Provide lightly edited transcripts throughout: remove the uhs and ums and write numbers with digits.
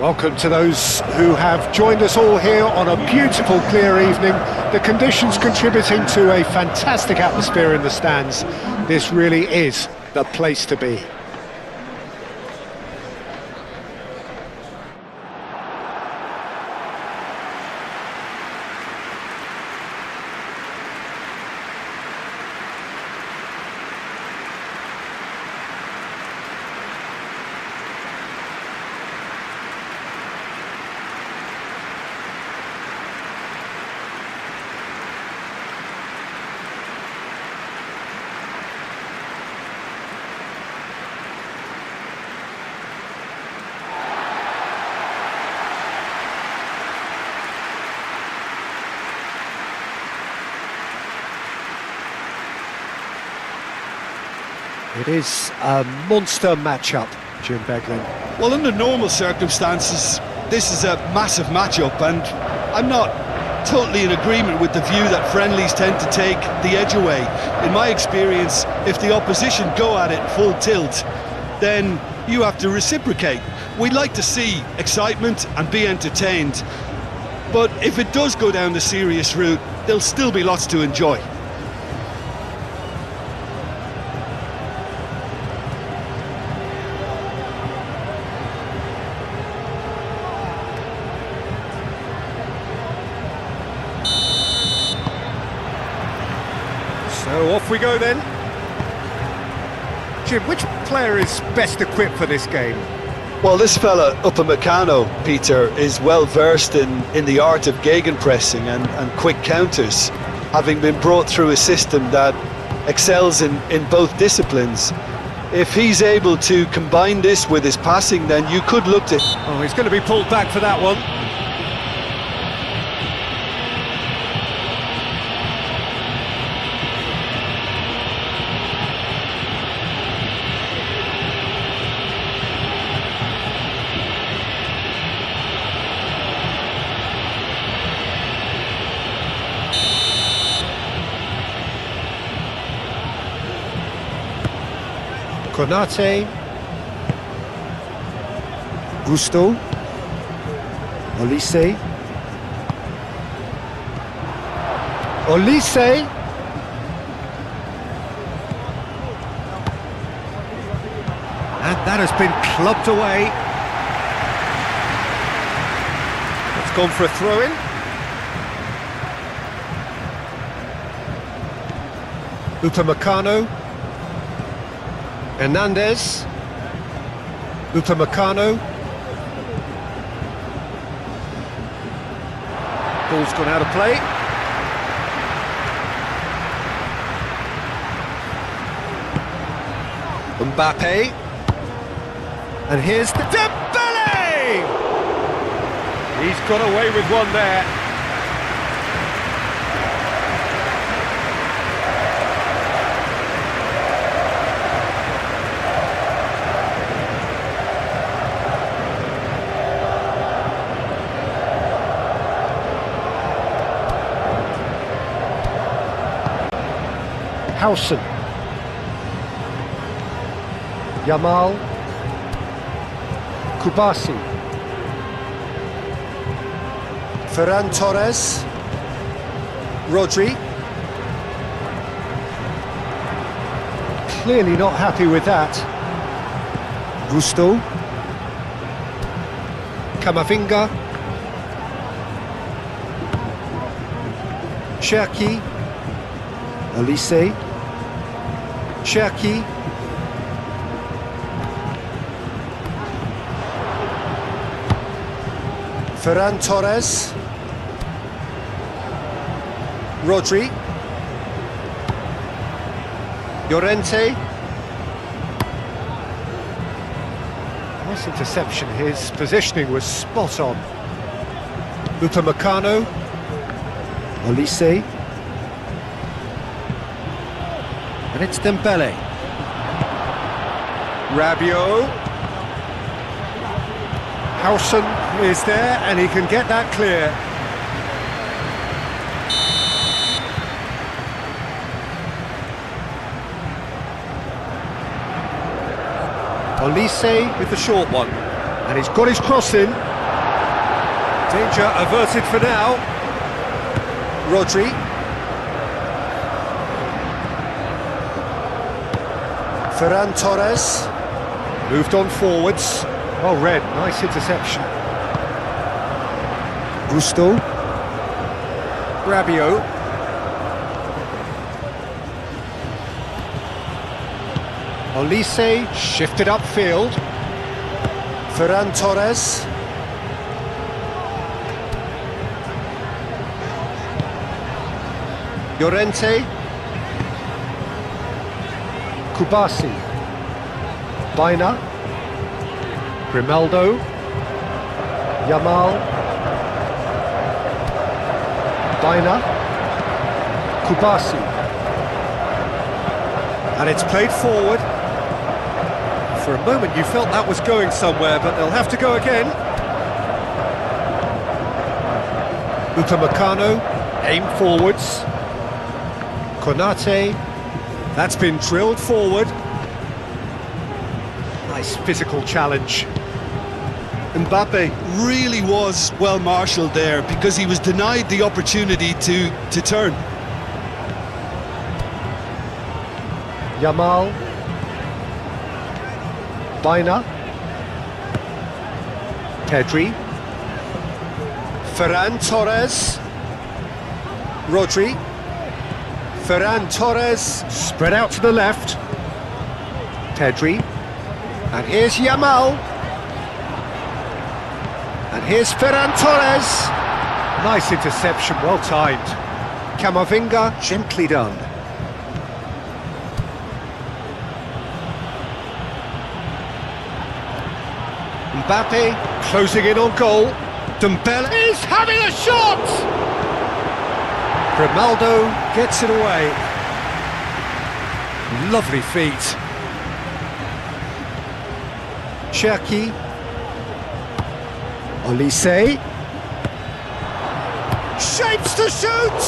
Welcome to those who have joined us all here on a beautiful, clear evening. The conditions contributing to a fantastic atmosphere in the stands. This really is the place to be. It is a monster matchup, Jim Beglin. Well, under normal circumstances, this is a massive matchup, and I'm not totally in agreement with the view that friendlies tend to take the edge away. In my experience, if the opposition go at it full tilt, then you have to reciprocate. We'd like to see excitement and be entertained, but if it does go down the serious route, there'll still be lots to enjoy. So off we go then. Jim, which player is best equipped for this game? Well, this fella, Upamecano, Peter, is well versed in the art of gegenpressing and quick counters, having been brought through a system that excels in both disciplines. If he's able to combine this with his passing, then you could look to... Oh, he's going to be pulled back for that one. Konate, Gusto, Olise, and that has been clubbed away. It's gone for a throw-in. Upamecano, Hernandez, Upamecano. Ball's gone out of play. Mbappe. And here's the Dembele! He's got away with one there. Howson, Yamal, Kubasi, Ferran Torres, Rodri. Clearly not happy with that. Gusto, Camavinga, Cherki, Olise, Cherki, Ferran Torres, Rodri, Llorente. Nice interception, his positioning was spot on. Upamecano, Olise, and it's Dembele. Rabiot. Howson is there, and he can get that clear. Olise with the short one, and he's got his cross in. Danger averted for now. Rodri. Ferran Torres. Moved on forwards. Well read, nice interception. Gusto. Rabiot. Olise shifted upfield. Ferran Torres. Llorente. Kubasi. Baina. Grimaldo. Yamal. Baina. Kubasi. And it's played forward. For a moment you felt that was going somewhere, but they'll have to go again. Upamecano, aim forwards. Konate, that's been drilled forward. Nice physical challenge. Mbappe really was well marshalled there because he was denied the opportunity to turn. Yamal. Baina. Pedri. Ferran Torres. Rodri. Ferran Torres, spread out to the left. Pedri. And here's Yamal. And here's Ferran Torres. Nice interception, well timed. Camavinga, gently done. Mbappe, closing in on goal. Dembele is having a shot! Grimaldo gets it away. Lovely feet. Cherki. Olise. Shapes to shoot!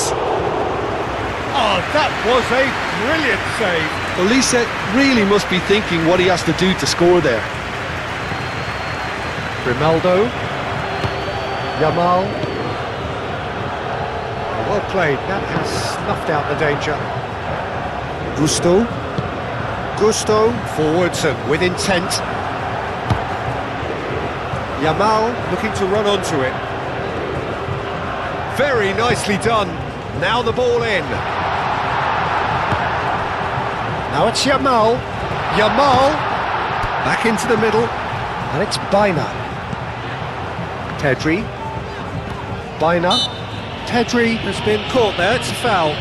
Oh, that was a brilliant save. Olise really must be thinking what he has to do to score there. Grimaldo. Yamal. Well played, that has snuffed out the danger. Gusto. Gusto, forwards and with intent. Yamal looking to run onto it. Very nicely done. Now the ball in. Now it's Yamal. Yamal. Back into the middle. And it's Baina. Pedri. Baina. Pedri has been caught there, it's a foul.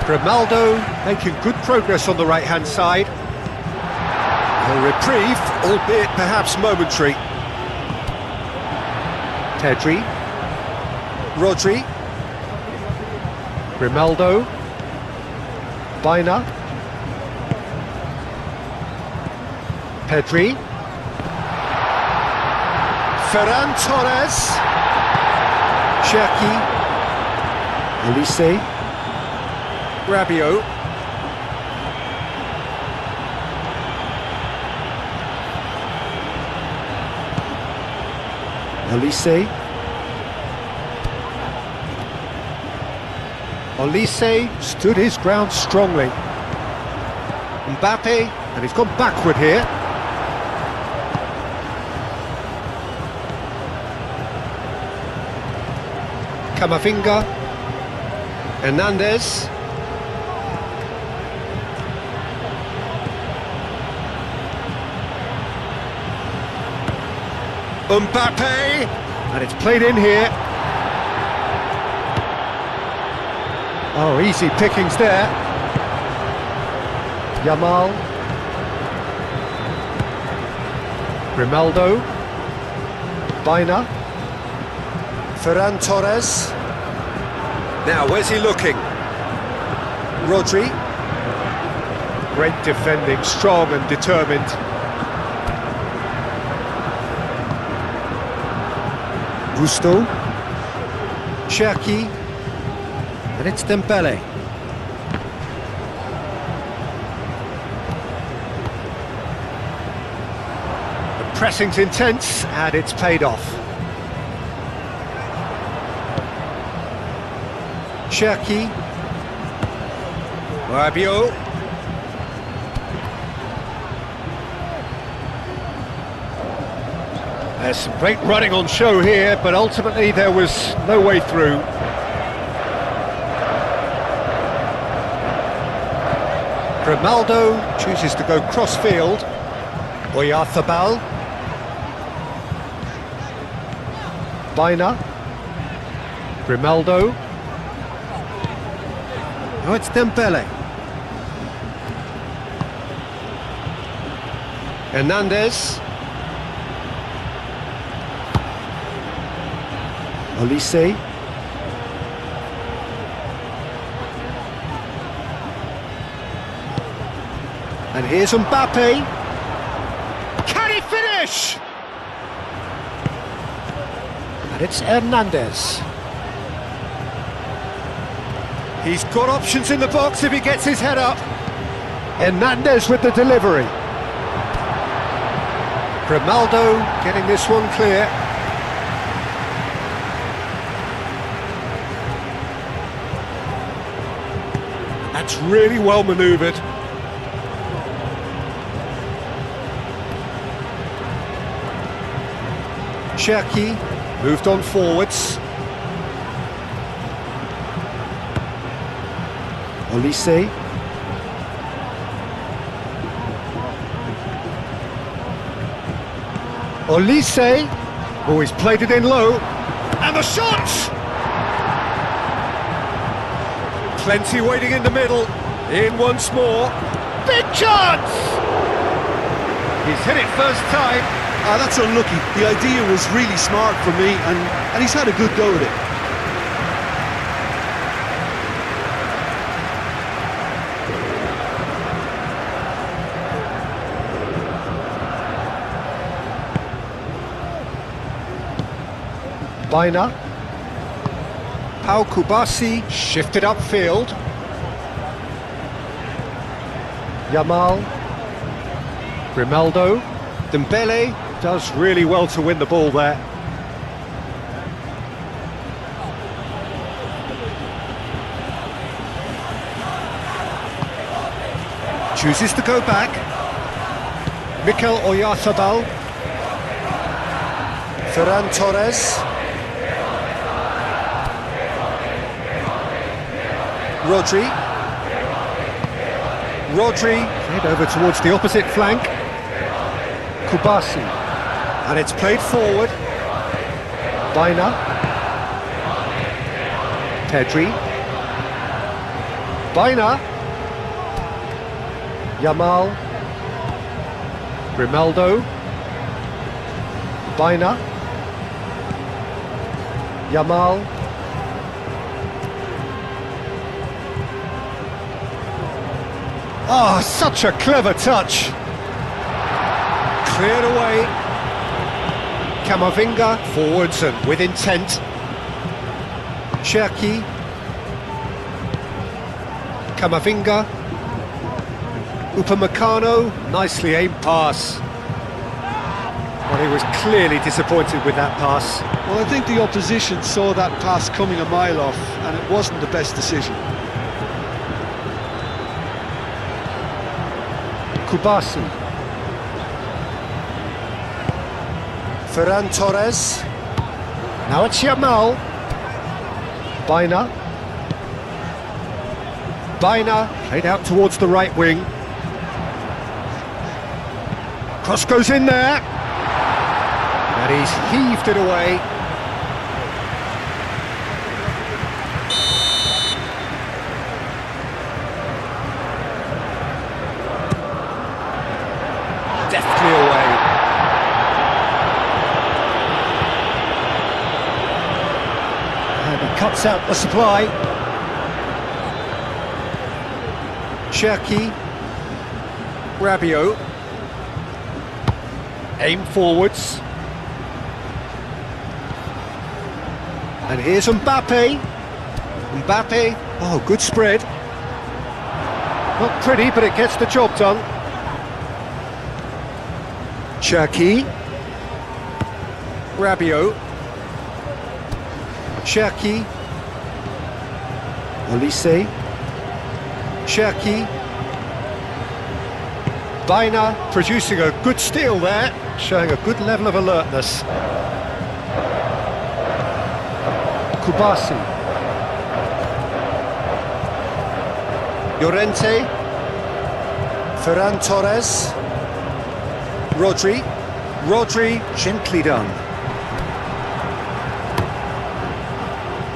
Grimaldo making good progress on the right-hand side. A reprieve, albeit perhaps momentary. Pedri. Rodri. Grimaldo. Baina. Pedri. Ferran Torres. Cherki. Olise. Rabiot. Olise. Olise stood his ground strongly. Mbappe, and he's gone backward here. Camavinga. Hernandez. Mbappe, and it's played in here. Oh, easy pickings there. Yamal. Grimaldo. Baina. Ferran Torres. Now, where's he looking? Rodri. Great defending, strong and determined. Gusto. Cherki. And it's Dembele. The pressing's intense and it's paid off. Cherki. Rabiot. There's some great running on show here, but ultimately there was no way through. Grimaldo chooses to go cross-field. Oyarzabal. Baina. Grimaldo. Oh, it's Dembele. Hernandez. Olise. And here's Mbappe. Can he finish? And it's Hernandez. He's got options in the box if he gets his head up. Hernandez with the delivery. Grimaldo getting this one clear. That's really well manoeuvred. Cherki moved on forwards. Olise. Olise. Oh, he's played it in low. And the shot! Plenty waiting in the middle. In once more. Big chance! He's hit it first time. That's unlucky. The idea was really smart for me, and he's had a good go at it. Baina. Pau Kubasi shifted upfield. Yamal. Grimaldo. Dembele does really well to win the ball there. Chooses to go back. Mikel Oyarzabal. Ferran Torres. Rodri. Played over towards the opposite flank. Kubasi. And it's played forward. Baina. Pedri. Baina. Yamal. Grimaldo. Baina. Yamal. Oh, such a clever touch. Cleared away. Camavinga forwards and with intent. Cherki. Camavinga. Upamecano, nicely aimed pass. Well, he was clearly disappointed with that pass. Well, I think the opposition saw that pass coming a mile off, and it wasn't the best decision. Kubasi. Ferran Torres. Now it's Yamal. Baina. Played out towards the right wing. Cross goes in there. And he's heaved it away. Deftly away. And he cuts out the supply. Cherki, Rabiot, aim forwards, and here's Mbappe, oh good spread, not pretty but it gets the job done. Cherki, Rabiot, Cherki, Olise, Cherki, Baina producing a good steal there, showing a good level of alertness. Kubasi, Llorente, Ferran Torres, Rodri, gently done.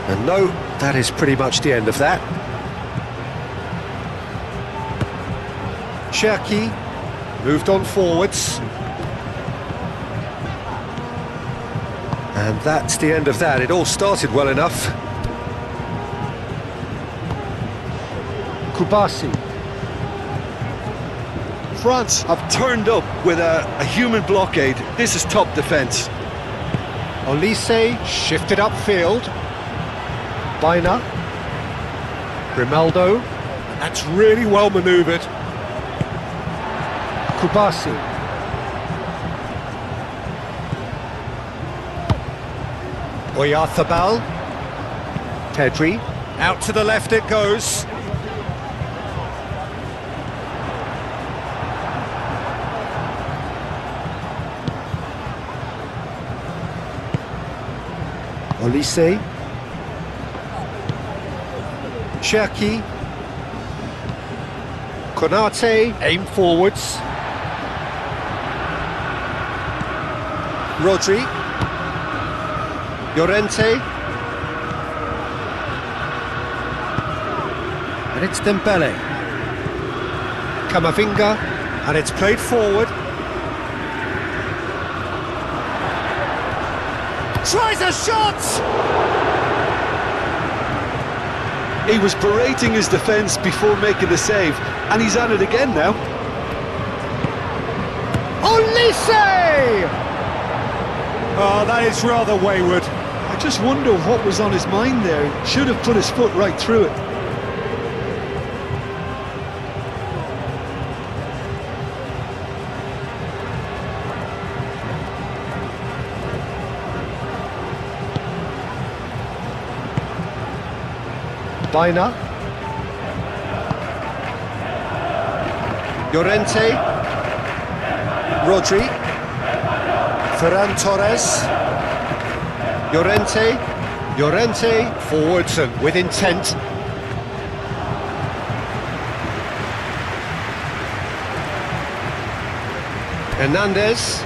And no, that is pretty much the end of that. Cherki moved on forwards. And that's the end of that. It all started well enough. Kubasi. France have turned up with a human blockade. This is top defence. Olise shifted upfield. Baina. Grimaldo. That's really well manoeuvred. Kubasi. Oyarzabal. Pedri. Out to the left it goes. Olise, Cherki, Konate, aim forwards, Rodri, Llorente, and it's Dembele, Camavinga, and it's played forward. Tries a shot! He was berating his defence before making the save, and he's at it again now. Olise! Oh, that is rather wayward. I just wonder what was on his mind there. He should have put his foot right through it. Baina, Llorente, Rodri, Ferran Torres, Llorente, forwards and with intent. Hernandez.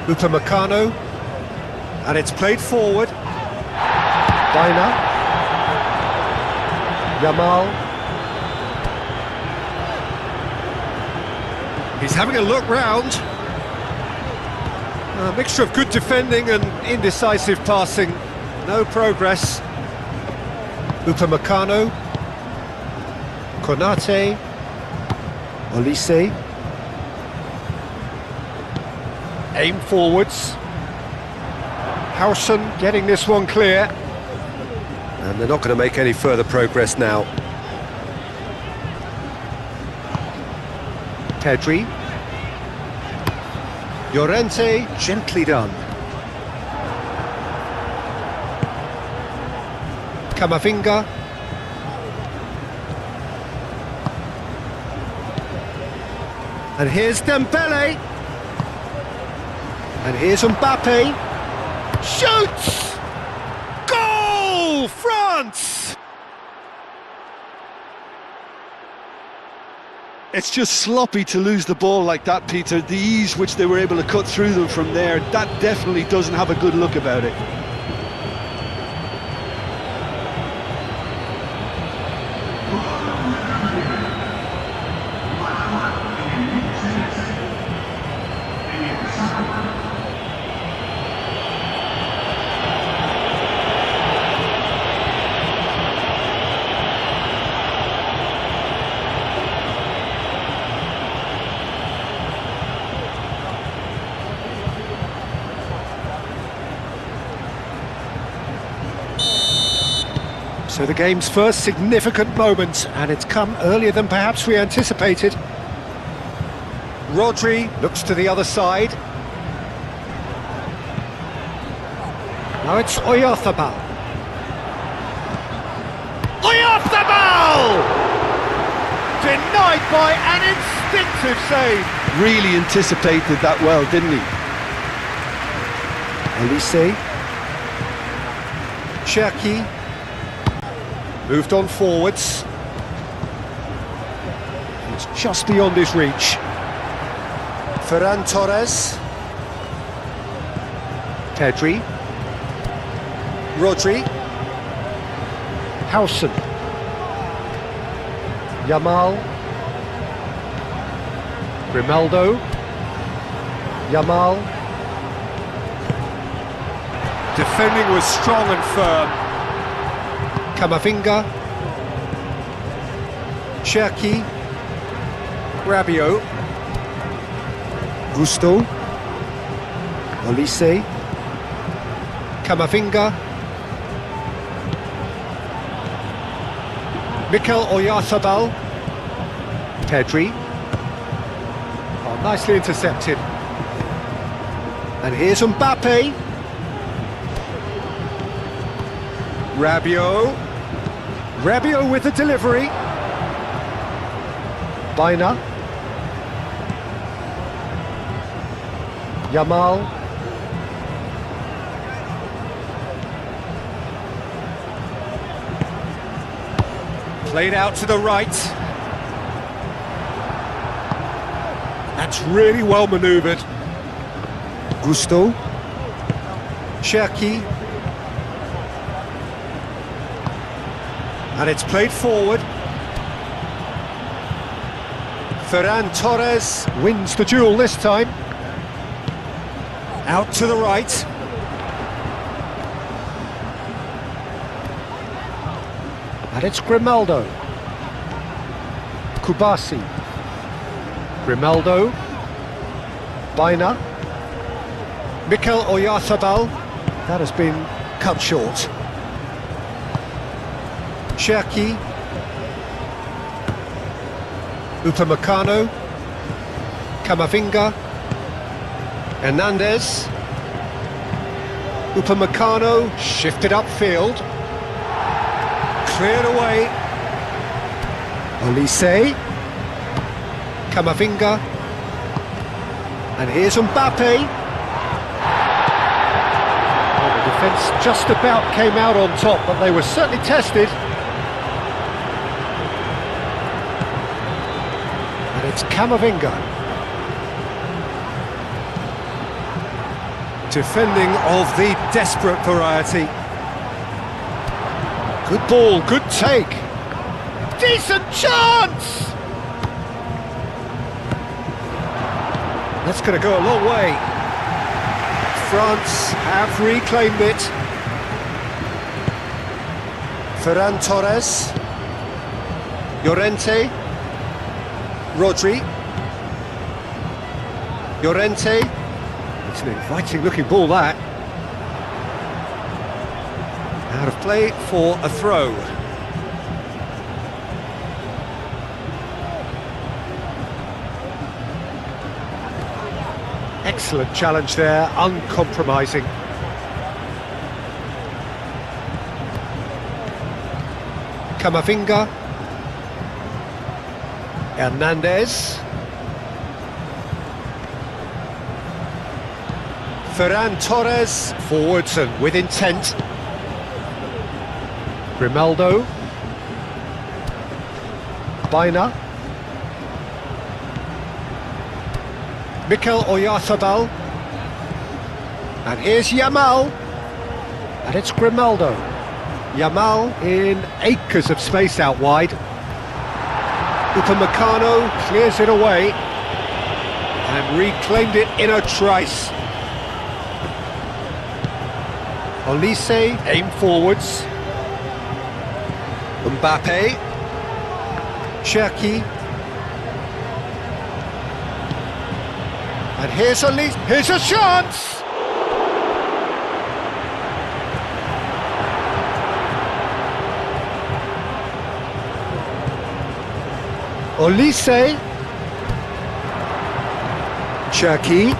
Upamecano. And it's played forward. Baina. Yamal. He's having a look round. A mixture of good defending and indecisive passing. No progress. Upamecano. Konate. Olise. Aim forwards. Howson getting this one clear. And they're not going to make any further progress now. Pedri. Llorente, gently done. Camavinga. And here's Dembele. And here's Mbappe. Shoots! Goal! France! It's just sloppy to lose the ball like that, Peter. The ease which they were able to cut through them from there, that definitely doesn't have a good look about it. So the game's first significant moment, and it's come earlier than perhaps we anticipated. Rodri looks to the other side. Now it's Oyarzabal. Oyarzabal! Denied by an instinctive save. Really anticipated that well, didn't he? Elise. Cherki. Moved on forwards. It's just beyond his reach. Ferran Torres. Pedri. Rodri. Howson. Yamal. Grimaldo. Yamal. Defending was strong and firm. Camavinga. Cherki. Rabiot. Gusto. Olise. Camavinga. Mikel Oyarzabal. Pedri. Oh, nicely intercepted. And here's Mbappe. Rabiot. Rabiot with the delivery. Baina. Yamal. Played out to the right. That's really well manoeuvred. Gusto. Cherki. And it's played forward. Ferran Torres wins the duel this time. Out to the right. And it's Grimaldo. Kubasi. Grimaldo. Baina. Mikel Oyarzabal. That has been cut short. Cherki. Upamecano. Camavinga. Hernandez. Upamecano shifted upfield. Cleared away. Olise. Camavinga. And here's Mbappe. Well, the defence just about came out on top, but they were certainly tested. And it's Camavinga. Defending of the desperate variety. Good ball, good take. Decent chance! That's going to go a long way. France have reclaimed it. Ferran Torres. Llorente. Rodri. Llorente. It's an inviting looking ball, that. Out of play for a throw. Excellent challenge there, uncompromising. Camavinga. Hernandez. Ferran Torres, forwards and with intent. Grimaldo. Baina. Mikel Oyarzabal. And here's Yamal. And it's Grimaldo. Yamal in acres of space out wide. Upamecano clears it away. And reclaimed it in a trice. Olise, aim forwards. Mbappe. Cherki. And here's Olise. Here's a chance! Olise. Cherki.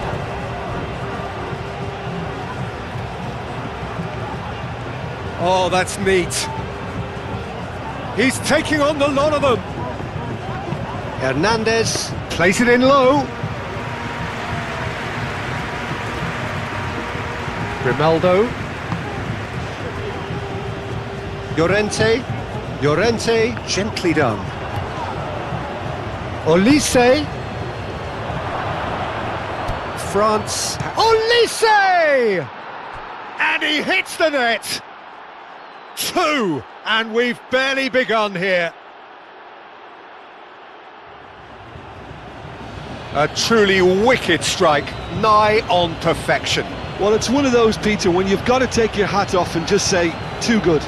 Oh, that's neat. He's taking on the lot of them. Hernandez, place it in low. Grimaldo. Llorente, gently done. Olise. France. Olise! And he hits the net. 2, and we've barely begun here. A truly wicked strike, nigh on perfection. Well, it's one of those, Peter, when you've got to take your hat off and just say, too good.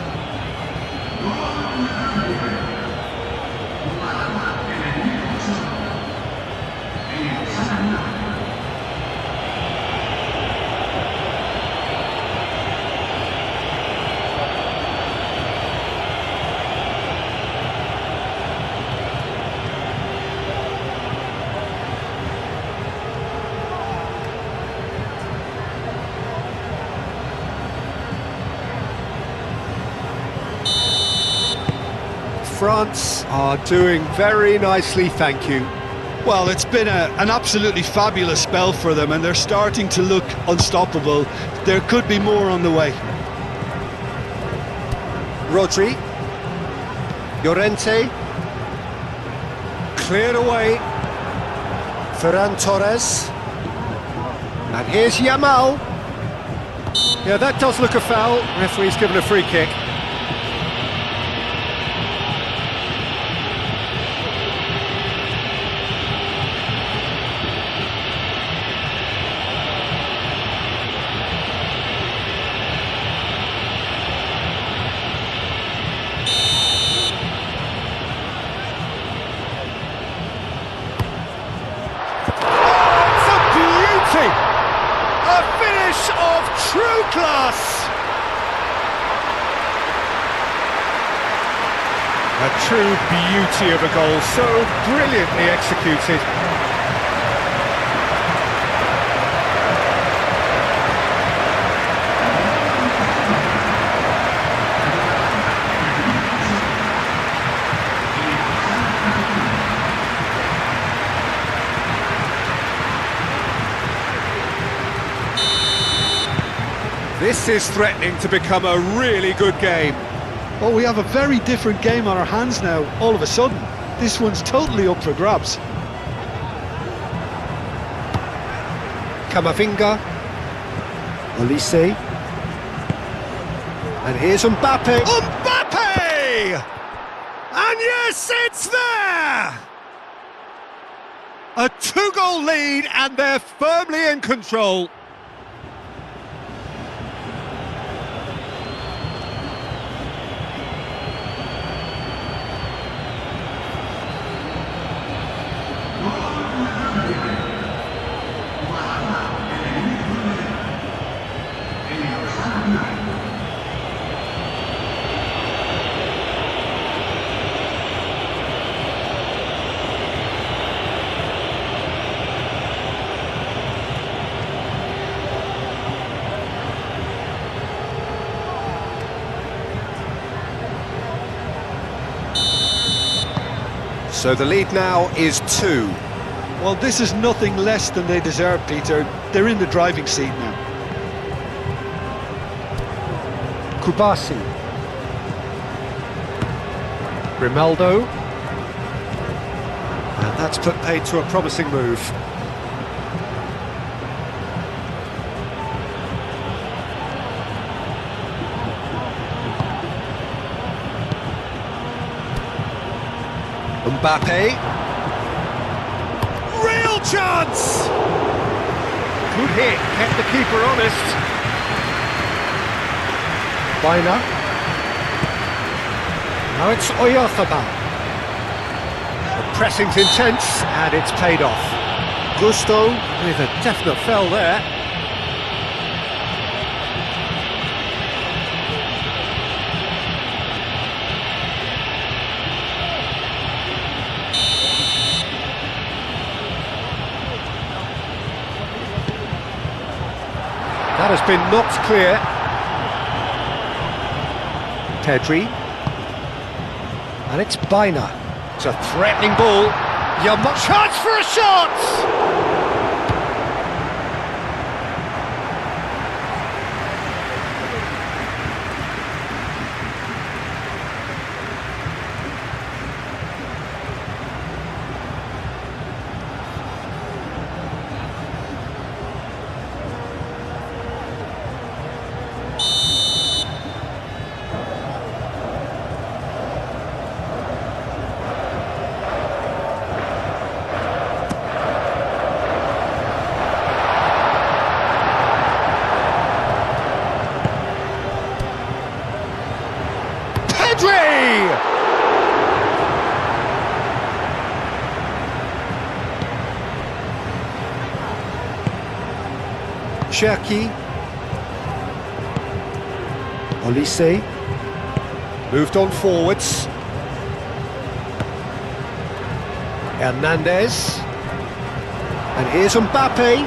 France are doing very nicely, thank you. Well, it's been an absolutely fabulous spell for them, and they're starting to look unstoppable. There could be more on the way. Rodri. Llorente. Cleared away. Ferran Torres. And here's Yamal. Yeah, that does look a foul. Referee's given a free kick. A finish of true class! A true beauty of a goal, so brilliantly executed. This is threatening to become a really good game. Well, we have a very different game on our hands now, all of a sudden. This one's totally up for grabs. Camavinga. Olise. And here's Mbappe. Mbappe! And yes, it's there! A 2-goal lead, and they're firmly in control. So the lead now is 2. Well, this is nothing less than they deserve, Peter. They're in the driving seat now. Kubasi. Grimaldo. And that's put paid to a promising move. Mbappe. Real chance! Good hit, kept the keeper honest. Baina. Now it's Oyarzabal. The pressing's intense, and it's paid off. Gusto with a definite fell there. That has been knocked clear. Pedri. And it's Bina. It's a threatening ball. Chance for a shot! Cherki. Olise. Moved on forwards. Hernandez. And here's Mbappe.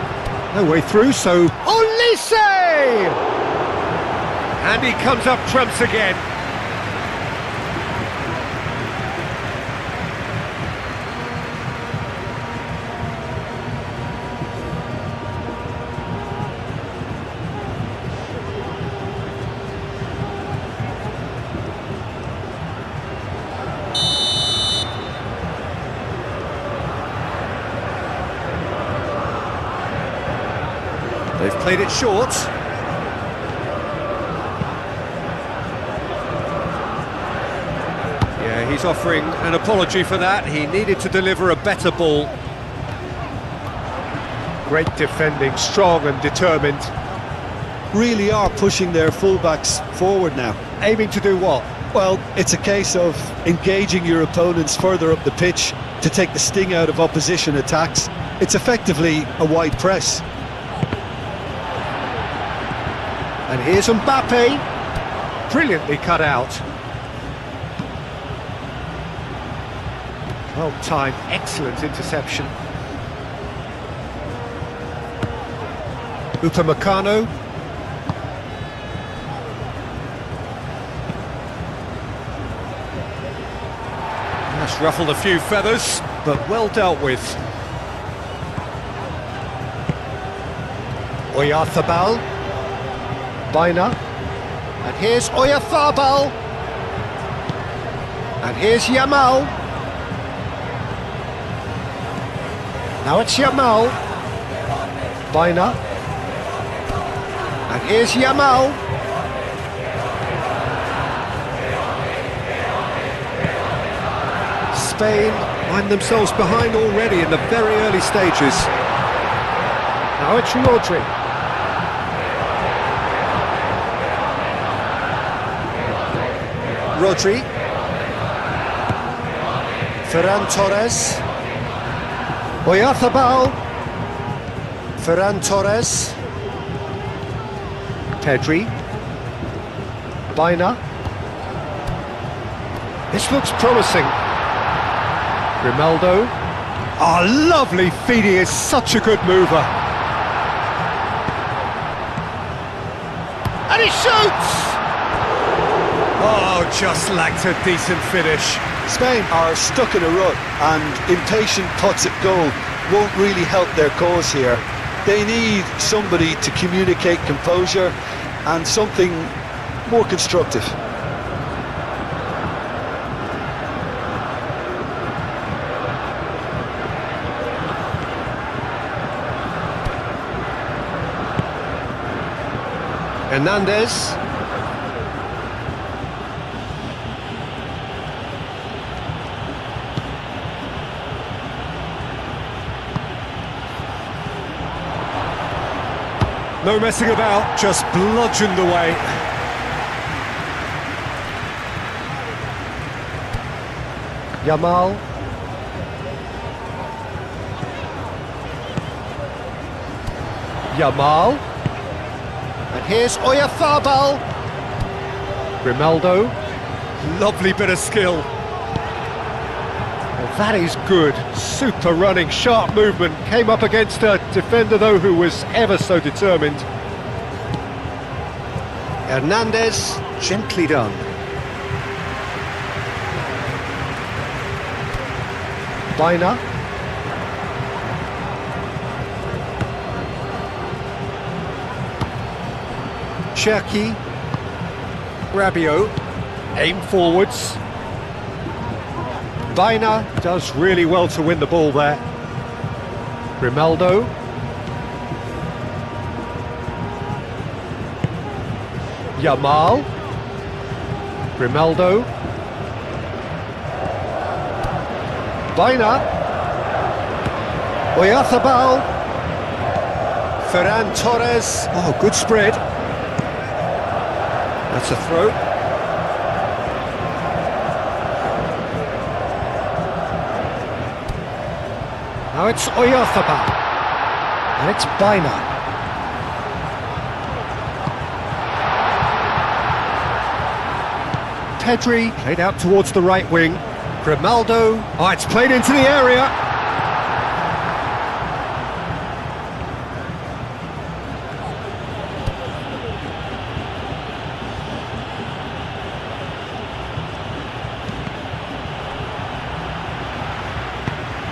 No way through, so Olise! And he comes up trumps again. They've played it short. Yeah, he's offering an apology for that. He needed to deliver a better ball. Great defending, strong and determined. Really are pushing their fullbacks forward now. Aiming to do what? Well, it's a case of engaging your opponents further up the pitch to take the sting out of opposition attacks. It's effectively a wide press. And here's Mbappe, brilliantly cut out. Well timed, excellent interception. Upamecano. That's ruffled a few feathers, but well dealt with. Oyarzabal. Bina, and here's Oyarzabal, and here's Yamal. Now it's Yamal. Bina, and here's Yamal. Spain find themselves behind already in the very early stages. Now it's Rodri. Rodri, Ferran Torres, Oyarzabal, Ferran Torres, Pedri, Bina. This looks promising. Grimaldo. Oh, lovely feed, he is such a good mover. And he shoots! Oh, just lacked a decent finish. Spain are stuck in a rut, and impatient putts at goal won't really help their cause here. They need somebody to communicate composure and something more constructive. Hernandez. No messing about, just bludgeoned away. Yamal. Yamal. And here's Oyarzabal. Grimaldo. Lovely bit of skill. Well, that is good. Super running, sharp movement. Came up against a defender, though, who was ever so determined. Hernandez, gently done. Bina. Cherki. Rabiot. Aim forwards. Bina does really well to win the ball there. Grimaldo. Yamal. Grimaldo. Bina. Oyarzabal. Ferran Torres. Oh, good spread. That's a throw. Now it's Oyarzabal. And it's Bina. Pedri, played out towards the right wing. Grimaldo, oh, it's played into the area.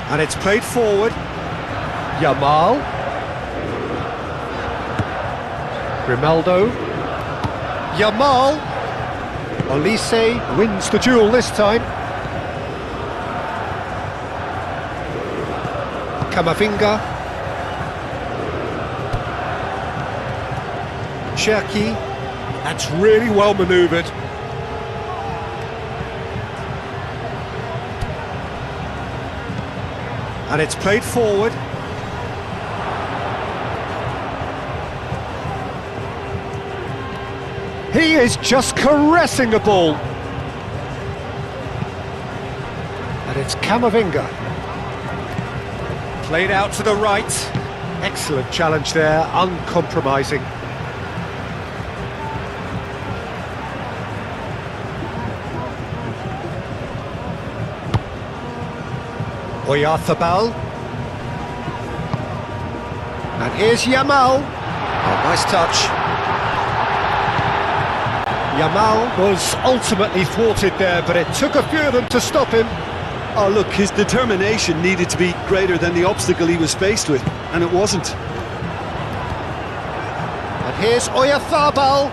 And it's played forward. Yamal. Grimaldo. Yamal. Olise wins the duel this time. Camavinga. Cherki. That's really well manoeuvred. And it's played forward. He is just caressing the ball. And it's Camavinga. Played out to the right. Excellent challenge there, uncompromising. Oyarzabal. And here's Yamal. Oh, nice touch. Yamal was ultimately thwarted there, but it took a few of them to stop him. Oh look, his determination needed to be greater than the obstacle he was faced with, and it wasn't. And here's Oyarzabal.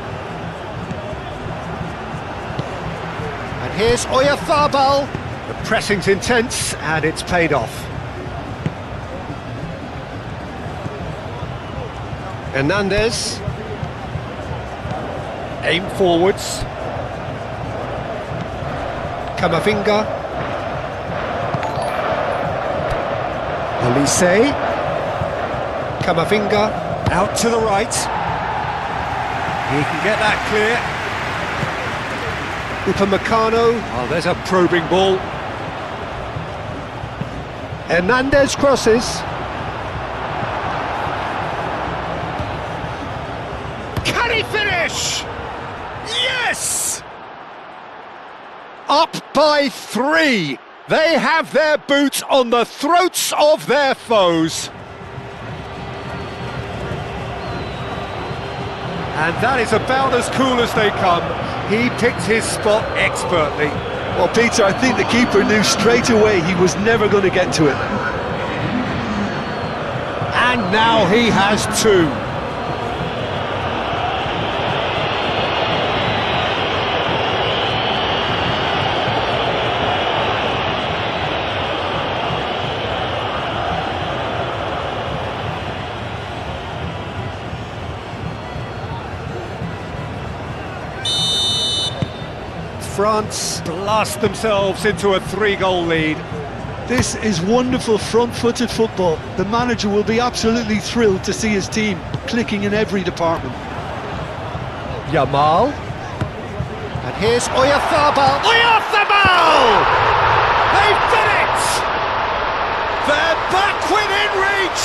And here's Oyarzabal. The pressing's intense, and it's paid off. Hernandez. Aim forwards. Camavinga. Olise. Camavinga out to the right. He can get that clear. Upamecano. Oh, there's a probing ball. Hernandez crosses. Can he finish? Yes! Up by 3. They have their boots on the throats of their foes. And that is about as cool as they come. He picked his spot expertly. Well, Peter, I think the keeper knew straight away he was never going to get to it. And now he has 2. France blast themselves into a 3-goal lead. This is wonderful front-footed football. The manager will be absolutely thrilled to see his team clicking in every department. Yamal. And here's Oyarzabal. Oyarzabal! They've done it! They're back within reach!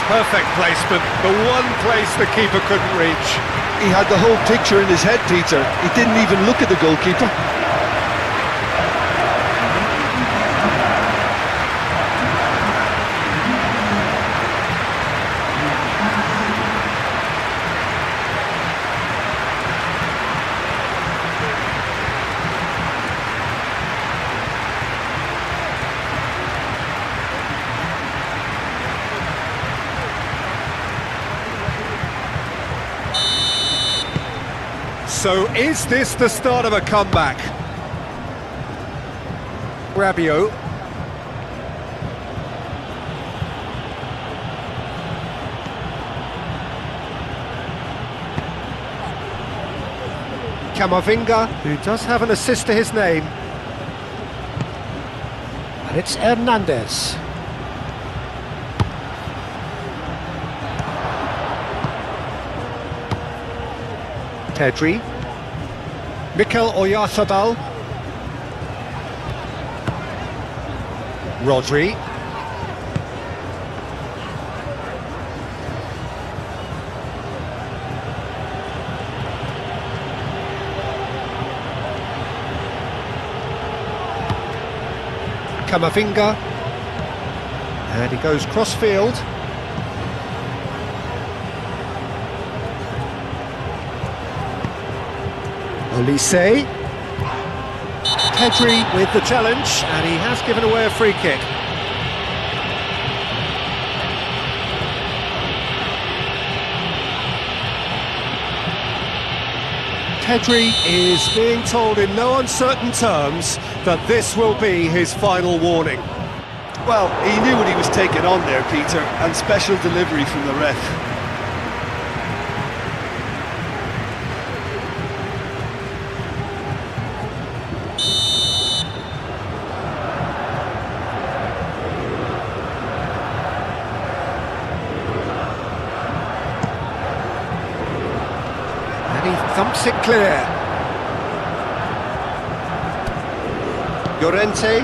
Perfect placement, the one place the keeper couldn't reach. He had the whole picture in his head, Peter. He didn't even look at the goalkeeper. So is this the start of a comeback? Rabiot. Camavinga, who does have an assist to his name. And it's Hernandez. Pedri. Mikel Oyarzabal. Rodri. Camavinga, and he goes cross-field. Olise. Pedri with the challenge, and he has given away a free kick. Pedri is being told in no uncertain terms that this will be his final warning. Well, he knew what he was taking on there, Peter, and special delivery from the ref. And he thumps it clear. Llorente.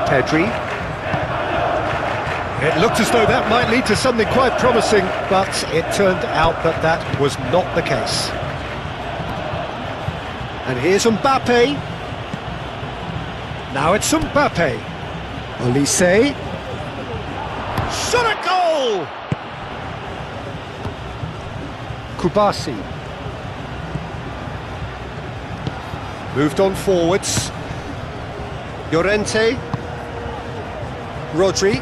Pedri. It looked as though that might lead to something quite promising, but it turned out that that was not the case. And here's Mbappe. Now it's Mbappe. Olise. Shot a goal! Kubasi. Moved on forwards. Llorente. Rodri.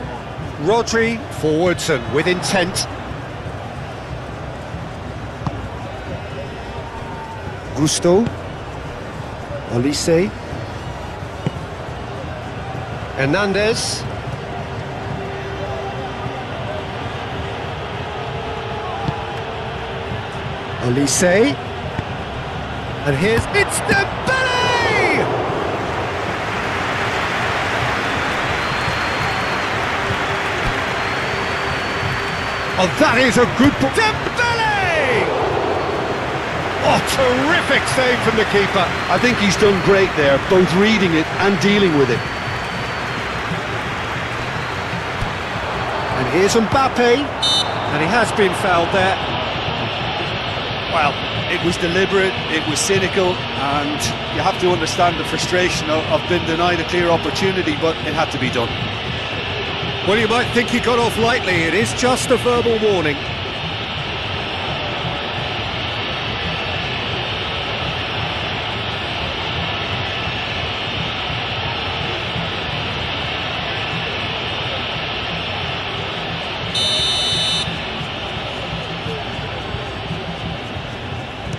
Rodri forwards and with intent. Gusto. Olise. Hernandez. Olise. And here's it's Dembele! Oh, that is a good ball. Dembele! Oh, terrific save from the keeper. I think he's done great there, both reading it and dealing with it. And here's Mbappe. And he has been fouled there. Well, it was deliberate, it was cynical, and you have to understand the frustration of being denied a clear opportunity, but it had to be done. Well, you might think he got off lightly. It is just a verbal warning.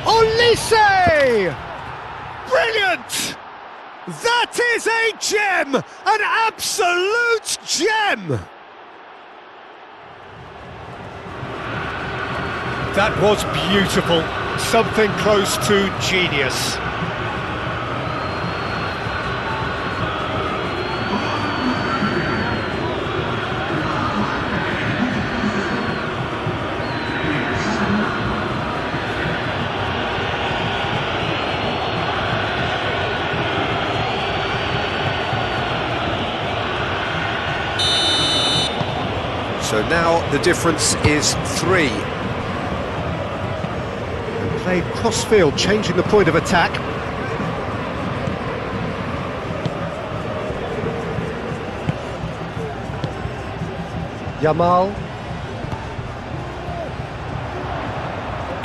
Olise! Brilliant! That is a gem! An absolute gem! That was beautiful. Something close to genius. So now the difference is 3. And played cross-field, changing the point of attack. Yamal.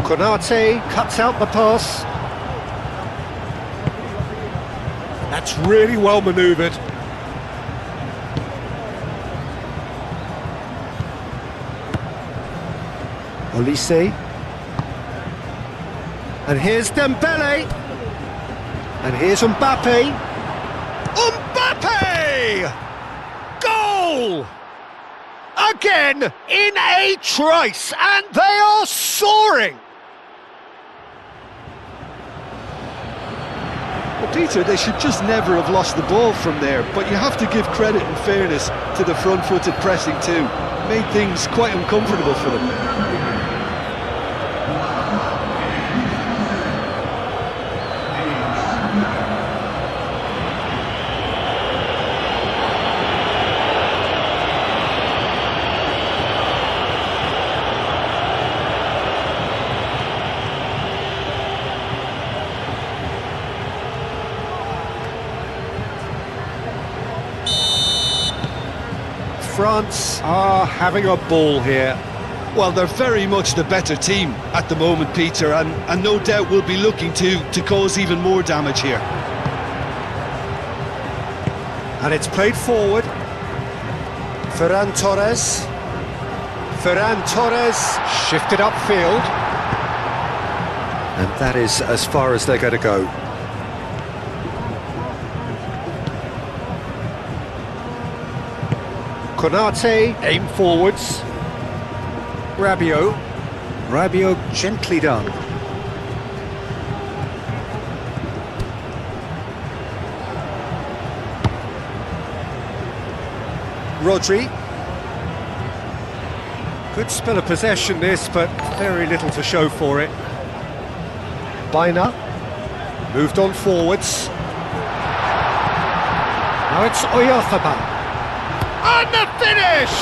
Konate cuts out the pass. That's really well manoeuvred. Olise. And here's Dembele. And here's Mbappe. Mbappe! Goal! Again, in a trice, and they are soaring! Well, Peter, they should just never have lost the ball from there, but you have to give credit and fairness to the front-footed pressing too. Made things quite uncomfortable for them. France are having a ball here. Well, they're very much the better team at the moment, Peter, and no doubt will be looking to cause even more damage here. And it's played forward. Ferran Torres. Ferran Torres shifted upfield. And that is as far as they're going to go. Konate, aim forwards. Rabiot. Rabiot gently done. Rodri. Good spell of possession this, but very little to show for it. Baina. Moved on forwards. Now it's Oyarzabal. And the finish!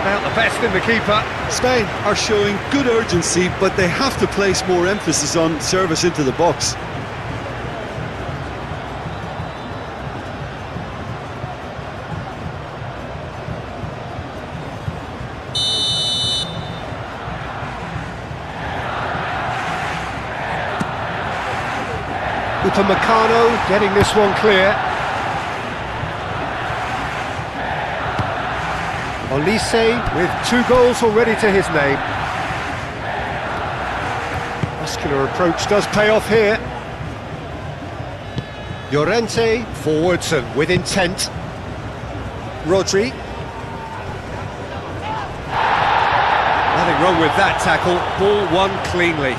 About the best in the keeper. Spain are showing good urgency, but they have to place more emphasis on service into the box. Upamecano getting this one clear. Olise with 2 goals already to his name. Muscular approach does pay off here. Llorente forwards and with intent. Rodri. Nothing wrong with that tackle. Ball won cleanly.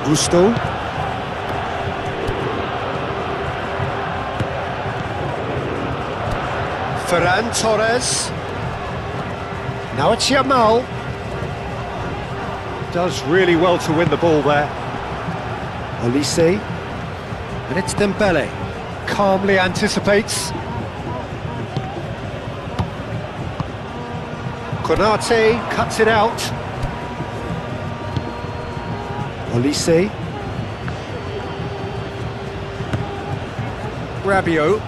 Gusto. Ferran Torres. Now it's Yamal. Does really well to win the ball there. Olise. And it's Dembele. Calmly anticipates. Konate cuts it out. Olise. Rabiot.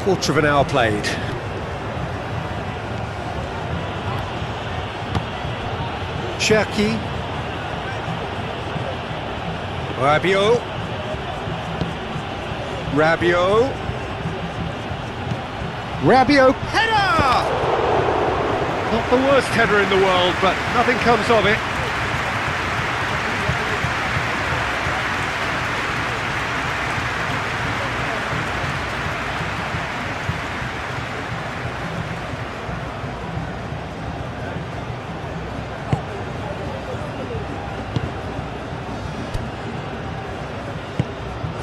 Quarter of an hour played. Cherki. Rabiot. Rabiot. Rabiot. Header! Not the worst header in the world, but nothing comes of it.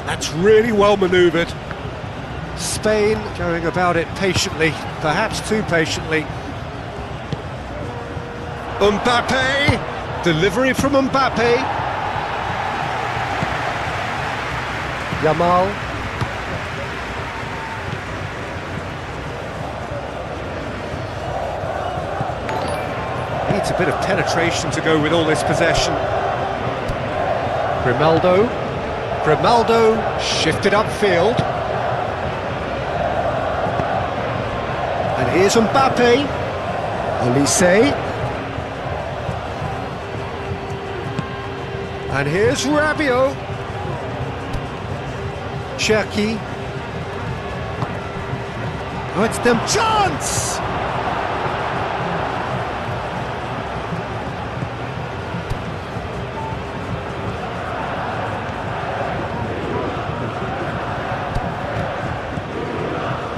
That's really well manoeuvred. Spain going about it patiently, perhaps too patiently. Mbappe! Delivery from Mbappe. Yamal. Needs a bit of penetration to go with all this possession. Grimaldo. Grimaldo shifted upfield. And here's Mbappe. Olise. And here's Rabiot. Cherki. Oh, it's them chance!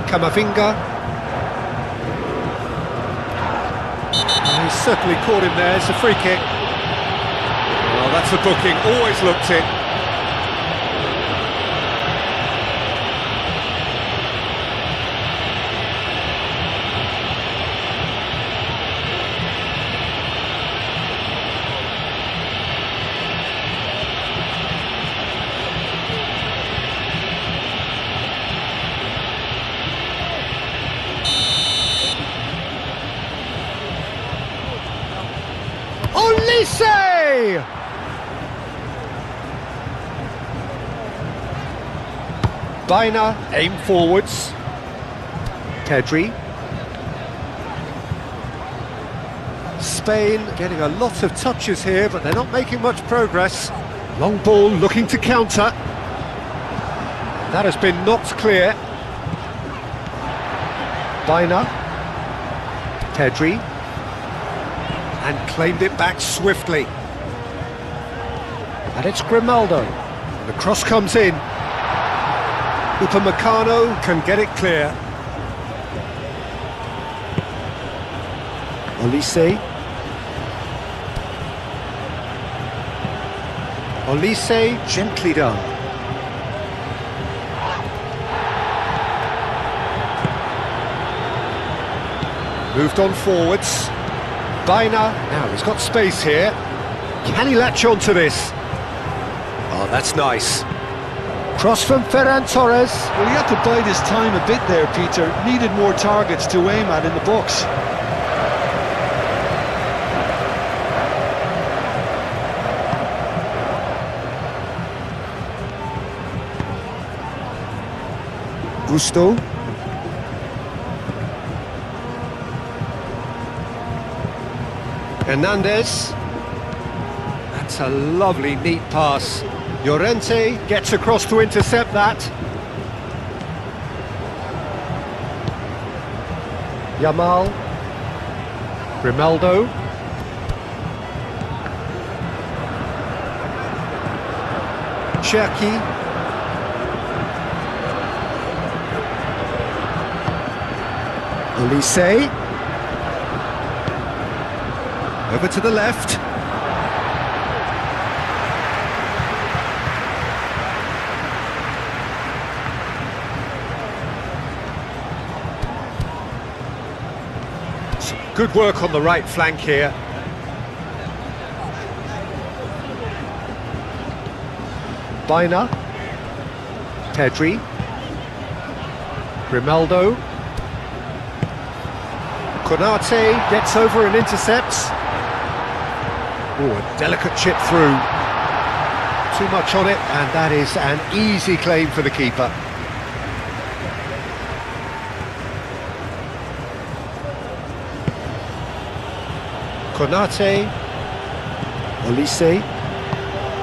Camavinga. And he's certainly caught him there. It's a free kick. Well, that's a booking. Always looked it. Olise! Baina, aim forwards. Pedri. Spain getting a lot of touches here, but they're not making much progress. Long ball looking to counter. That has been knocked clear. Baina. Pedri. And claimed it back swiftly. And it's Grimaldo. And the cross comes in. Upamecano can get it clear. Olise. Olise, gently done. Moved on forwards. Baina, now he's got space here. Can he latch on to this? Oh, that's nice. Cross from Ferran Torres. Well, he had to bide his time a bit there, Peter. Needed more targets to aim at in the box. Gusto. Hernandez. That's a lovely, neat pass. Llorente gets across to intercept that. Yamal. Grimaldo. Cherki. Olise. Over to the left. Some good work on the right flank here. Baina. Pedri. Grimaldo. Konate gets over and intercepts. Oh, a delicate chip through. Too much on it, and that is an easy claim for the keeper. Konate. Olise.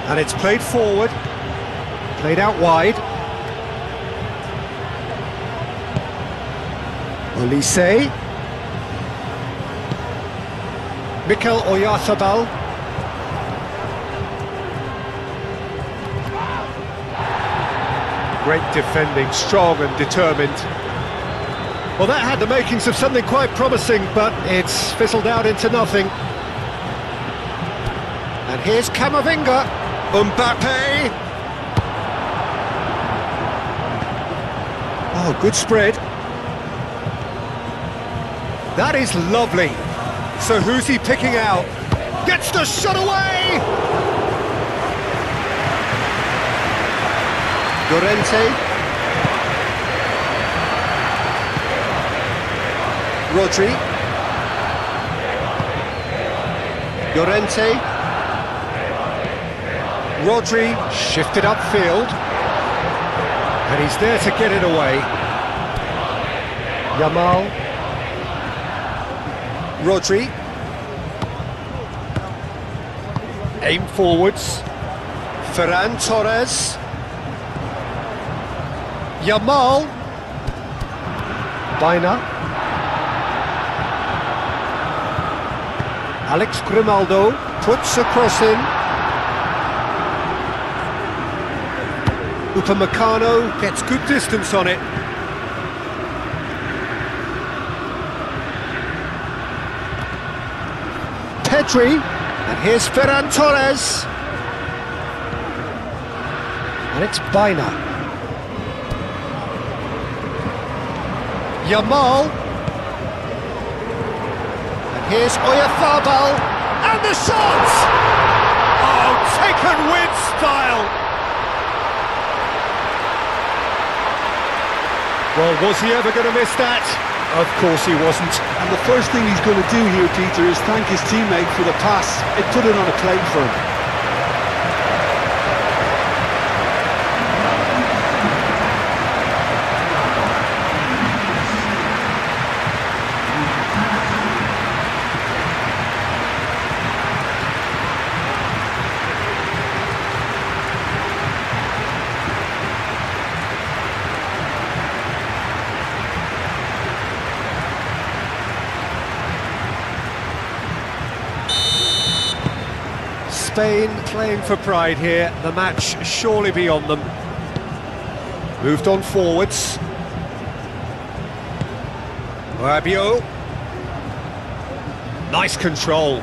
And it's played forward. Played out wide. Olise. Mikel Oyarzabal. Great defending, strong and determined. Well, that had the makings of something quite promising, but it's fizzled out into nothing. And here's Camavinga. Mbappe. Oh, good spread. That is lovely. So who's he picking out? Gets the shot away! Llorente. Rodri. Llorente. Rodri shifted upfield. And he's there to get it away. Yamal. Rodri. Aim forwards. Ferran Torres. Yamal. Baina. Alex Grimaldo puts a cross in. Upamecano gets good distance on it. Pedri, and here's Ferran Torres. And it's Baina. Yamal. And here's Oyarzabal. And the shot! Oh, taken with style! Well, was he ever going to miss that? Of course he wasn't. And the first thing he's going to do here, Peter, is thank his teammate for the pass. It put it on a plate for him. Spain playing for pride here, the match surely beyond them. Moved on forwards. Rabiot. Nice control.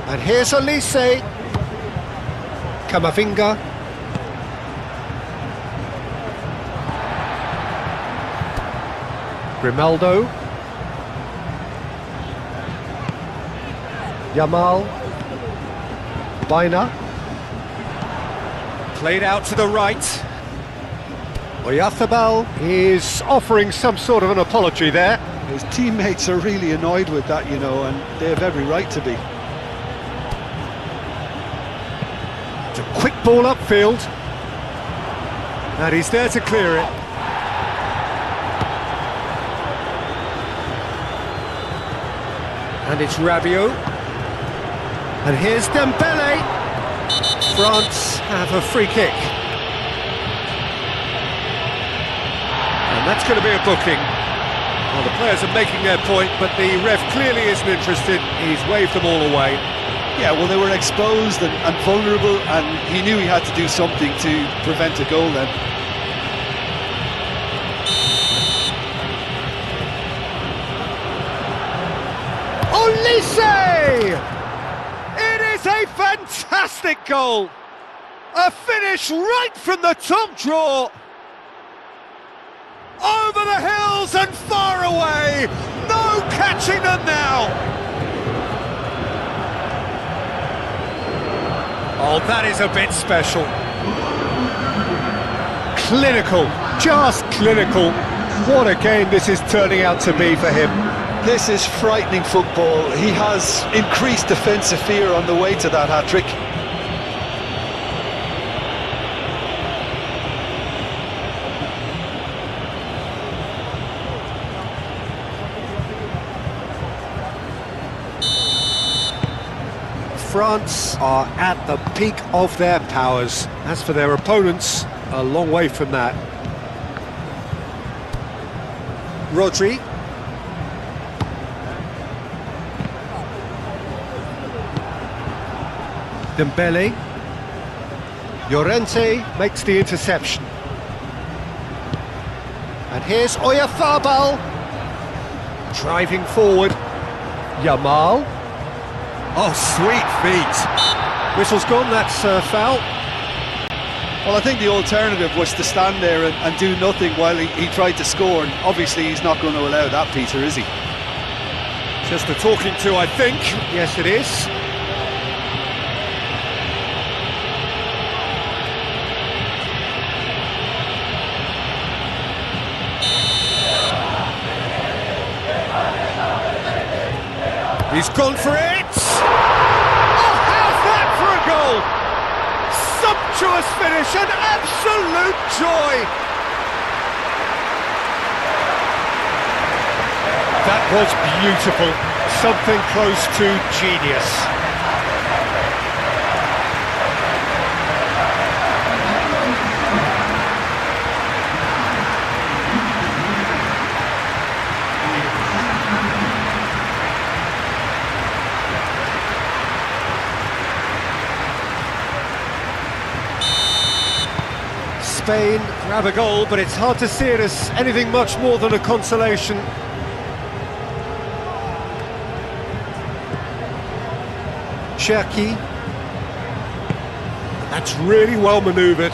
And here's Olise. Camavinga. Grimaldo. Yamal. Baina. Played out to the right. Oyarzabal is offering some sort of an apology there. His teammates are really annoyed with that, you know, and they have every right to be. It's a quick ball upfield. And he's there to clear it. And it's Rabiot. And here's Dembele. France have a free kick. And that's going to be a booking. Well, the players are making their point, but the ref clearly isn't interested. He's waved them all away. Yeah, well, they were exposed and vulnerable, and he knew he had to do something to prevent a goal then. Olise! A fantastic goal! A finish right from the top draw! Over the hills and far away! No catching them now! Oh, that is a bit special. Clinical, just clinical. What a game this is turning out to be for him. This is frightening football. He has increased defensive fear on the way to that hat-trick. France are at the peak of their powers. As for their opponents, a long way from that. Rodri. Dembele. Llorente makes the interception. And here's Oyarzabal. Driving forward. Yamal. Oh, sweet feet. Whistle's gone, that's foul. Well, I think the alternative was to stand there and do nothing while he tried to score. And obviously he's not going to allow that, Peter, is he? Just a talking to, I think. Yes, it is. He's gone for it! Oh, how's that for a goal? Sumptuous finish, an absolute joy! That was beautiful. Something close to genius. Spain grab a goal, but it's hard to see it as anything much more than a consolation. Cherki. That's really well manoeuvred.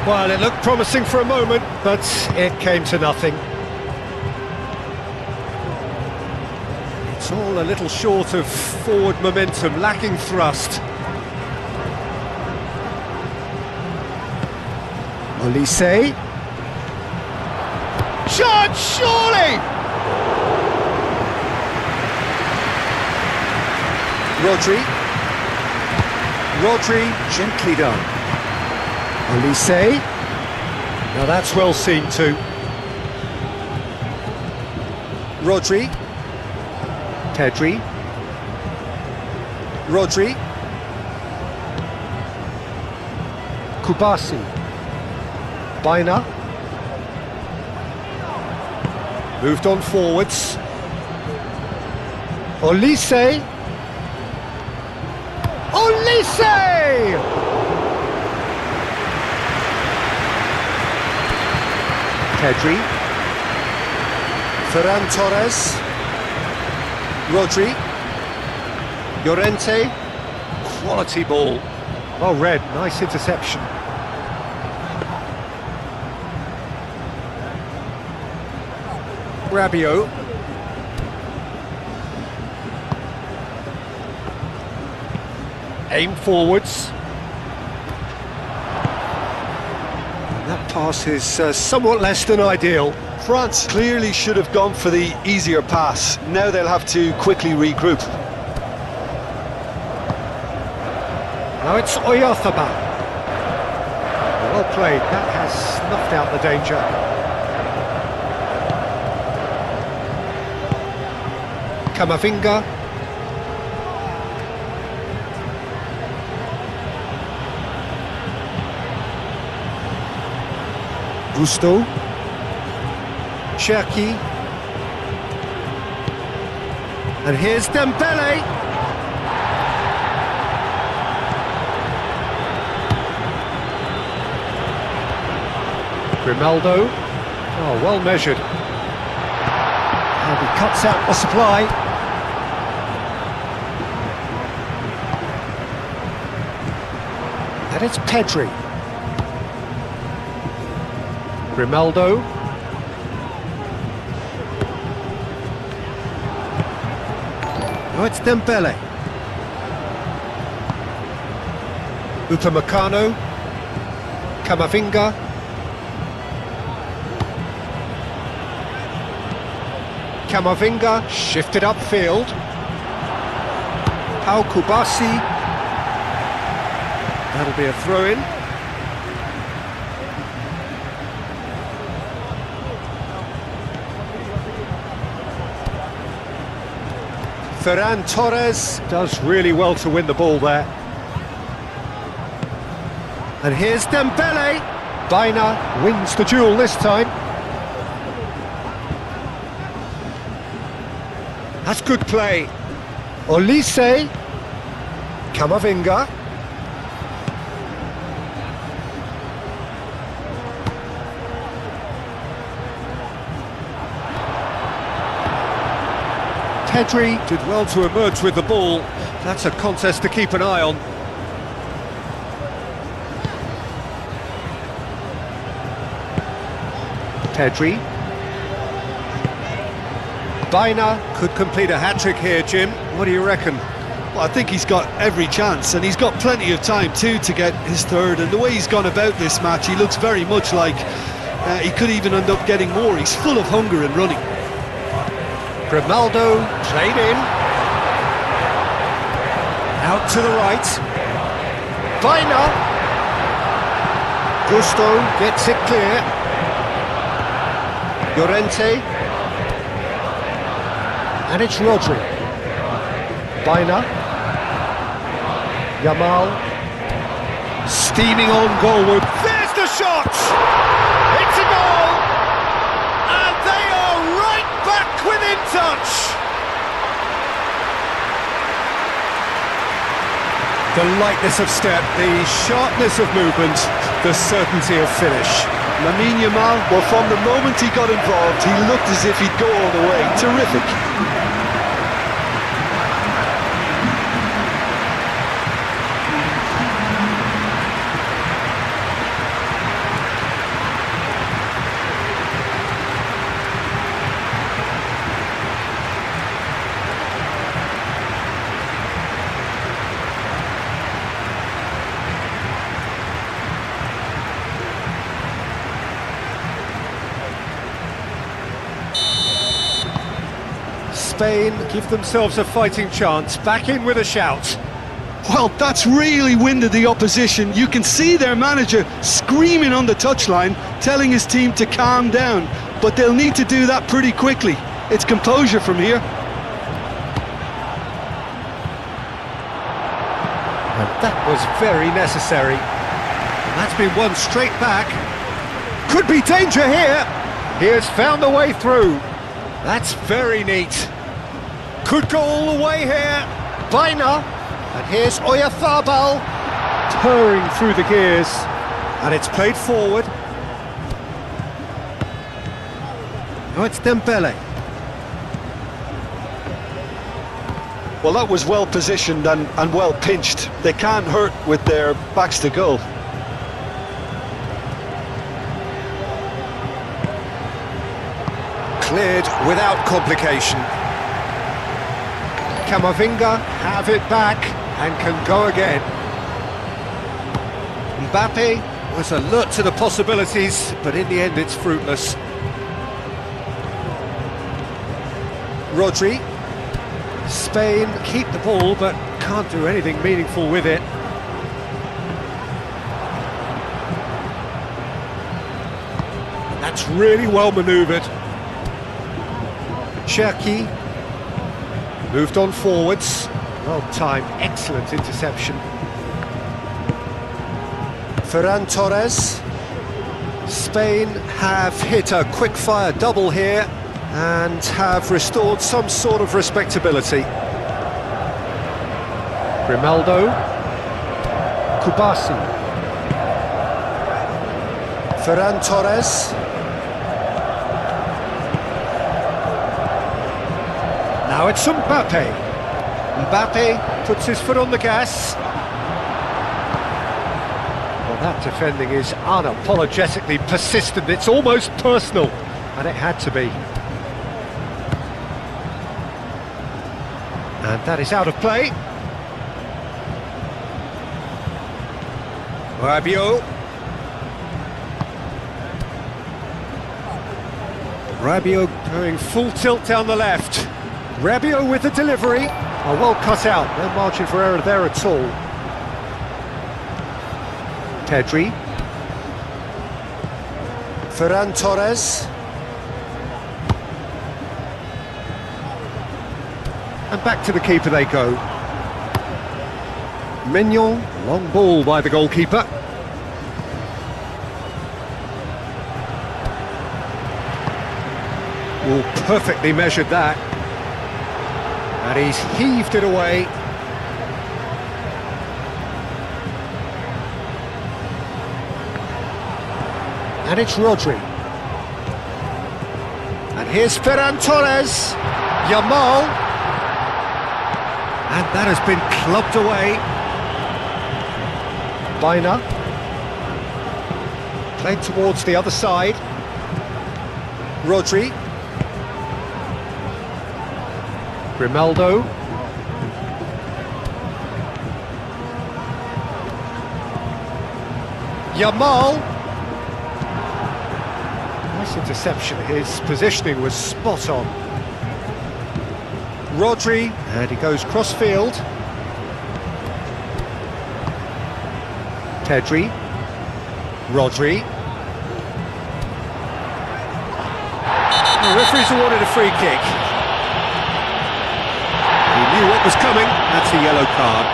Well, it looked promising for a moment, but it came to nothing. It's all a little short of forward momentum, lacking thrust. Olise. Shot, surely! Rodri, gently done. Olise. Now that's well seen too. Rodri. Pedri. Rodri. Kubasi. Baina. Moved on forwards. Olise. Olise! Pedri. Ferran Torres. Rodri. Llorente. Quality ball. Well read, nice interception. Rabiot. Aim forwards. And that pass is somewhat less than ideal. France clearly should have gone for the easier pass. Now they'll have to quickly regroup. Now it's Oyarzabal. Well played, that has snuffed out the danger. Camavinga. Gusto. Cherki. And here's Dembele. Grimaldo. Oh, well measured. And he cuts out the supply. And it's Pedri. Grimaldo. Oh, it's Dembele. Upamecano. Camavinga. Camavinga shifted upfield. Pau Kubasi. That'll be a throw-in. Ferran Torres does really well to win the ball there. And here's Dembele. Baina wins the duel this time. That's good play. Olise. Camavinga. Pedri did well to emerge with the ball. That's a contest to keep an eye on. Pedri. Baina could complete a hat-trick here, Jim. What do you reckon? Well, I think he's got every chance, and he's got plenty of time too to get his third. And the way he's gone about this match, he looks very much like he could even end up getting more. He's full of hunger and running. Grimaldo played in. Out to the right. Baina. Gusto gets it clear. Llorente. And it's Rodri. Baina. Yamal. Steaming on goalward. There's the shot! It's a goal! And they are right back within touch! The lightness of step, the sharpness of movement, the certainty of finish. Lamine Yamal, well, from the moment he got involved, he looked as if he'd go all the way. Terrific. Spain give themselves a fighting chance, back in with a shout. Well, that's really winded the opposition. You can see their manager screaming on the touchline, telling his team to calm down, but they'll need to do that pretty quickly. It's composure from here. And that was very necessary. That's been won straight back. Could be danger here. He has found the way through. That's very neat. Could go all the way here. Baina. And here's Oyarzabal. Purring through the gears. And it's played forward. Now it's Dembele. Well, that was well positioned and well pinched. They can't hurt with their backs to goal. Cleared without complication. Camavinga have it back and can go again. Mbappe was alert to the possibilities, but in the end it's fruitless. Rodri. Spain keep the ball but can't do anything meaningful with it. And that's really well manoeuvred. Cherki moved on forwards. Well timed, excellent interception. Ferran Torres. Spain have hit a quick-fire double here and have restored some sort of respectability. Grimaldo. Kubasi. Ferran Torres. Now it's Mbappe. Mbappe puts his foot on the gas. Well, that defending is unapologetically persistent. It's almost personal, and it had to be. And that is out of play. Rabiot. Rabiot going full tilt down the left. Rabiot with the delivery. Oh, well cut out. No margin for error there at all. Pedri. Ferran Torres. And back to the keeper they go. Mignon, long ball by the goalkeeper. Well, perfectly measured that. And he's heaved it away. And it's Rodri. And here's Ferran Torres. Yamal. And that has been clubbed away. Baina. Played towards the other side. Rodri. Grimaldo. Yamal. Nice interception. His positioning was spot on. Rodri, and he goes cross-field. Pedri. Rodri. The referee's awarded a free kick. Knew what was coming. That's a yellow card.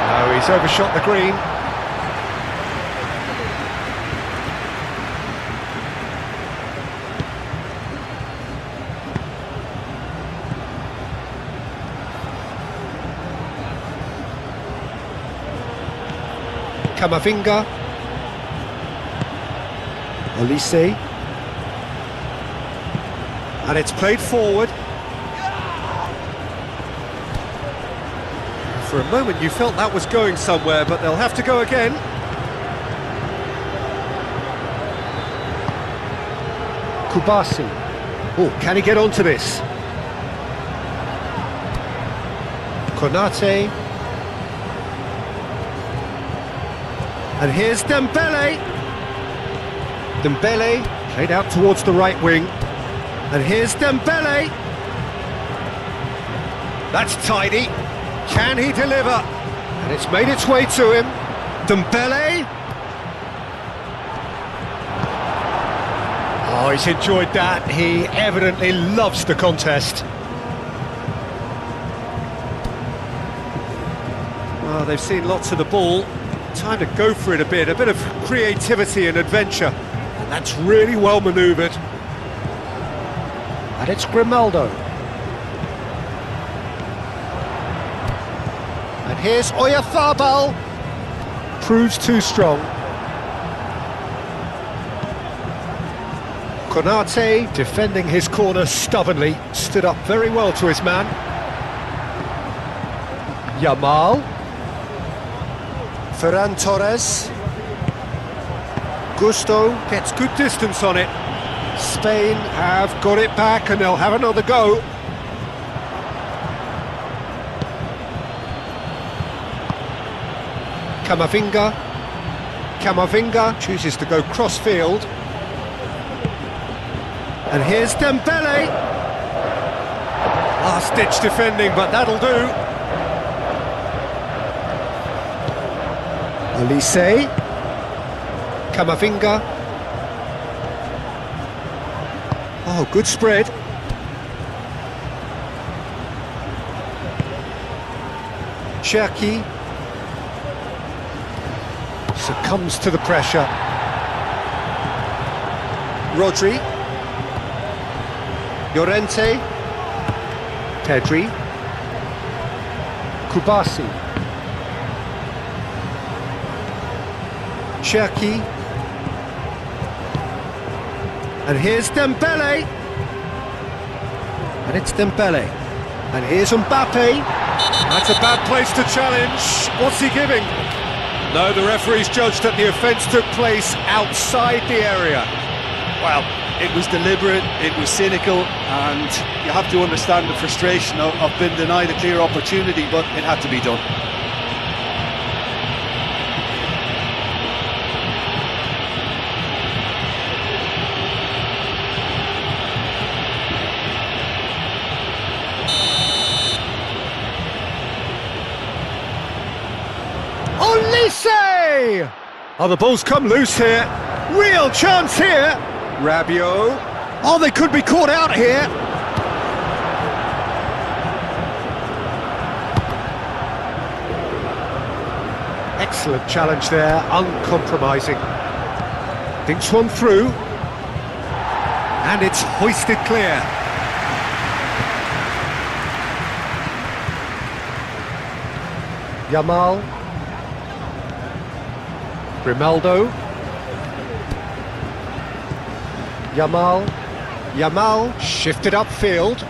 No, he's overshot the green. Camavinga, Olise, and it's played forward. For a moment you felt that was going somewhere, but they'll have to go again. Kubasi. Oh, can he get onto this? Konate. And here's Dembele. Dembele played out towards the right wing. And here's Dembele. That's tidy. Can he deliver? And it's made its way to him. Dembele. Oh, he's enjoyed that. He evidently loves the contest. Well, they've seen lots of the ball. Time to go for it a bit of creativity and adventure, and that's really well manoeuvred. And it's Grimaldo. And here's Oyarzabal. Proves too strong. Konate, defending his corner stubbornly, stood up very well to his man. Yamal. Ferran Torres. Gusto gets good distance on it. Spain have got it back and they'll have another go. Camavinga. Camavinga chooses to go cross-field. And here's Dembele. Last-ditch defending, but that'll do. Olise, Camavinga. Oh, good spread. Cherki succumbs to the pressure. Rodri, Llorente, Pedri, Kubasi. Cherki. And here's Dembele. And it's Dembele. And here's Mbappe. That's a bad place to challenge. What's he giving? No, the referee's judged that the offence took place outside the area. Well, it was deliberate, it was cynical, and you have to understand the frustration of being denied a clear opportunity, but it had to be done. Olise! Oh, the ball's come loose here. Real chance here. Rabiot. Oh, they could be caught out here. Excellent challenge there, uncompromising. Thinks one through. And it's hoisted clear. Yamal. Grimaldo. Yamal shifted upfield.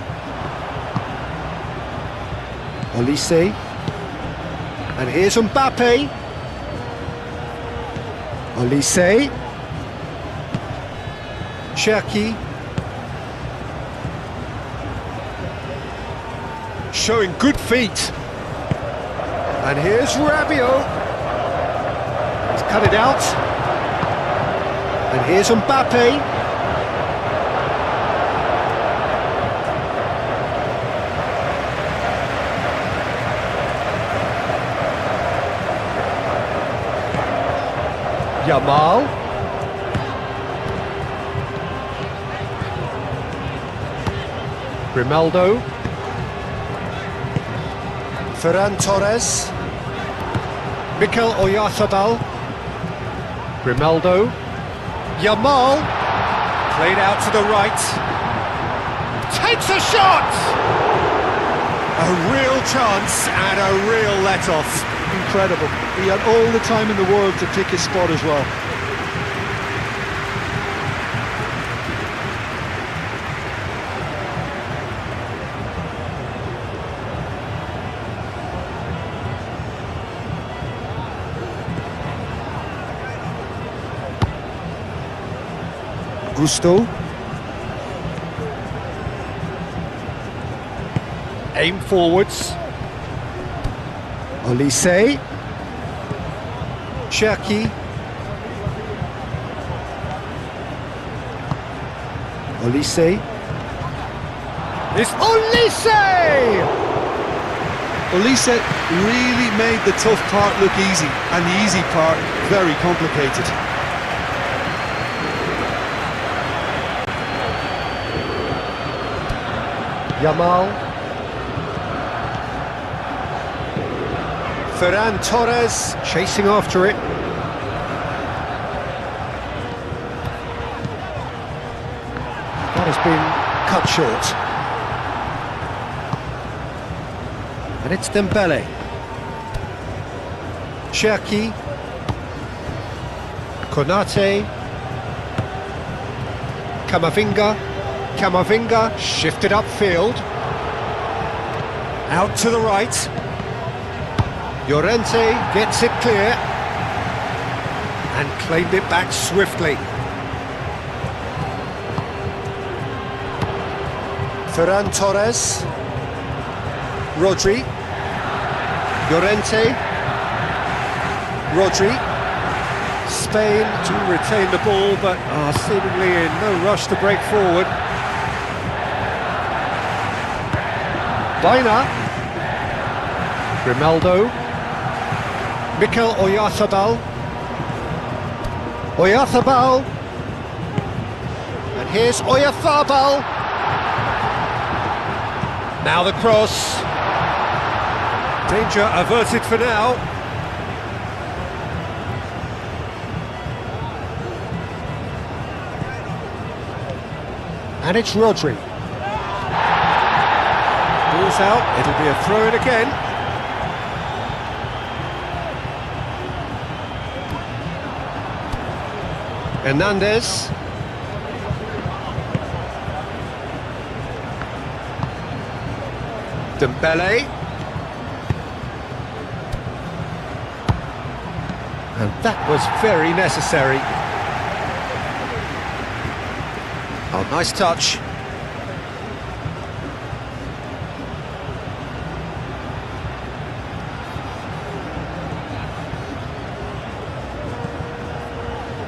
Olise. And here's Mbappe. Olise. Cherki. Showing good feet. And here's Rabiot. He's cut it out. And here's Mbappe. Yamal. Grimaldo. Ferran Torres. Mikel Oyarzabal. Grimaldo. Yamal. Played out to the right. Takes a shot! A real chance and a real let-off. Incredible. He had all the time in the world to pick his spot as well. Gusto. Aim forwards. Olise. Cherki. Olise. It's Olise! Olise really made the tough part look easy, and the easy part very complicated. Yamal. Ferran Torres chasing after it. That has been cut short. And it's Dembele. Cherki. Konate. Camavinga shifted upfield. Out to the right. Llorente gets it clear and claimed it back swiftly. Ferran Torres. Rodri. Llorente. Rodri. Spain to retain the ball, but are seemingly in no rush to break forward. Baina. Grimaldo. Mikel Oyarzabal. Oyarzabal. And here's Oyarzabal. Now the cross. Danger averted for now. And it's Rodri. Ball's out, it'll be a throw-in again. Hernandez. Dembele. And that was very necessary. Oh, nice touch.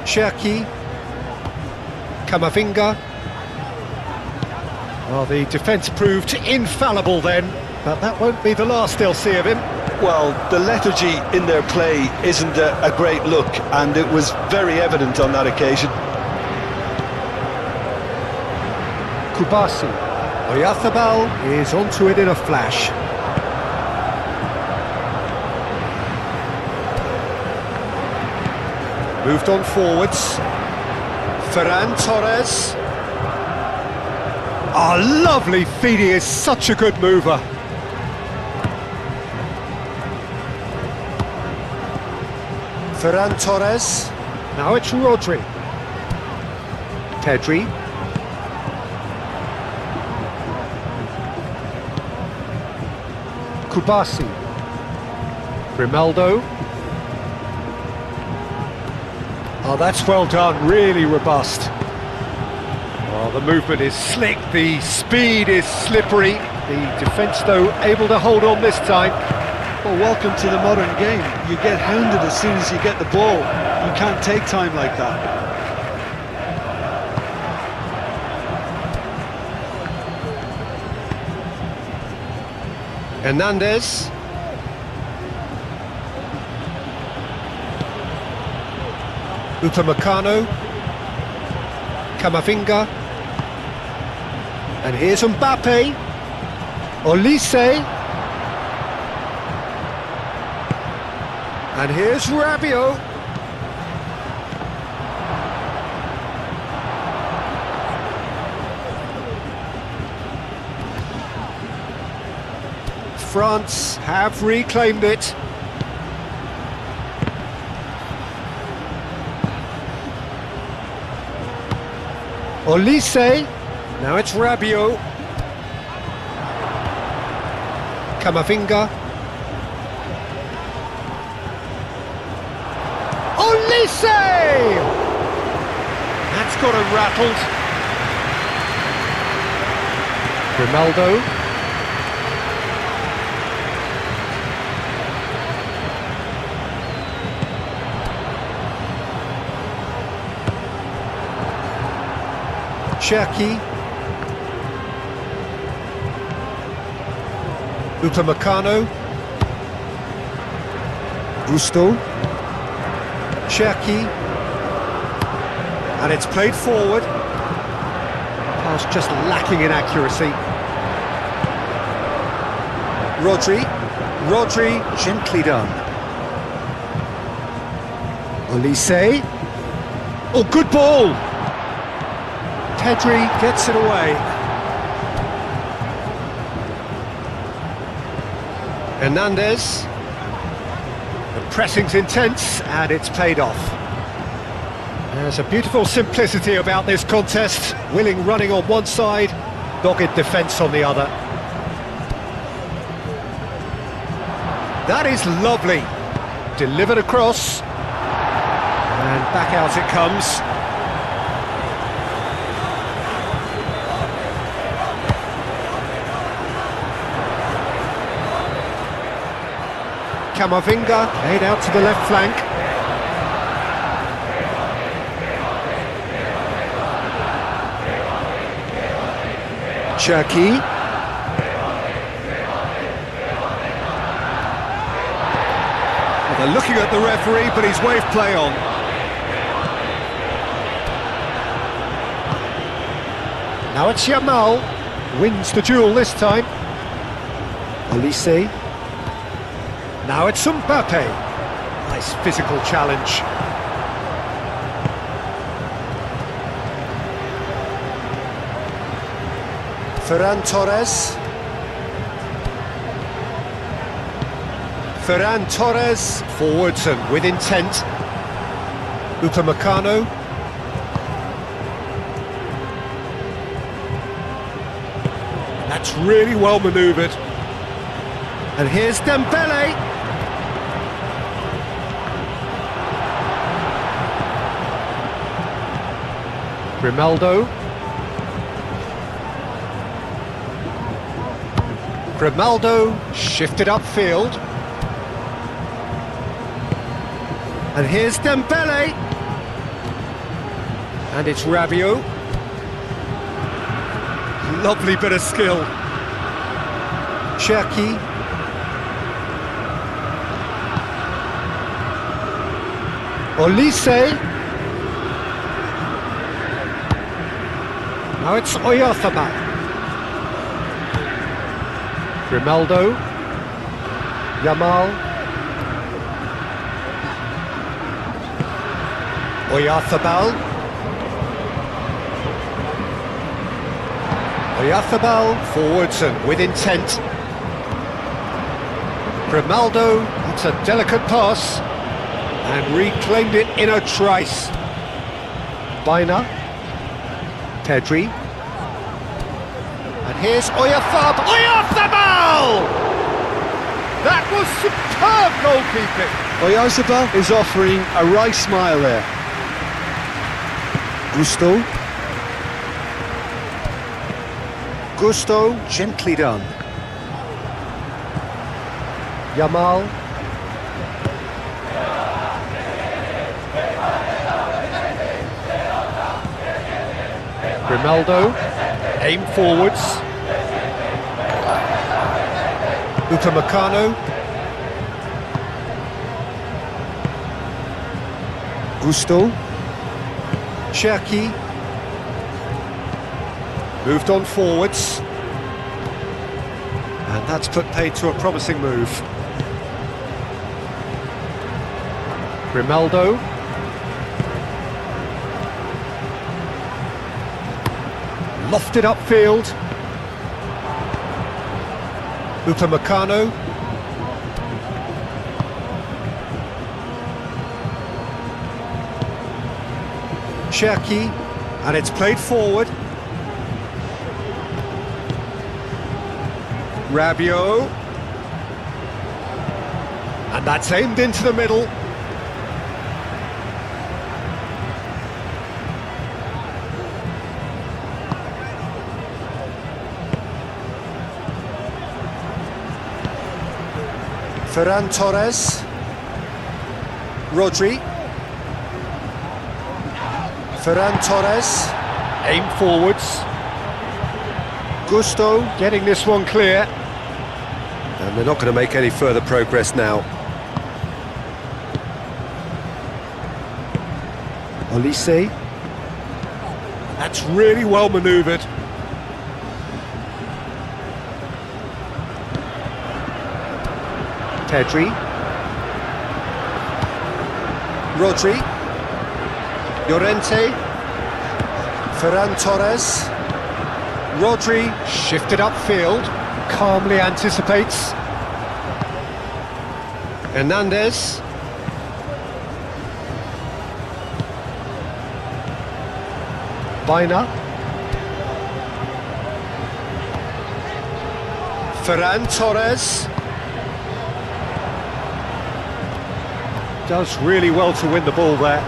Cherki. Camavinga. Well, the defence proved infallible then, but that won't be the last they'll see of him. Well, the lethargy in their play isn't a great look, and it was very evident on that occasion. Kubasi. Oyarzabal is onto it in a flash. Moved on forwards. Ferran Torres. Oh, lovely feed, he is such a good mover. Ferran Torres. Now it's Rodri. Pedri. Kubasi. Grimaldo. Oh, that's well done, really robust. Oh, the movement is slick, the speed is slippery. The defence, though, able to hold on this time. Well, welcome to the modern game. You get hounded as soon as you get the ball. You can't take time like that. Hernandez. Upamecano, Camavinga, and here's Mbappe, Olise, and here's Rabiot. France have reclaimed it. Olise, now it's Rabiot. Camavinga. Olise! That's got him rattled. Ronaldo. Cherki, Upamecano, Gusto, Cherki, and it's played forward. Pass just lacking in accuracy. Rodri, gently done. Olise, oh, good ball! Pedri gets it away. Hernandez. The pressing's intense and it's paid off. There's a beautiful simplicity about this contest. Willing running on one side, dogged defence on the other. That is lovely. Delivered across. And back out it comes. Camavinga, laid out to the left flank. Cherki. Well, they're looking at the referee, but he's waved play on. Now it's Yamal, wins the duel this time. Olise. Now it's Mbappe. Nice physical challenge. Ferran Torres. Ferran Torres, forwards and with intent. Upamecano. That's really well manoeuvred. And here's Dembele. Grimaldo shifted upfield. And here's Dembele. And it's Rabiot. Lovely bit of skill. Cherki. Olise. Now it's Oyarzabal. Grimaldo. Yamal. Oyarzabal. Oyarzabal, forwards and with intent. Grimaldo, that's a delicate pass. And reclaimed it in a trice. Baina. Pedri. And here's Oyarzabal. That was superb goalkeeping. Oyarzabal is offering a wry smile there. Gusto, gently done. Yamal. Ronaldo, aim forwards. Upamecano. Gusto. Cherki. Moved on forwards. And that's put paid to a promising move. Grimaldo. Lofted upfield. Upamecano. Cherki, and it's played forward. Rabiot. And that's aimed into the middle. Ferran Torres. Rodri. Ferran Torres. Aim forwards. Gusto getting this one clear. And they're not going to make any further progress now. Olise. That's really well manoeuvred. Pedri. Rodri. Llorente. Ferran Torres. Rodri shifted upfield, calmly anticipates. Hernandez. Baina. Ferran Torres. Does really well to win the ball there.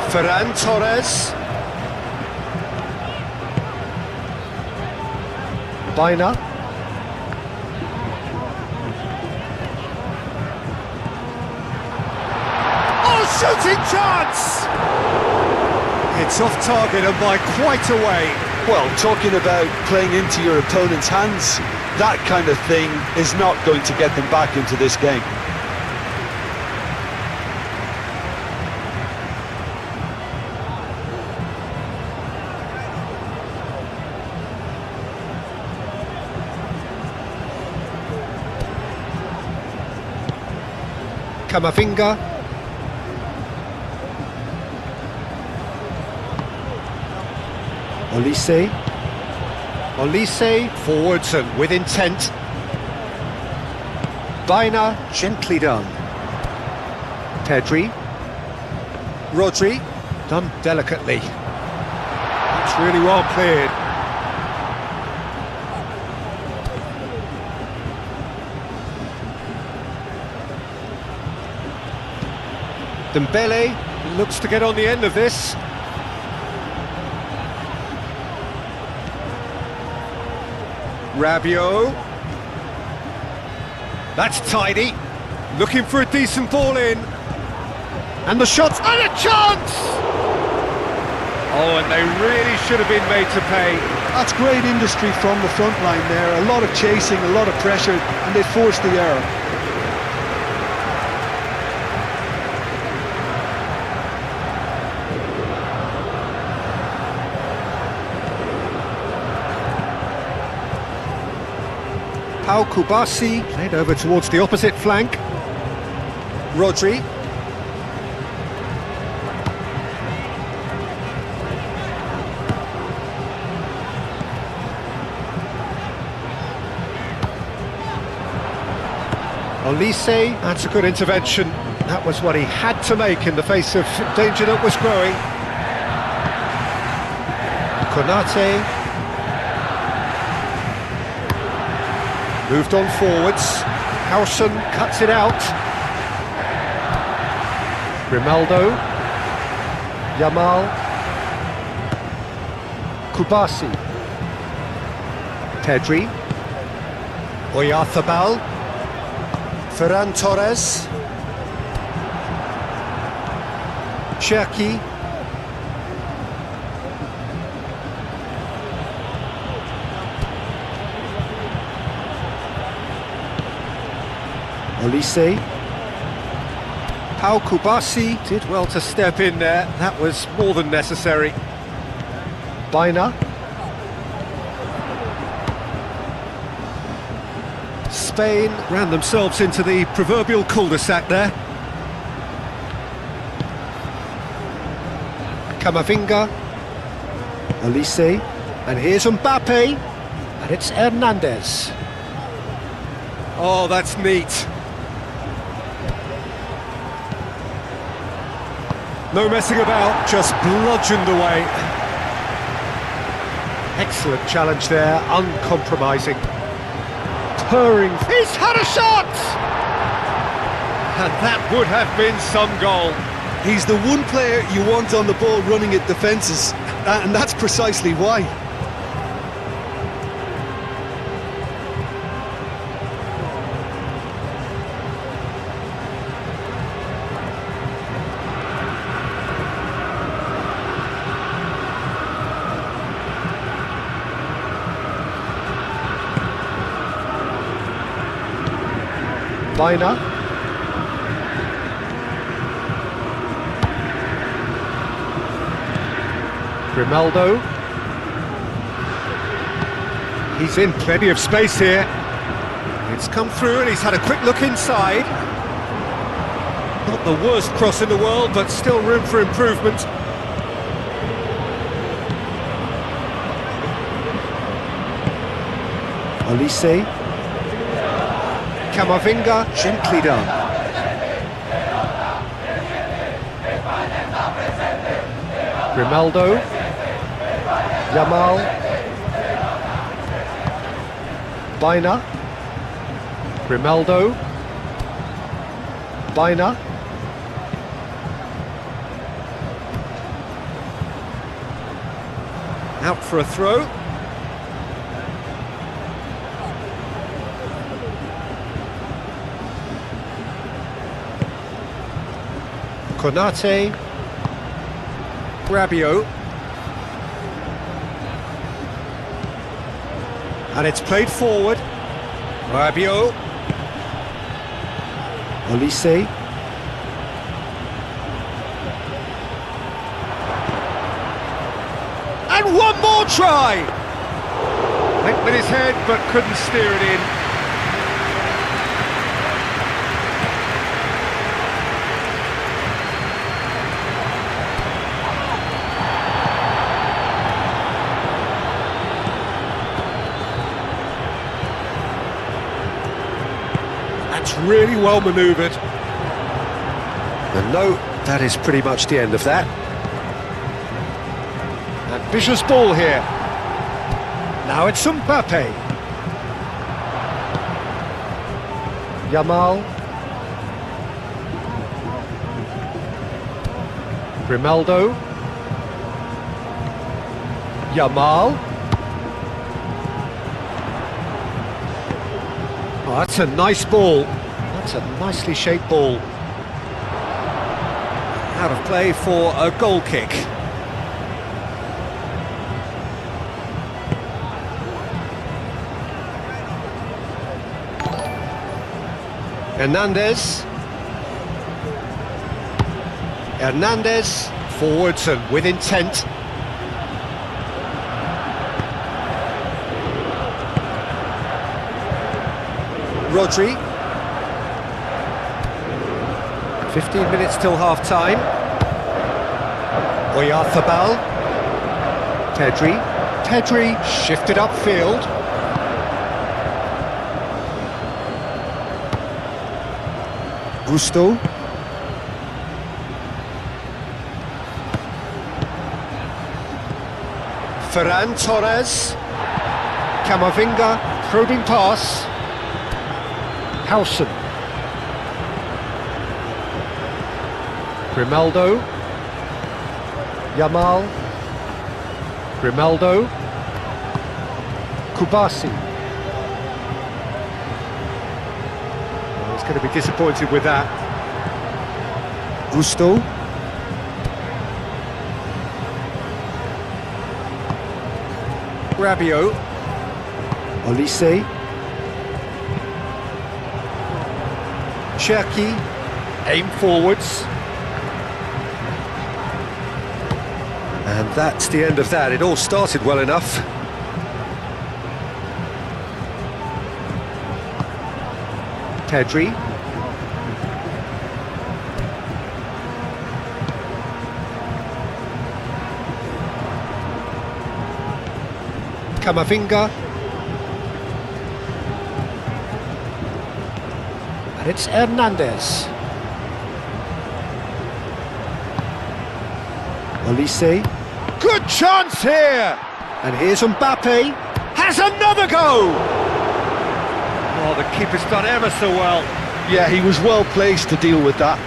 Ferran Torres. Baina. Oh, shooting chance! It's off target and by quite a way. Well, talking about playing into your opponent's hands, that kind of thing is not going to get them back into this game. Camavinga. Olise. Olise forwards and with intent. Baina, gently done. Pedri. Rodri, done delicately. It's really well cleared. Dembele looks to get on the end of this. Rabiot. That's tidy. Looking for a decent ball in. And the shots, and a chance! Oh, and they really should have been made to pay. That's great industry from the front line there. A lot of chasing, a lot of pressure, and they forced the error. Pau Kubasi played over towards the opposite flank. Rodri. Olise, that's a good intervention. That was what he had to make in the face of danger that was growing. Konate. Moved on forwards. Howson cuts it out. Grimaldo. Yamal. Kubasi. Pedri. Oyarzabal. Ferran Torres. Cherki. Olise. Pau Kubasi did well to step in there. That was more than necessary. Baina. Spain ran themselves into the proverbial cul-de-sac there. Camavinga. Olise. And here's Mbappe. And it's Hernandez. Oh, that's neat. No messing about, just bludgeoned away. Excellent challenge there, uncompromising. Purring. He's had a shot! And that would have been some goal. He's the one player you want on the ball running at defences, and that's precisely why. Baina. Grimaldo. He's in plenty of space here. It's come through and he's had a quick look inside. Not the worst cross in the world, but still room for improvement. Olise. Camavinga, gently done. Grimaldo. Yamal. Baina. Grimaldo. Baina. Out for a throw. Konate. Rabiot. And it's played forward. Rabiot. Olise. And one more try! Went with his head but couldn't steer it in. Really well manoeuvred. And no, that is pretty much the end of that. Ambitious ball here. Now it's Mbappe. Yamal. Grimaldo. Yamal. Oh, that's a nice ball. That's a nicely shaped ball. Out of play for a goal kick. Hernandez. Hernandez, forwards and with intent. Rodri. 15 minutes till half-time. Oyarzabal. Pedri. Pedri shifted upfield. Gusto. Ferran Torres. Camavinga, probing pass. Howson. Grimaldo. Yamal. Grimaldo. Kubasi. Oh, he's going to be disappointed with that. Gusto. Rabiot. Cherki, aim forwards. And that's the end of that. It all started well enough. Pedri. Camavinga. And it's Hernandez. Olise. Good chance here! And here's Mbappe. Has another go! Oh, the keeper's done ever so well. Yeah, he was well placed to deal with that.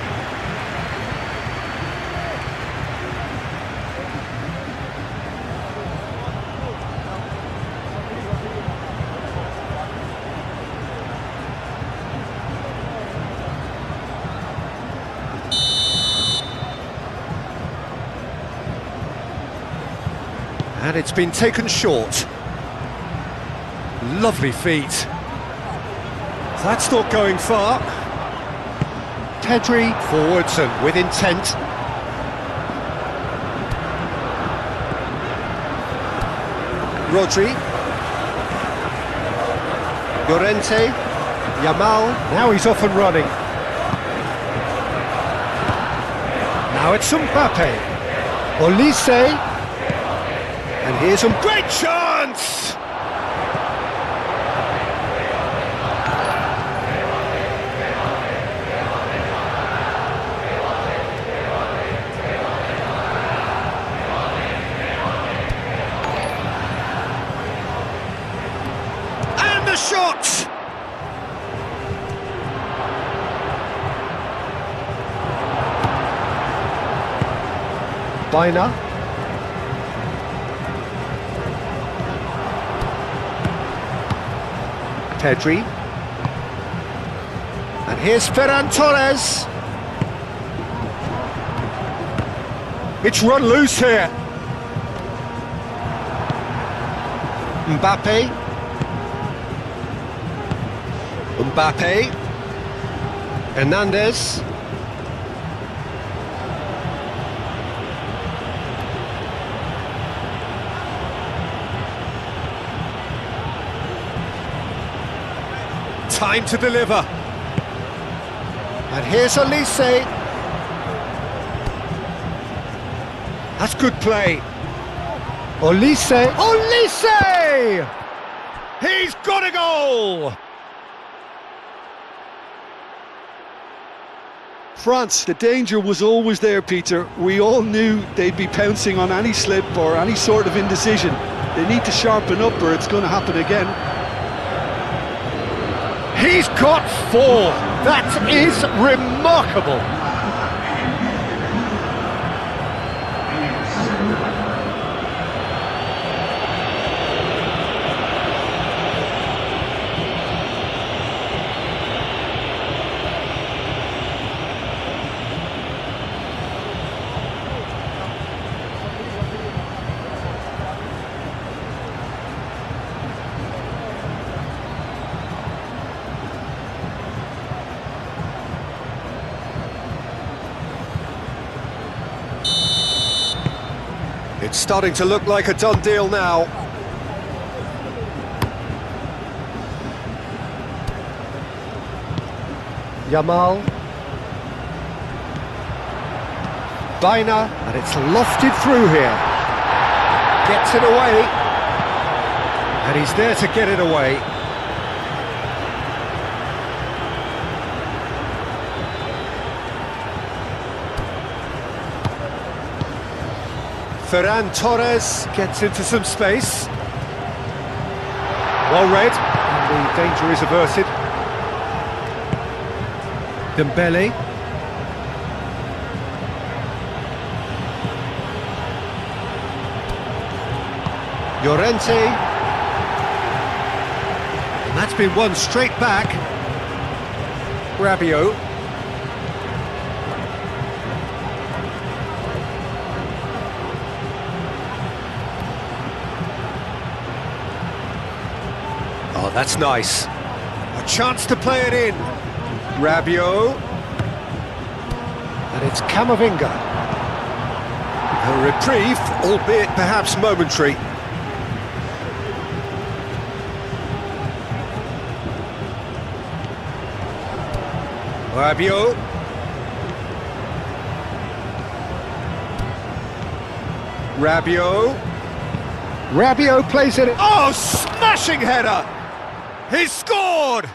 And it's been taken short. Lovely feet. That's not going far. Pedri forwards and with intent. Rodri. Llorente. Yamal. Now he's off and running. Now it's Mbappe. Olise. And here's some great chance! And the shot! Bina. Pedri. And here's Ferran Torres. It's run loose here. Mbappe. Mbappe. Hernandez. Time to deliver. And here's Olise. That's good play. Olise. Olise! He's got a goal! France, the danger was always there, Peter. We all knew they'd be pouncing on any slip or any sort of indecision. They need to sharpen up or it's going to happen again. He's got 4. That is remarkable. It's starting to look like a done deal now. Yamal. Bina, and it's lofted through here. Gets it away. And he's there to get it away. Ferran Torres gets into some space. Well read, and the danger is averted. Dembele. Llorente. And that's been won straight back. Rabiot. Oh, that's nice. A chance to play it in. Rabiot. And it's Camavinga. A reprieve, albeit perhaps momentary. Rabiot. Rabiot. Rabiot plays it. Oh, smashing header! He's scored!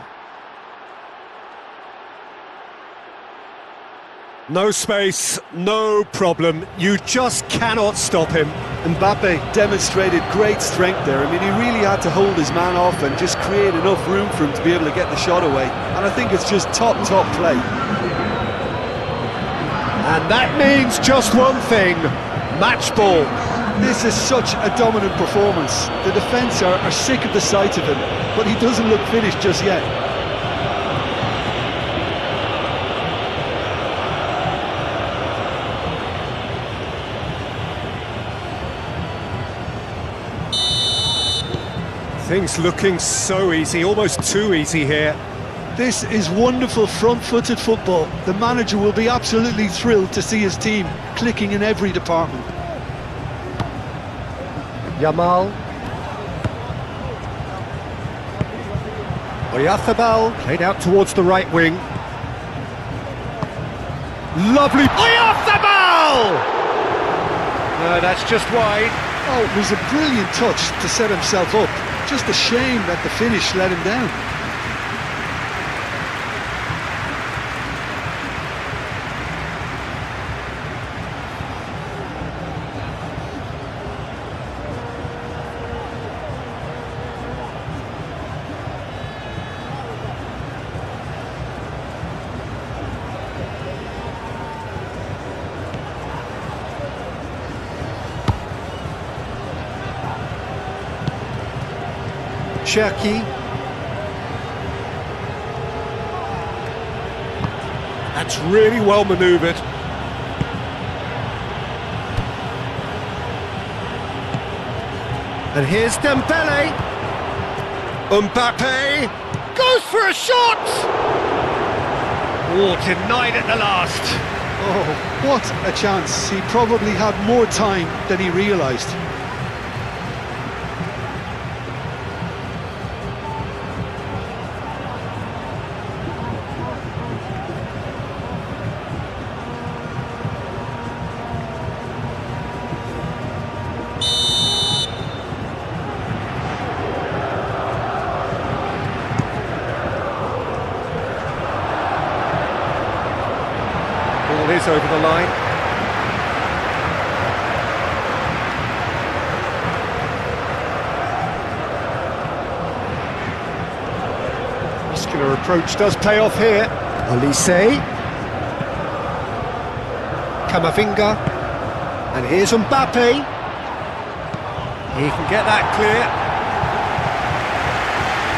No space, no problem. You just cannot stop him. Mbappe demonstrated great strength there. I mean, he really had to hold his man off and just create enough room for him to be able to get the shot away. And I think it's just top play. And that means just one thing, match ball. This is such a dominant performance. The defence are sick of the sight of him, but he doesn't look finished just yet. Things looking so easy, almost too easy here. This is wonderful front-footed football. The manager will be absolutely thrilled to see his team clicking in every department. Yamal. Oyarzabal played out towards the right wing. Lovely. Oyarzabal! No, that's just wide. Oh, it was a brilliant touch to set himself up. Just a shame that the finish let him down. Cherki. That's really well manoeuvred. And here's Dembele. Mbappe goes for a shot. Oh, denied at the last. Oh, what a chance. He probably had more time than he realised. Is over the line. Muscular approach does pay off here. Olise. Camavinga. And here's Mbappe. He can get that clear.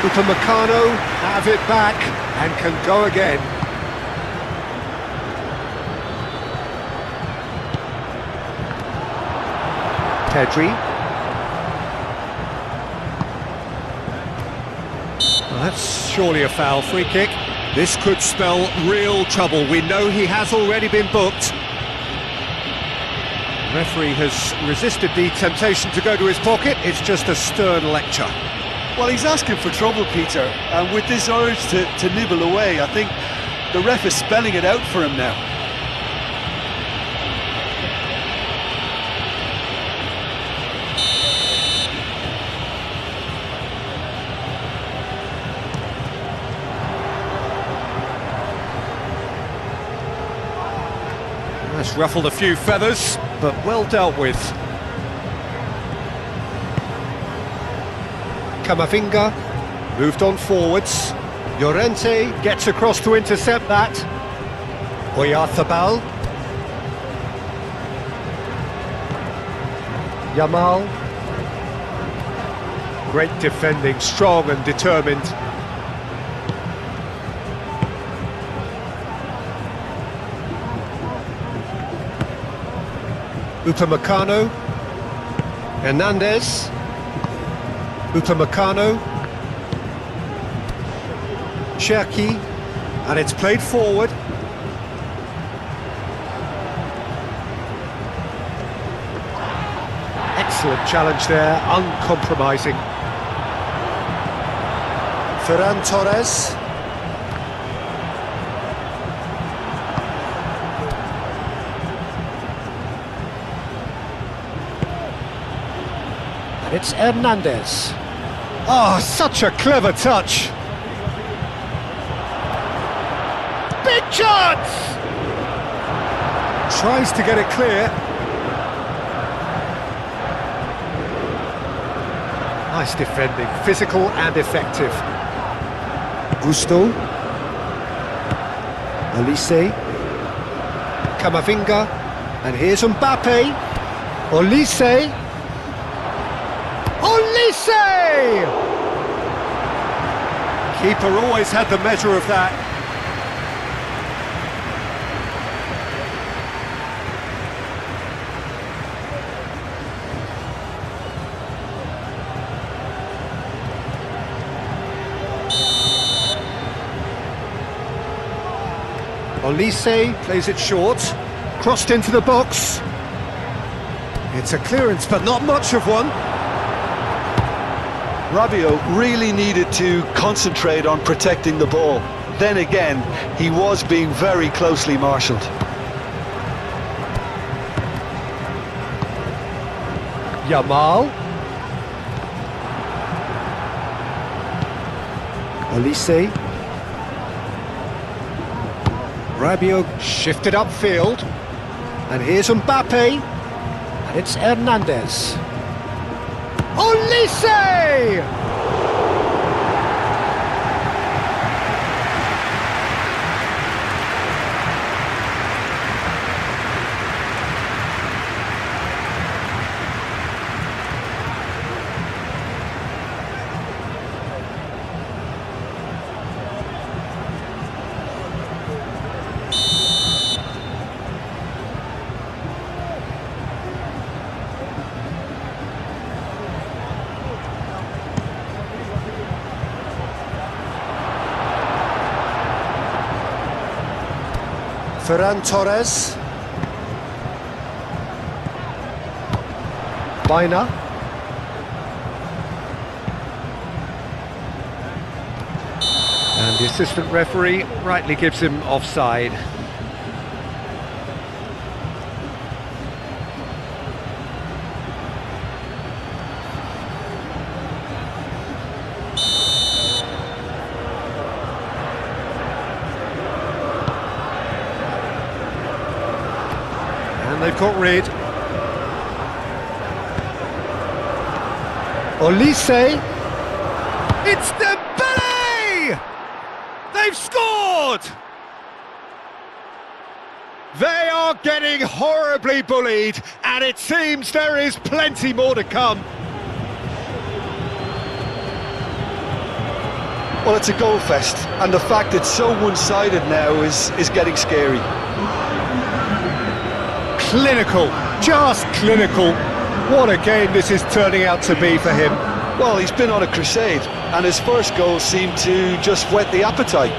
Upamecano have it back and can go again. Pedri. Well, that's surely a foul. Free kick. This could spell real trouble. We know he has already been booked. The referee has resisted the temptation to go to his pocket. It's just a stern lecture. Well, he's asking for trouble, Peter, and with this urge to nibble away, I think the ref is spelling it out for him now. That's ruffled a few feathers, but well dealt with. Camavinga moved on forwards. Llorente gets across to intercept that. Oyarzabal. Yamal. Great defending, strong and determined. Upamecano. Hernandez. Upamecano. Cherki. And it's played forward. Excellent challenge there, uncompromising. Ferran Torres. And it's Hernandez. Oh, such a clever touch. Big chance! Tries to get it clear. Nice defending, physical and effective. Gusto. Olise. Camavinga. And here's Mbappe. Olise. Olise! Keeper always had the measure of that. Olise plays it short, crossed into the box. It's a clearance, but not much of one. Rabiot really needed to concentrate on protecting the ball. Then again, he was being very closely marshalled. Yamal. Olise. Rabiot shifted upfield. And here's Mbappe. And it's Hernandez. Olise! Ferran Torres. Baina. And the assistant referee rightly gives him offside. And they've got rid. Olise. It's Dembele! They've scored! They are getting horribly bullied, and it seems there is plenty more to come. Well, it's a goal fest, and the fact it's so one-sided now is getting scary. Clinical, just clinical. What a game this is turning out to be for him. Well, he's been on a crusade, and his first goal seemed to just whet the appetite.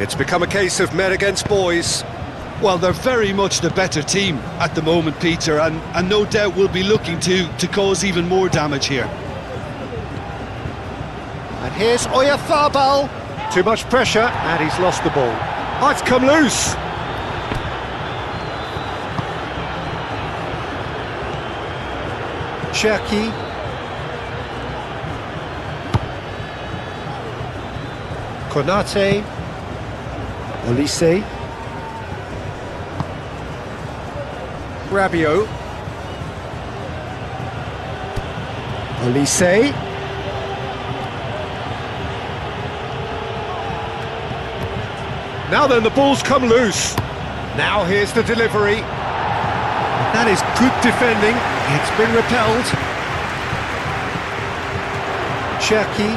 It's become a case of men against boys. Well, they're very much the better team at the moment, Peter, and no doubt will be looking to cause even more damage here. And here's Oyarzabal. Too much pressure, and he's lost the ball. Oh, it's come loose. Cherki. Konate. Olise. Rabiot. Olise. Now then, the ball's come loose. Now here's the delivery. That is good defending. It's been repelled. Cherki.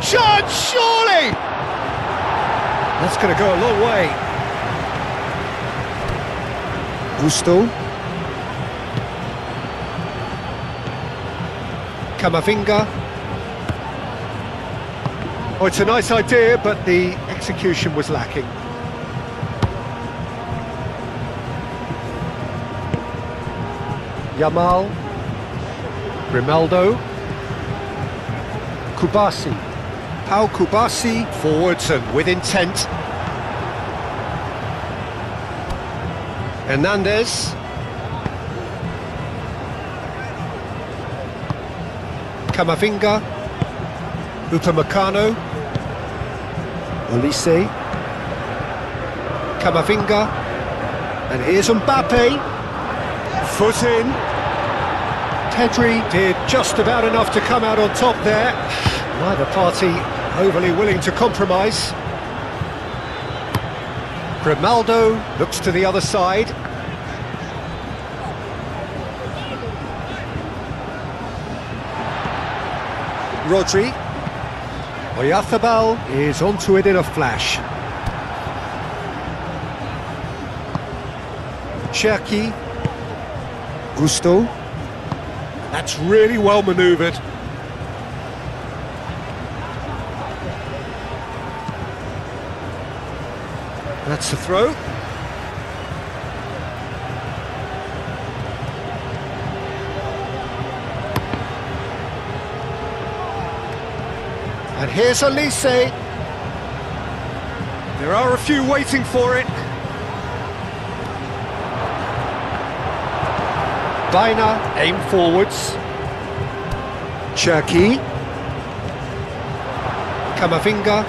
Chance, surely! That's going to go a long way. Gusto. Camavinga. Oh, it's a nice idea, but the execution was lacking. Yamal. Grimaldo. Kubasi. Pau Kubasi forwards and with intent. Hernandez. Camavinga. Upamecano. Olise. Camavinga. And here's Mbappe. Foot in. Pedri did just about enough to come out on top there. Neither party overly willing to compromise. Grimaldo looks to the other side. Rodri. Oyarzabal is onto it in a flash. Cherki. Gusto. That's really well manoeuvred. That's the throw. And here's Olise. There are a few waiting for it. Baina, aim forwards. Cherki. Camavinga.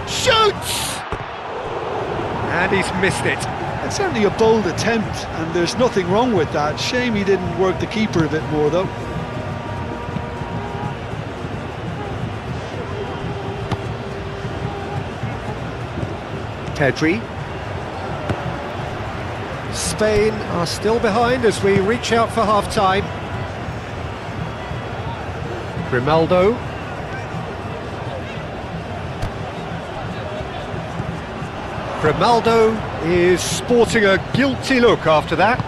Shoots! And he's missed it. It's certainly a bold attempt, and there's nothing wrong with that. Shame he didn't work the keeper a bit more, though. Pedri. Spain are still behind as we reach out for half-time. Grimaldo. Grimaldo is sporting a guilty look after that.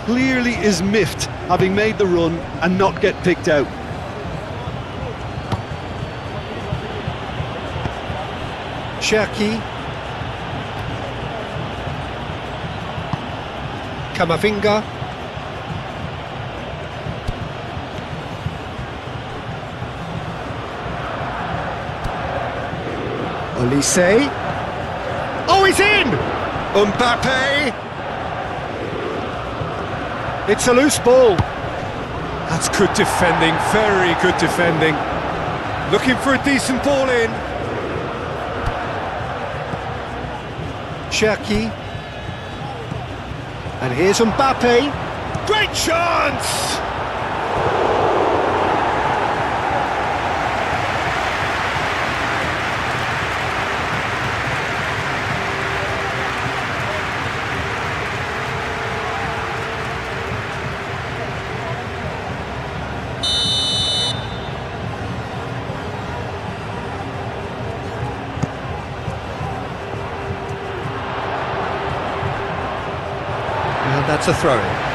Clearly is miffed, having made the run and not get picked out. Cherki. Camavinga. Olise. Oh, he's in! Mbappe! It's a loose ball. That's good defending, very good defending. Looking for a decent ball in. Cherki. And here's Mbappe. Great chance! And that's a throw-in.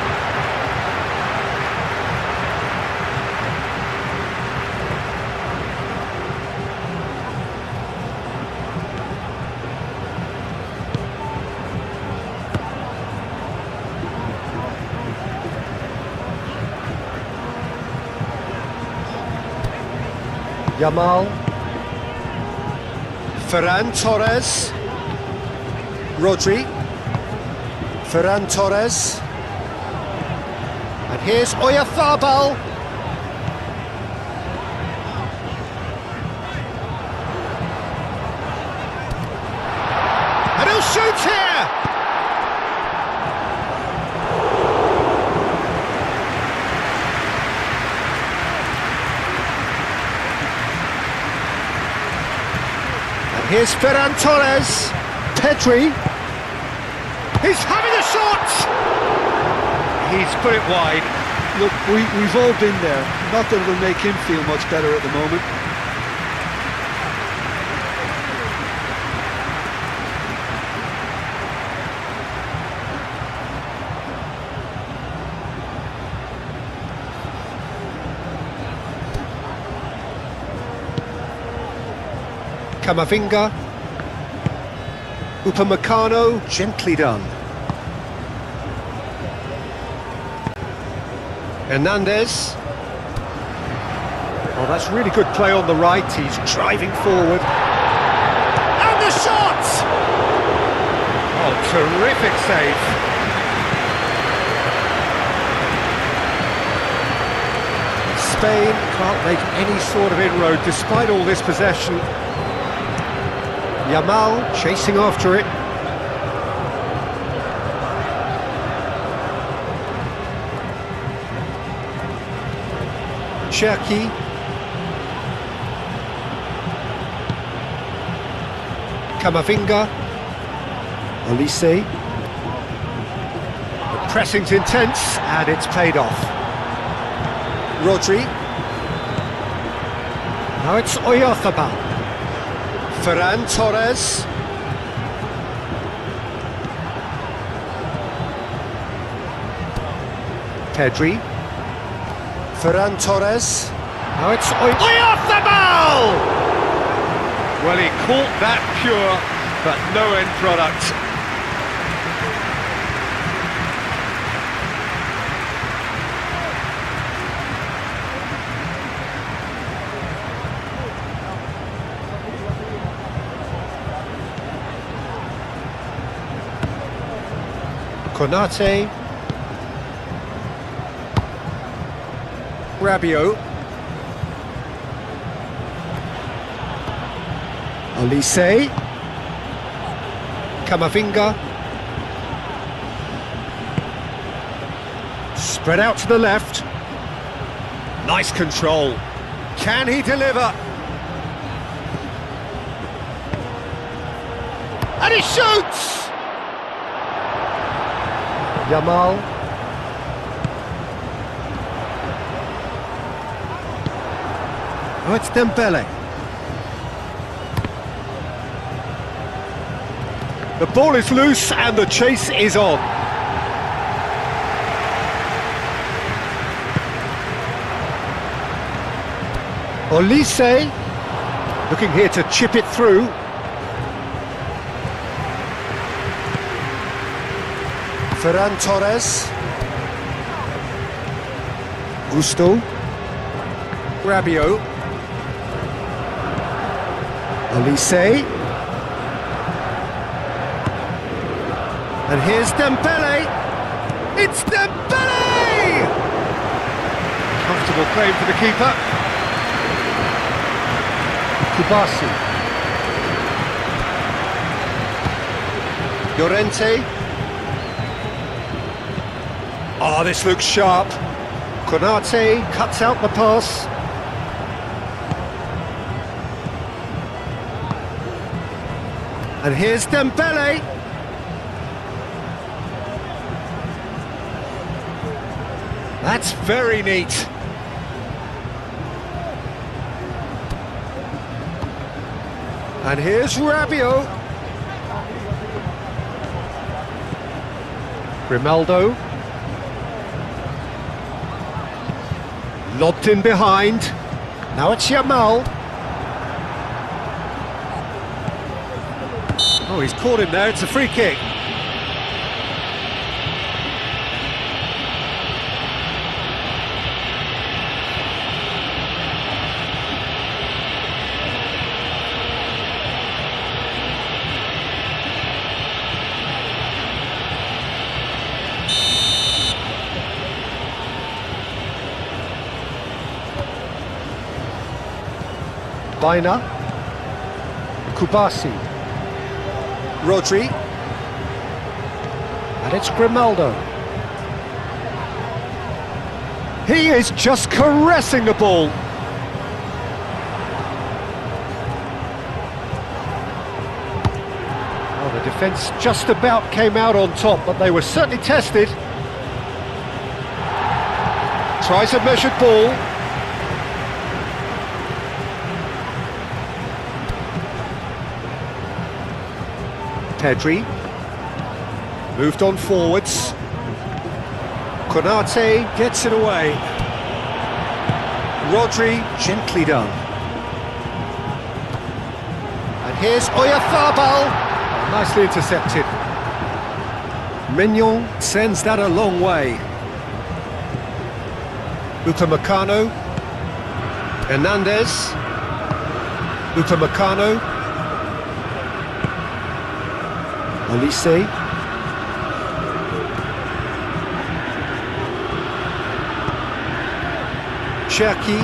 Yamal. Ferran Torres. Rodri. Ferran Torres. And here's Oyarzabal. And he'll shoot here! And here's Ferran Torres. Pedri. He's having a shot! He's put it wide. Look, we've all been there. Not that it'll make him feel much better at the moment. Camavinga. Upamecano, gently done. Hernandez. Oh, that's really good play on the right. He's driving forward. And the shot! Oh, terrific save. Spain can't make any sort of inroad despite all this possession. Yamal chasing after it. Cherki. Camavinga. Olise. The pressing's intense and it's paid off. Rodri. Now it's Oyarzabal. Ferran Torres. Pedri. Ferran Torres. Now it's Oyarzabal! Well, he caught that pure, but no end product. Konate. Rabiot. Olise. Camavinga. Spread out to the left. Nice control. Can he deliver? And he shoots! Yamal. Oh, it's Dembele. The ball is loose and the chase is on. Olise looking here to chip it through. Ferran Torres. Gusto. Rabiot. Olise. And here's Dembele. It's Dembele! Comfortable claim for the keeper. Kubasi. Llorente. Oh, this looks sharp. Konate cuts out the pass. And here's Dembele. That's very neat. And here's Rabiot. Grimaldo. Lobbed in behind. Now it's Yamal. Oh, he's caught him there. It's a free kick. Baina. Kubasi. Rodri. And it's Grimaldo. He is just caressing the ball. Oh, the Defence just about came out on top, but they were certainly tested. Tries a measured ball. Pedri. Moved on forwards. Konate gets it away. Rodri, gently done. And here's Oyarzabal. Nicely intercepted. Mignon sends that a long way. Upamecano. Hernandez. Upamecano. Olise. Cherki.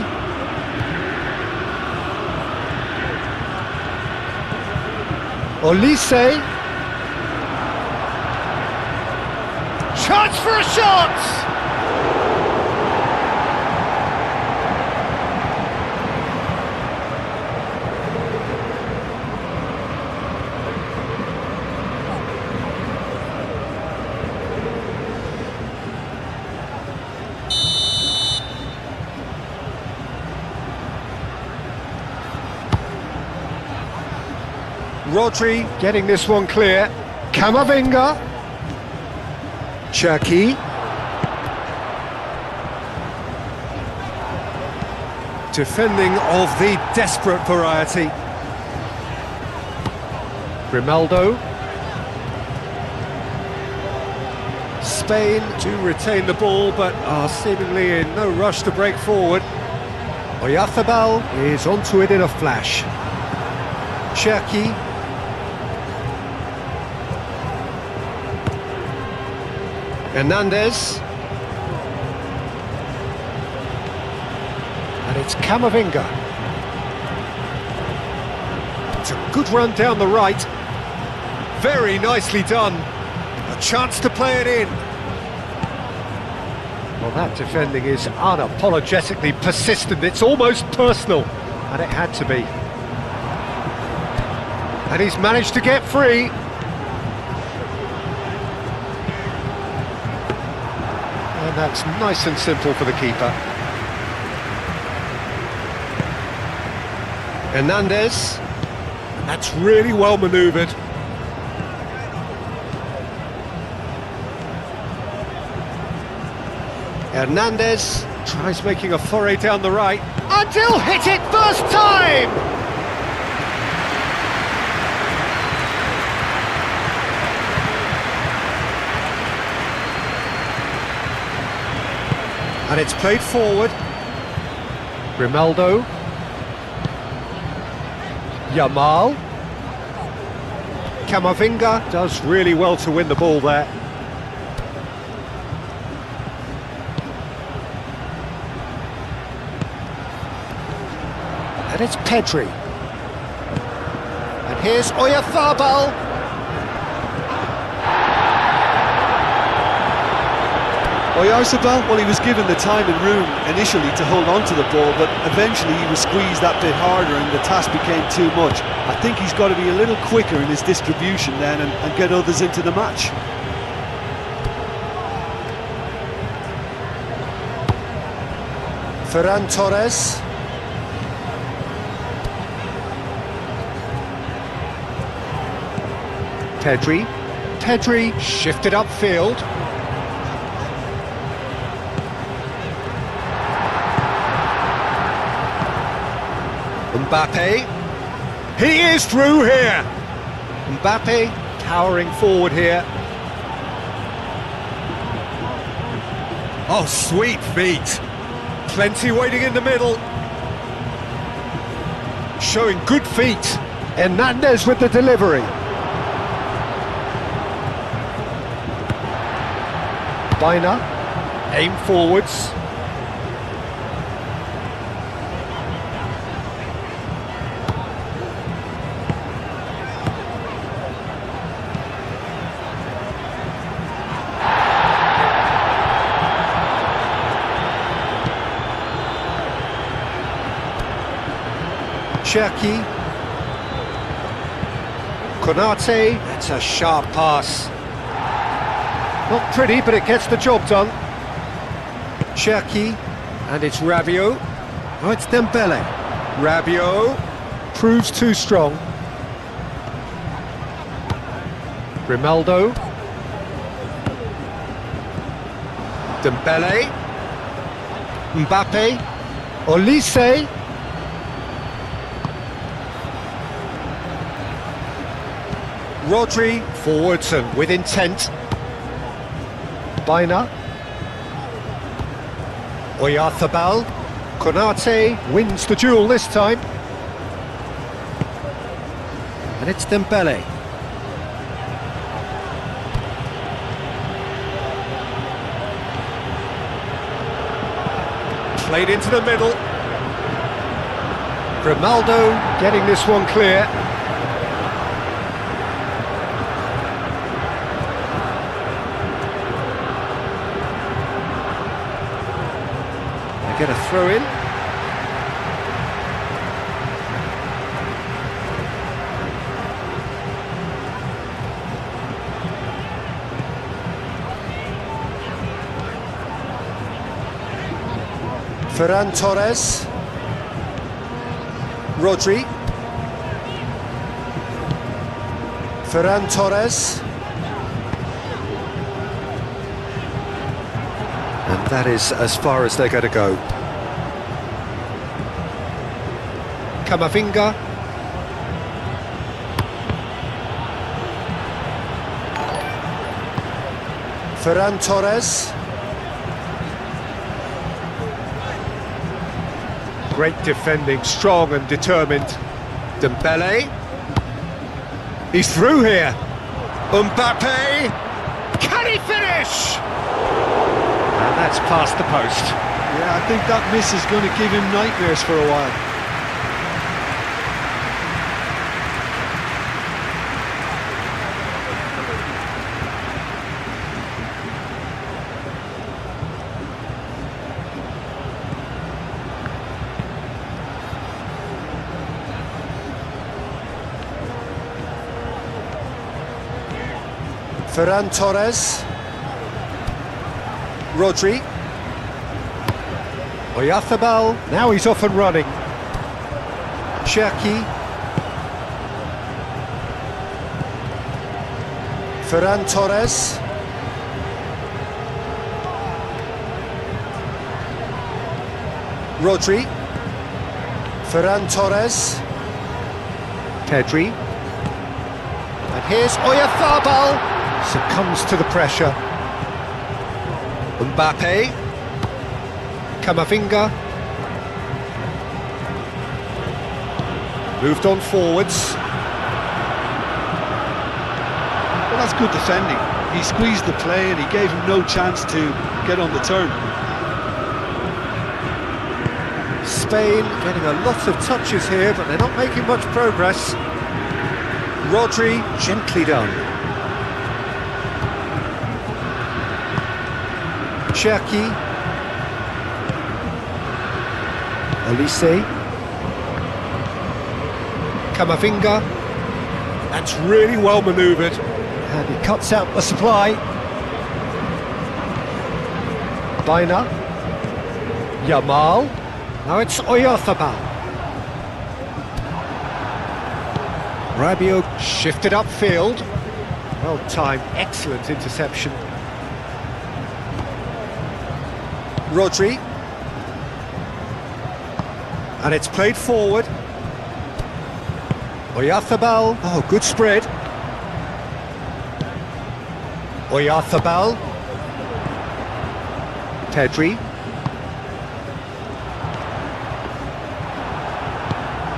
Olise. Chance for a shot! Rodri getting this one clear. Camavinga. Cherki. Defending of the desperate variety. Grimaldo. Spain do retain the ball, but are seemingly in no rush to break forward. Oyarzabal is onto it in a flash. Cherki. Hernandez. And it's Camavinga. It's a good run down the right. Very nicely done. A chance to play it in. Well, that defending is unapologetically persistent. It's almost personal. And it had to be. And he's managed to get free. And that's nice and simple for the keeper. Hernandez. And that's really well manoeuvred. Hernandez tries making a foray down the right. And he'll hit it first time! And it's played forward. Grimaldo. Yamal. Camavinga does really well to win the ball there. And it's Pedri. And here's Oyarzabal. Oyarzabal, well, he was given the time and room initially to hold on to the ball, but eventually he was squeezed that bit harder and the task became too much. I think he's got to be a little quicker in his distribution then and get others into the match. Ferran Torres. Pedri. Pedri shifted upfield. Mbappe. He is through here. Mbappe towering forward here. Oh, sweet feet. Plenty waiting in the middle. Showing good feet. Hernandez with the delivery. Baina. Aim forwards. Cherki. Konate, that's a sharp pass. Not pretty, but it gets the job done. Cherki, and it's Rabiot. Oh, it's Dembele. Rabiot proves too strong. Grimaldo. Dembele. Mbappe. Olise. Rodri forwards and with intent. Baina. Oyarzabal. Konate wins the duel this time. And it's Dembele. Played into the middle. Grimaldo getting this one clear. They get a throw in. Ferran Torres. Rodri. Ferran Torres. And that is as far as they're going to go. Camavinga. Ferran Torres. Great defending, strong and determined. Dembele. He's through here. Mbappe. Can he finish? And that's past the post. Yeah, I think that miss is going to give him nightmares for a while. Ferran Torres. Rodri. Oyarzabal. Now he's off and running. Cherki. Ferran Torres. Rodri. Ferran Torres. Pedri. And here's Oyarzabal. Succumbs to the pressure. Mbappe. Camavinga. Moved on forwards. Well, that's good defending. He squeezed the play and he gave him no chance to get on the turn. Spain getting a lot of touches here, but they're not making much progress. Rodri, gently done. Cherki. Olise. Camavinga. That's really well manoeuvred. And he cuts out the supply. Baina. Yamal. Now it's Oyarzabal. Rabiot shifted upfield. Well timed, excellent interception. Rodri. And it's played forward. Oyarzabal. Oh, good spread. Oyarzabal. Pedri.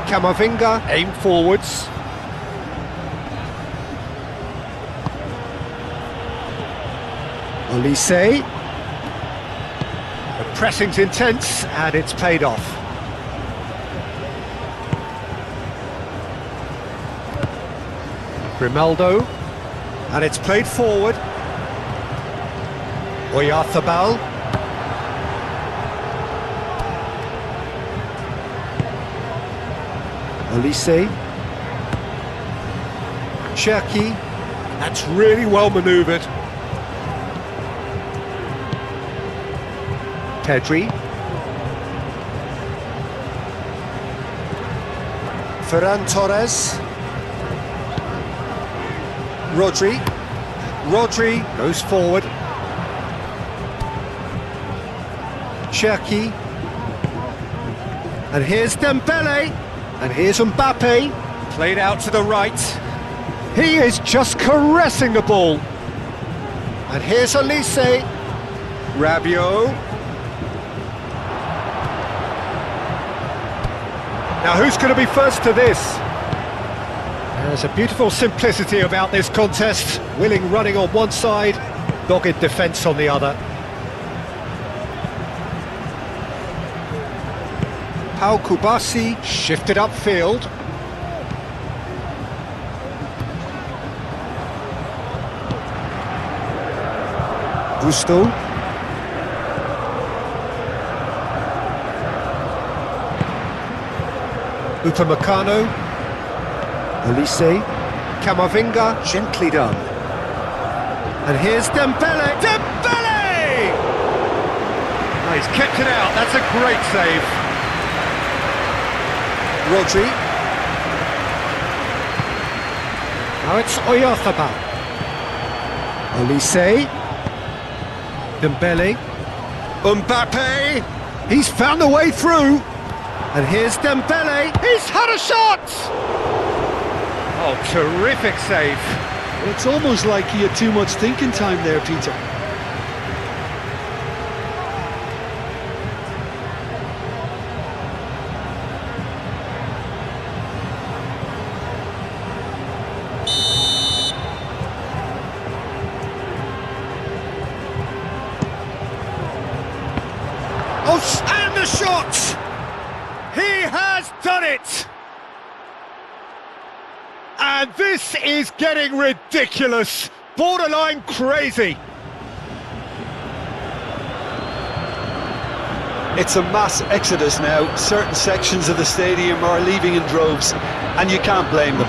Camavinga, aim forwards. Olise. The pressing's intense and it's paid off. Grimaldo. And it's played forward. Oyarzabal. Olise. Cherki. That's really well manoeuvred. Pedri. Ferran Torres. Rodri goes forward. Cherki. And here's Dembele. And here's Mbappe. Played out to the right. He is just caressing the ball. And here's Elise. Rabiot. Now who's going to be first to this? There's a beautiful simplicity about this contest. Willing running on one side, dogged defence on the other. Pau Kubasi shifted upfield. Gusto. Upamecano. Elise. Camavinga, gently done. And here's Dembele. Dembele! Oh, he's kept it out, that's a great save. Rodri. Now it's Oyarzabal. Elise. Dembele. Mbappe. He's found a way through. And here's Dembele. He's had a shot! Oh, terrific save. Well, it's almost like he had too much thinking time there, Peter. Oh, and the shot! He has done it! And this is getting ridiculous, borderline crazy. It's a mass exodus now. Certain sections of the stadium are leaving in droves, and you can't blame them.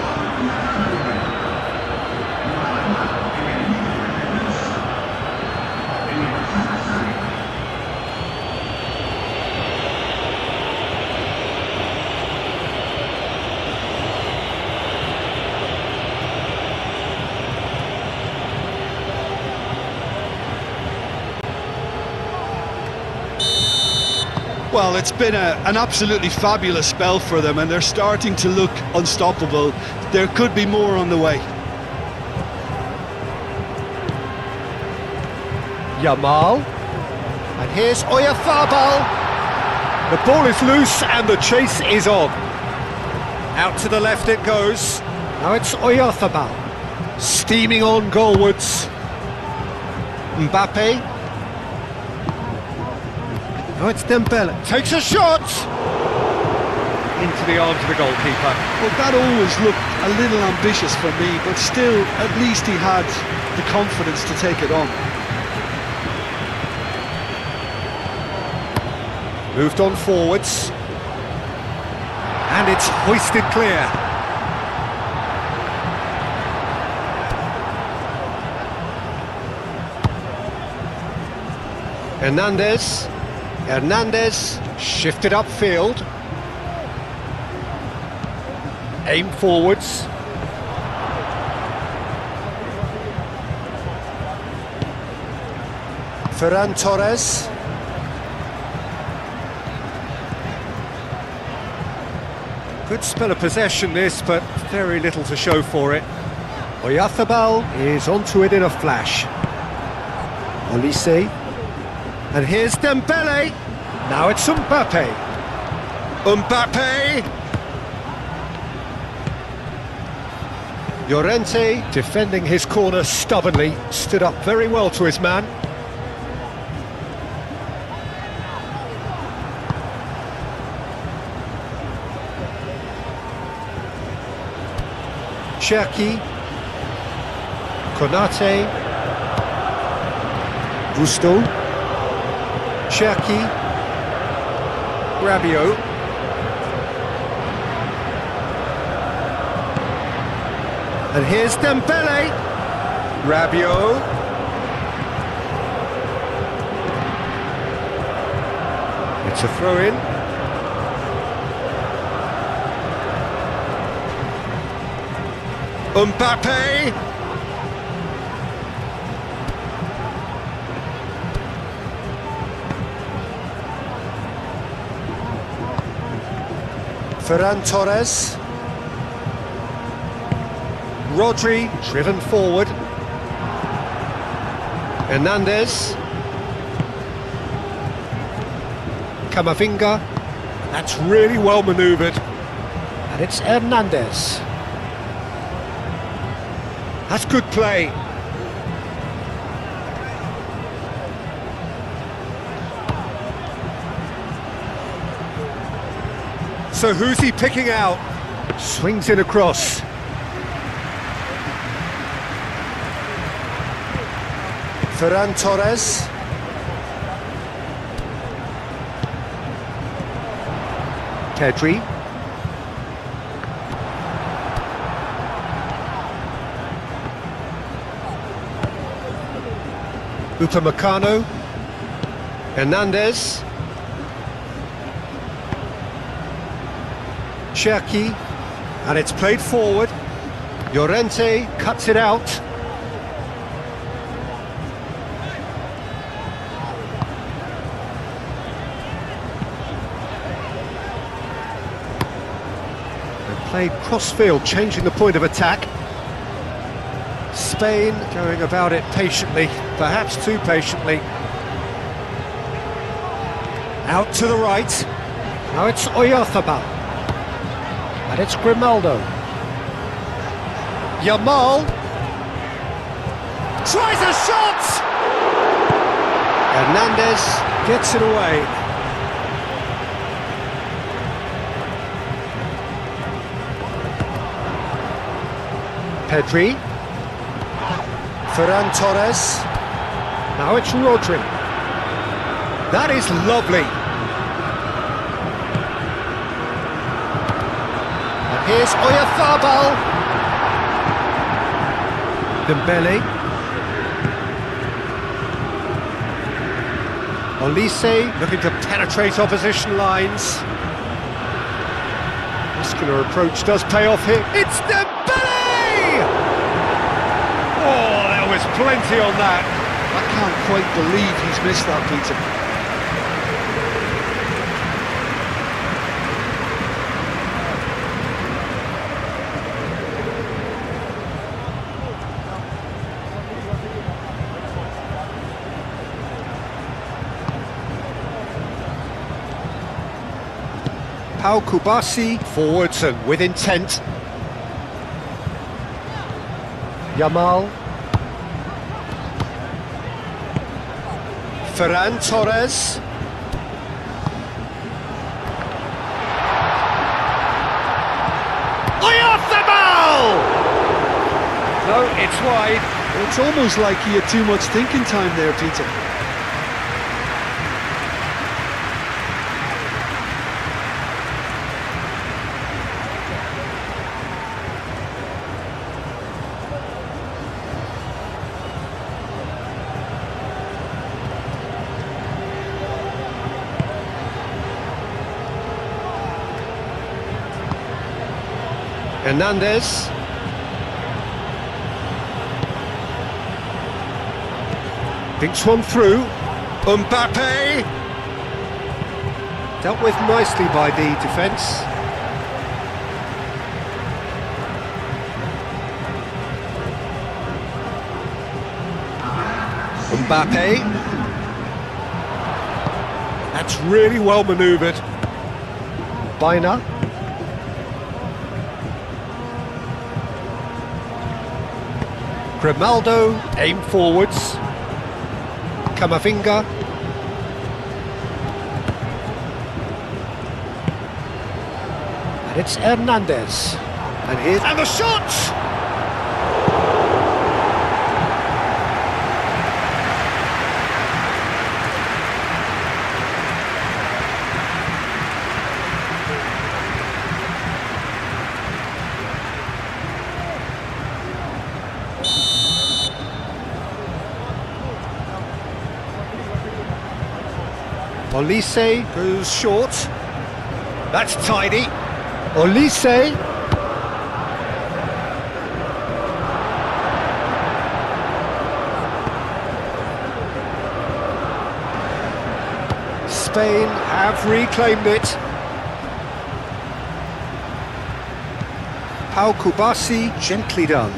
Well, it's been an absolutely fabulous spell for them, and they're starting to look unstoppable. There could be more on the way. Yamal. And here's Oyarzabal. The ball is loose and the chase is on. Out to the left it goes. Now it's Oyarzabal. Steaming on goalwards. Mbappe. Oh, it's Dembele. Takes a shot! Into the arms of the goalkeeper. Well, that always looked a little ambitious for me, but still, at least he had the confidence to take it on. Moved on forwards. And it's hoisted clear. Hernandez shifted upfield. Aim forwards. Ferran Torres. Good spell of possession this, but very little to show for it. Oyarzabal is onto it in a flash. Elise. And here's Dembele. Now it's Mbappe. Llorente, defending his corner stubbornly, stood up very well to his man. Cherki. Konate. Gusto. Cherki. Rabiot. And here's Dembele. Rabiot. It's a throw-in. Mbappe. Ferran Torres. Rodri, driven forward. Hernandez. Camavinga. That's really well manoeuvred. And it's Hernandez. That's good play. So who's he picking out? Swings it across. Ferran Torres. Pedri. Upamecano. Hernandez. Cherki. And it's played forward. Llorente cuts it out. Played cross-field, changing the point of attack. Spain going about it patiently, perhaps too patiently. Out to the right. Now it's Oyarzabal. And it's Grimaldo. Yamal. Tries a shot! Hernandez gets it away. Pedri. Ferran Torres. Now it's Rodri. That is lovely. And here's Oyarzabal. Dembele. Olise looking to penetrate opposition lines. Muscular approach does pay off here. It's Dembele! Oh, there was plenty on that. I can't quite believe he's missed that, Peter. Pau Kubasi forwards and with intent. Yamal. Ferran Torres. Oyarzabal! No, it's wide. It's almost like he had too much thinking time there, Peter. Hernandez. Thinks one through. Mbappe. Dealt with nicely by the defence. Mbappe. That's really well manoeuvred. Baina. Grimaldo, aim forwards. Camavinga. And it's Hernandez. And the shot! Olise goes short. That's tidy. Olise. Spain have reclaimed it. Pau Kubasi, gently done.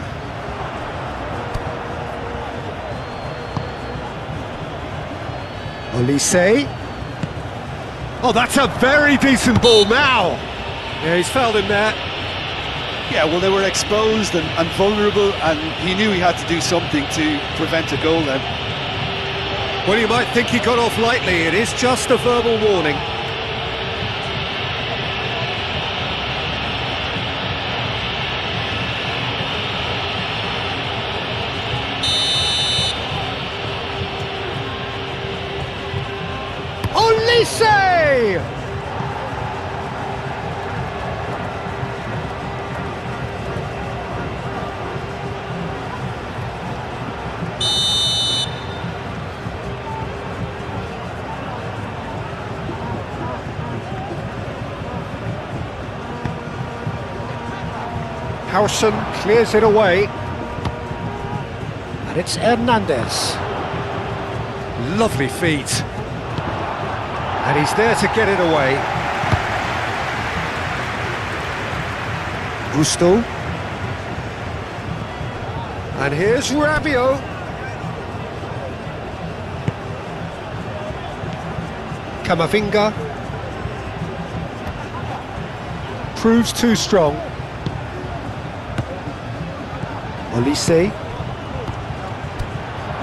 Olise. Oh, that's a very decent ball now. Yeah, he's fouled him there. Yeah, well, they were exposed and vulnerable, and he knew he had to do something to prevent a goal then. Well, you might think he got off lightly. It is just a verbal warning. Olise! Howson clears it away. And it's Hernandez. Lovely feet. And he's there to get it away. Gusto. And here's Rabiot. Camavinga. Proves too strong. Olise.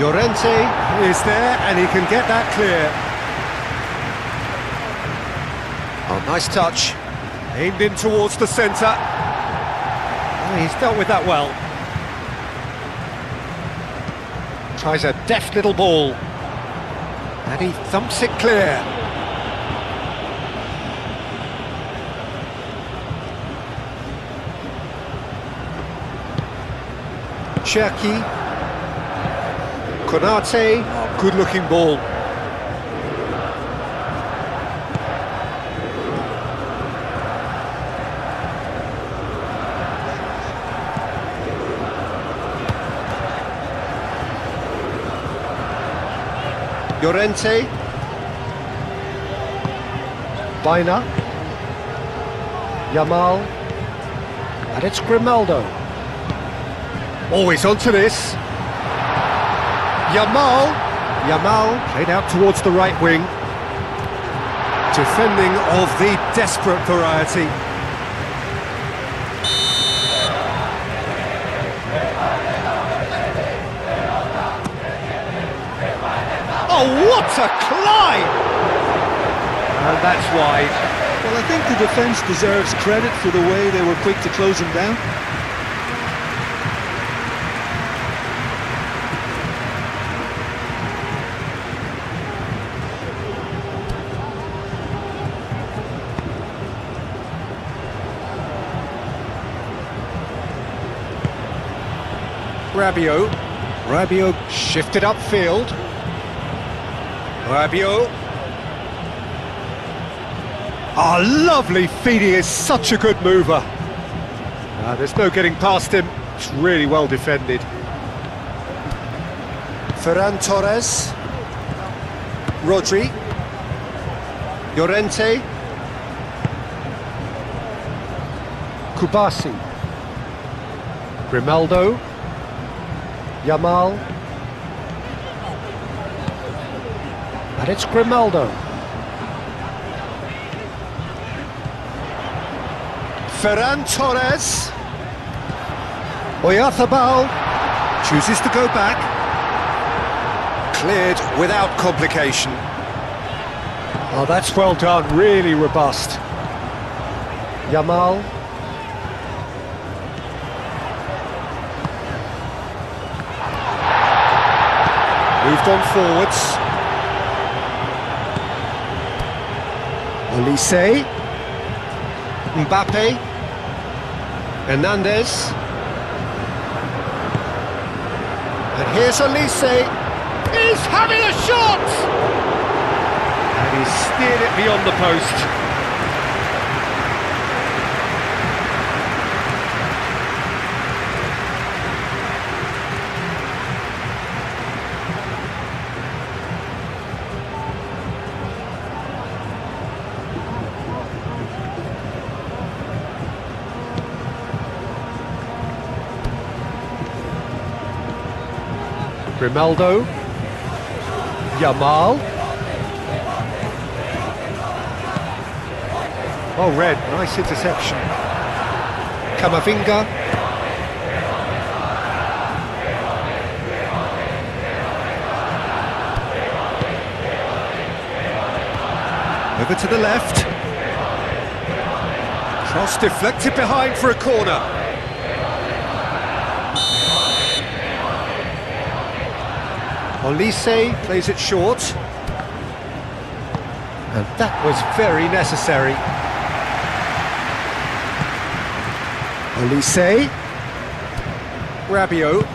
Llorente is there and he can get that clear. Oh, nice touch. Aimed in towards the centre. Oh, he's dealt with that well. Tries a deft little ball. And he thumps it clear. Cherki. Konate. Oh, good looking ball. Llorente. Baina. Yamal. And it's Grimaldo. Always onto this. Yamal. Yamal played out towards the right wing. Defending of the desperate variety. Oh, what a climb! And that's wide. Well, I think the defence deserves credit for the way they were quick to close him down. Rabiot shifted upfield. Rabiot. Oh, lovely feed. He is such a good mover. There's no getting past him. It's really well defended. Ferran Torres. Rodri. Llorente. Kubasi. Grimaldo. Yamal. And it's Grimaldo. Ferran Torres. Oyarzabal chooses to go back. Cleared without complication. Oh, that's well done, really robust. Yamal. Moved on forwards. Olise. Mbappe. Hernandez. And here's Olise. He's having a shot! And he's steered it beyond the post. Grimaldo, Yamal. Oh, Red, nice interception. Camavinga. Over to the left. Cross deflected behind for a corner. Olise plays it short. And that was very necessary. Olise. Rabiot.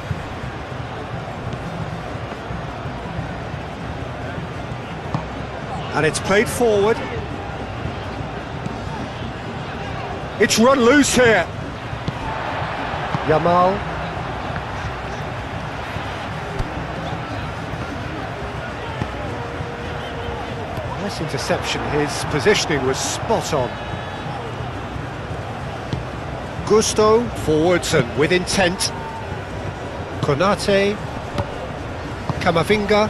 And it's played forward. It's run loose here. Yamal. Nice interception, his positioning was spot on. Gusto, forwards and with intent. Konate. Camavinga.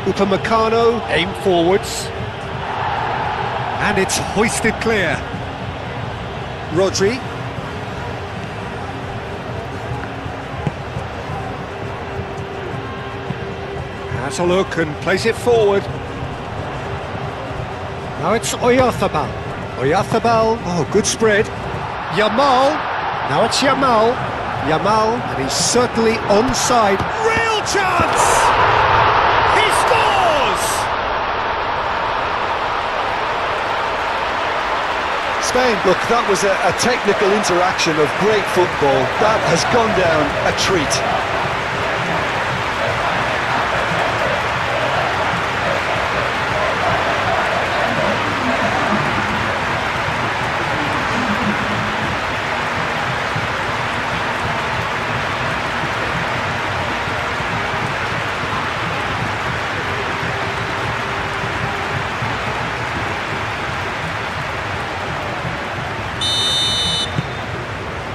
Upamecano, aim forwards. And it's hoisted clear. Rodri. Has a look and plays it forward. Now it's Oyarzabal. Oyarzabal, oh, good spread. Yamal, now it's Yamal. Yamal, and he's certainly onside. Real chance! He scores! Spain, look, that was a technical interaction of great football. That has gone down a treat.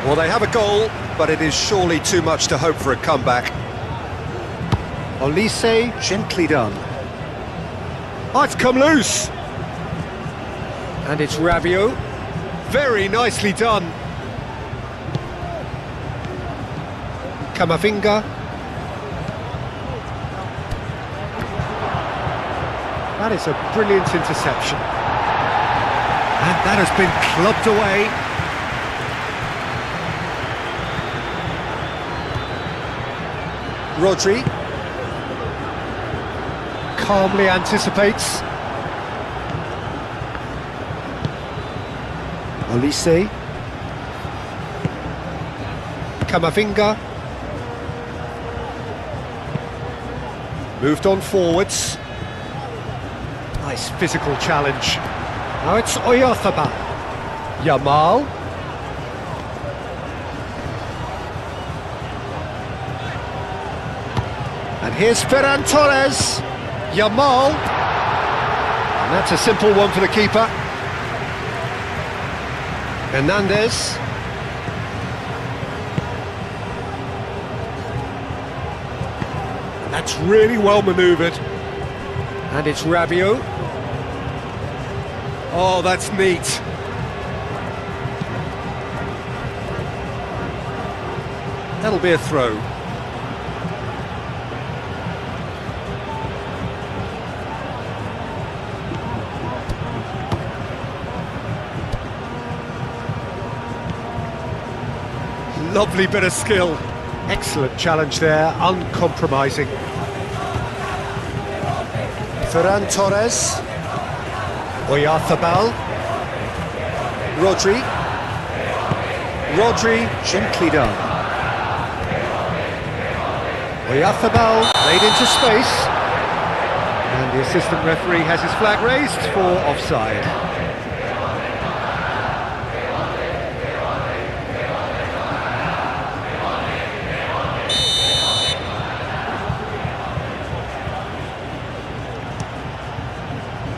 Well, they have a goal, but it is surely too much to hope for a comeback. Olise, gently done. Oh, it's come loose! And it's Rabiot. Very nicely done. Camavinga. That is a brilliant interception. And that has been clubbed away. Rodri calmly anticipates. Olise. Camavinga. Moved on forwards. Nice physical challenge. Now it's Oyarzabal. Yamal. And here's Ferran Torres. Yamal. And that's a simple one for the keeper. Hernandez. And that's really well manoeuvred. And it's Rabiot. Oh, that's neat. That'll be a throw. Lovely bit of skill. Excellent challenge there, uncompromising. Ferran Torres. Oyarzabal. Rodri. Rodri, gently done. Oyarzabal played into space. And the assistant referee has his flag raised for offside.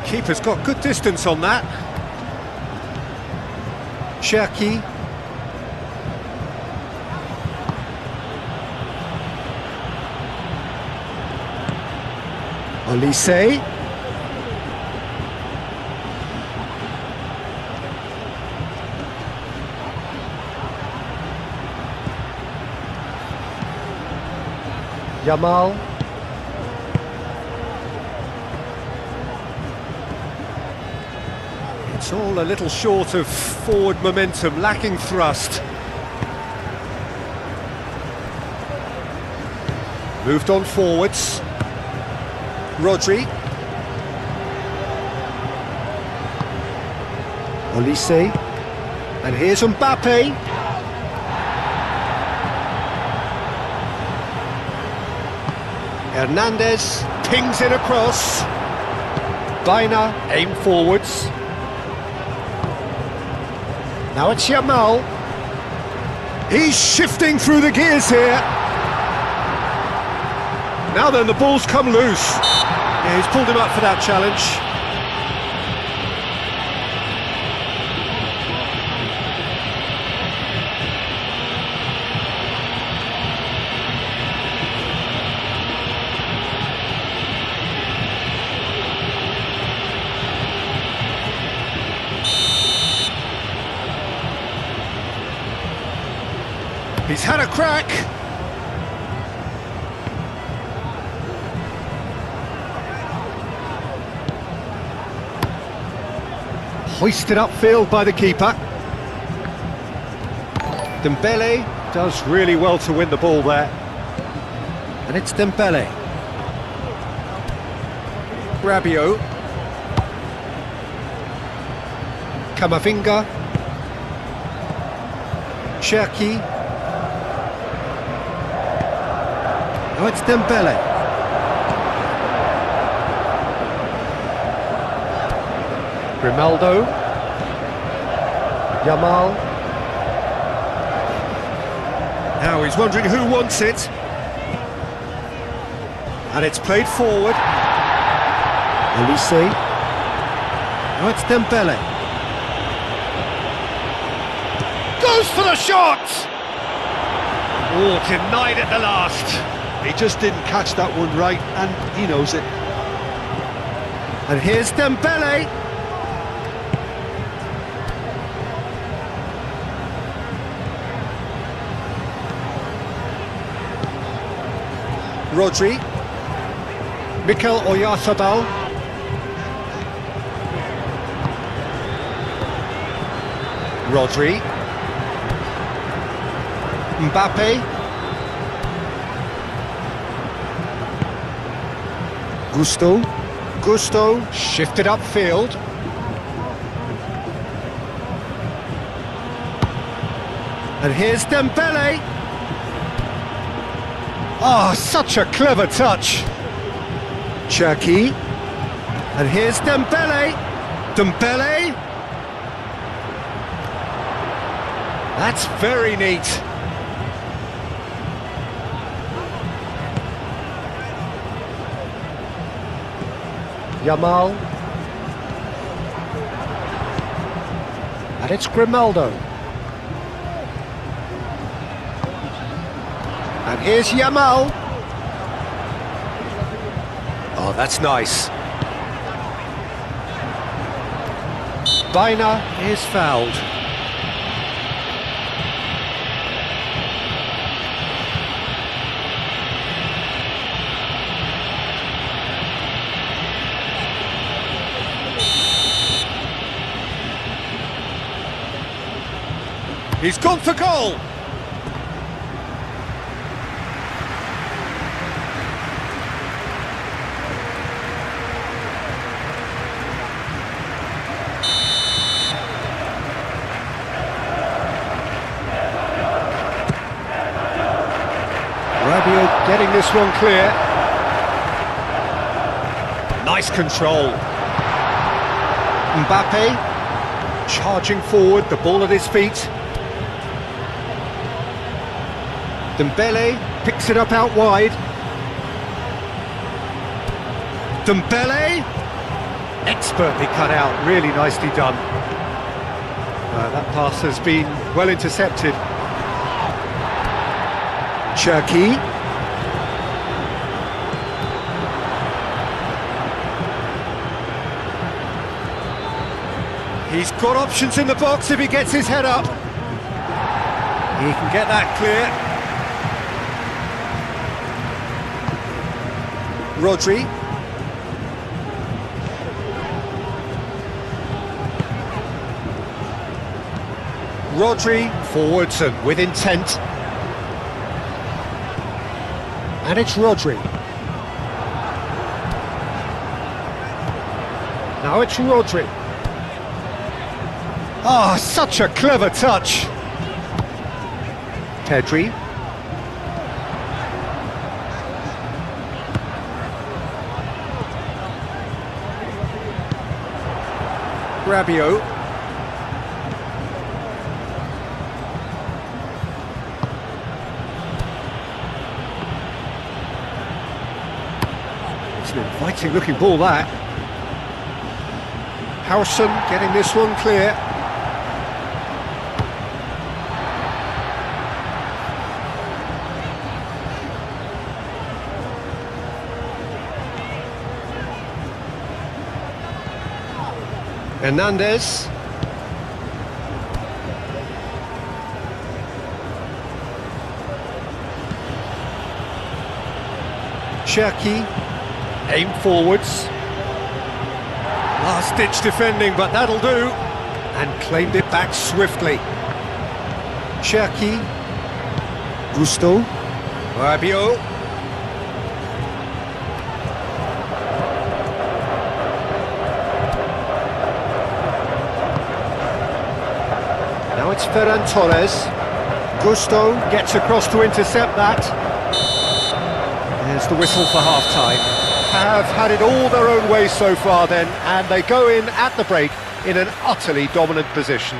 Keeper's got good distance on that. Cherki. Olise. Yamal. It's all a little short of forward momentum, lacking thrust. Moved on forwards. Rodri. Olise. And here's Mbappe. Hernandez pings it across. Baina aim forwards. Now it's Yamal. He's shifting through the gears here. Now then, the ball's come loose. Yeah, he's pulled him up for that challenge. He's had a crack. Hoisted upfield by the keeper. Dembele does really well to win the ball there. And it's Dembele. Rabiot. Camavinga. Cherki. Now it's Dembele. Grimaldo. Yamal. Now he's wondering who wants it. And it's played forward. Olise. Now it's Dembele. Goes for the shot! Oh, denied at the last. He just didn't catch that one right, and he knows it. And here's Dembele. Rodri. Mikel Oyarzabal. Rodri. Mbappe. Gusto shifted upfield. And here's Dembele. Oh, such a clever touch. Cherki. And here's Dembele. Dembele. That's very neat. Yamal. And it's Grimaldo. And here's Yamal. Oh, that's nice. Baina is fouled. He's gone for goal! Rabiot Getting this one clear. Nice control. Mbappe charging forward, the ball at his feet. Dembele picks it up out wide. Dembele, expertly cut out, really nicely done. That pass has been well intercepted. Cherki. He's got options in the box if he gets his head up. He can get that clear. Rodri. Rodri forwards and with intent. And it's Rodri. Now it's Rodri. Ah, such a clever touch. Pedri. Rabiot. It's an inviting looking ball, that. Howson getting this one clear. Hernandez. Cherki, aim forwards. Last-ditch defending, but that'll do. And claimed it back swiftly. Cherki. Gusto. Rabiot. Now it's Ferran Torres. Gusto gets across to intercept that. There's the whistle for half-time. Have had it all their own way so far then, and they go in at the break in an utterly dominant position.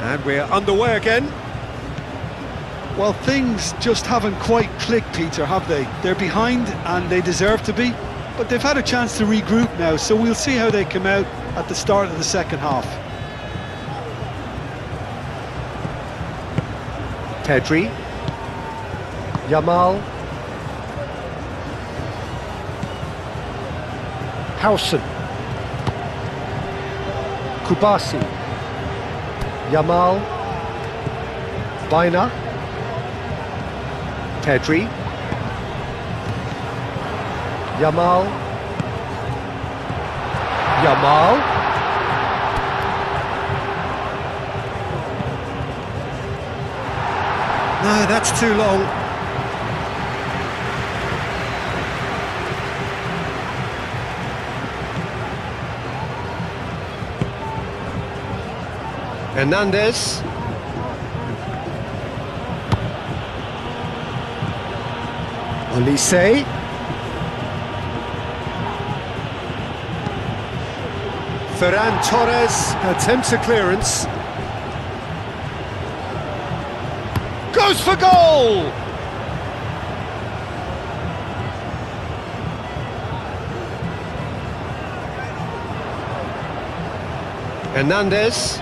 And we're underway again. Well, things just haven't quite clicked, Peter, have they? They're behind and they deserve to be, but they've had a chance to regroup now, so we'll see how they come out at the start of the second half. Pedri. Yamal. Howson. Kubasi. Yamal. Baina. Pedri. Yamal. Yamal. No, that's too long. Hernandez. Olise. Ferran Torres attempts a clearance. Goes for goal! Hernandez.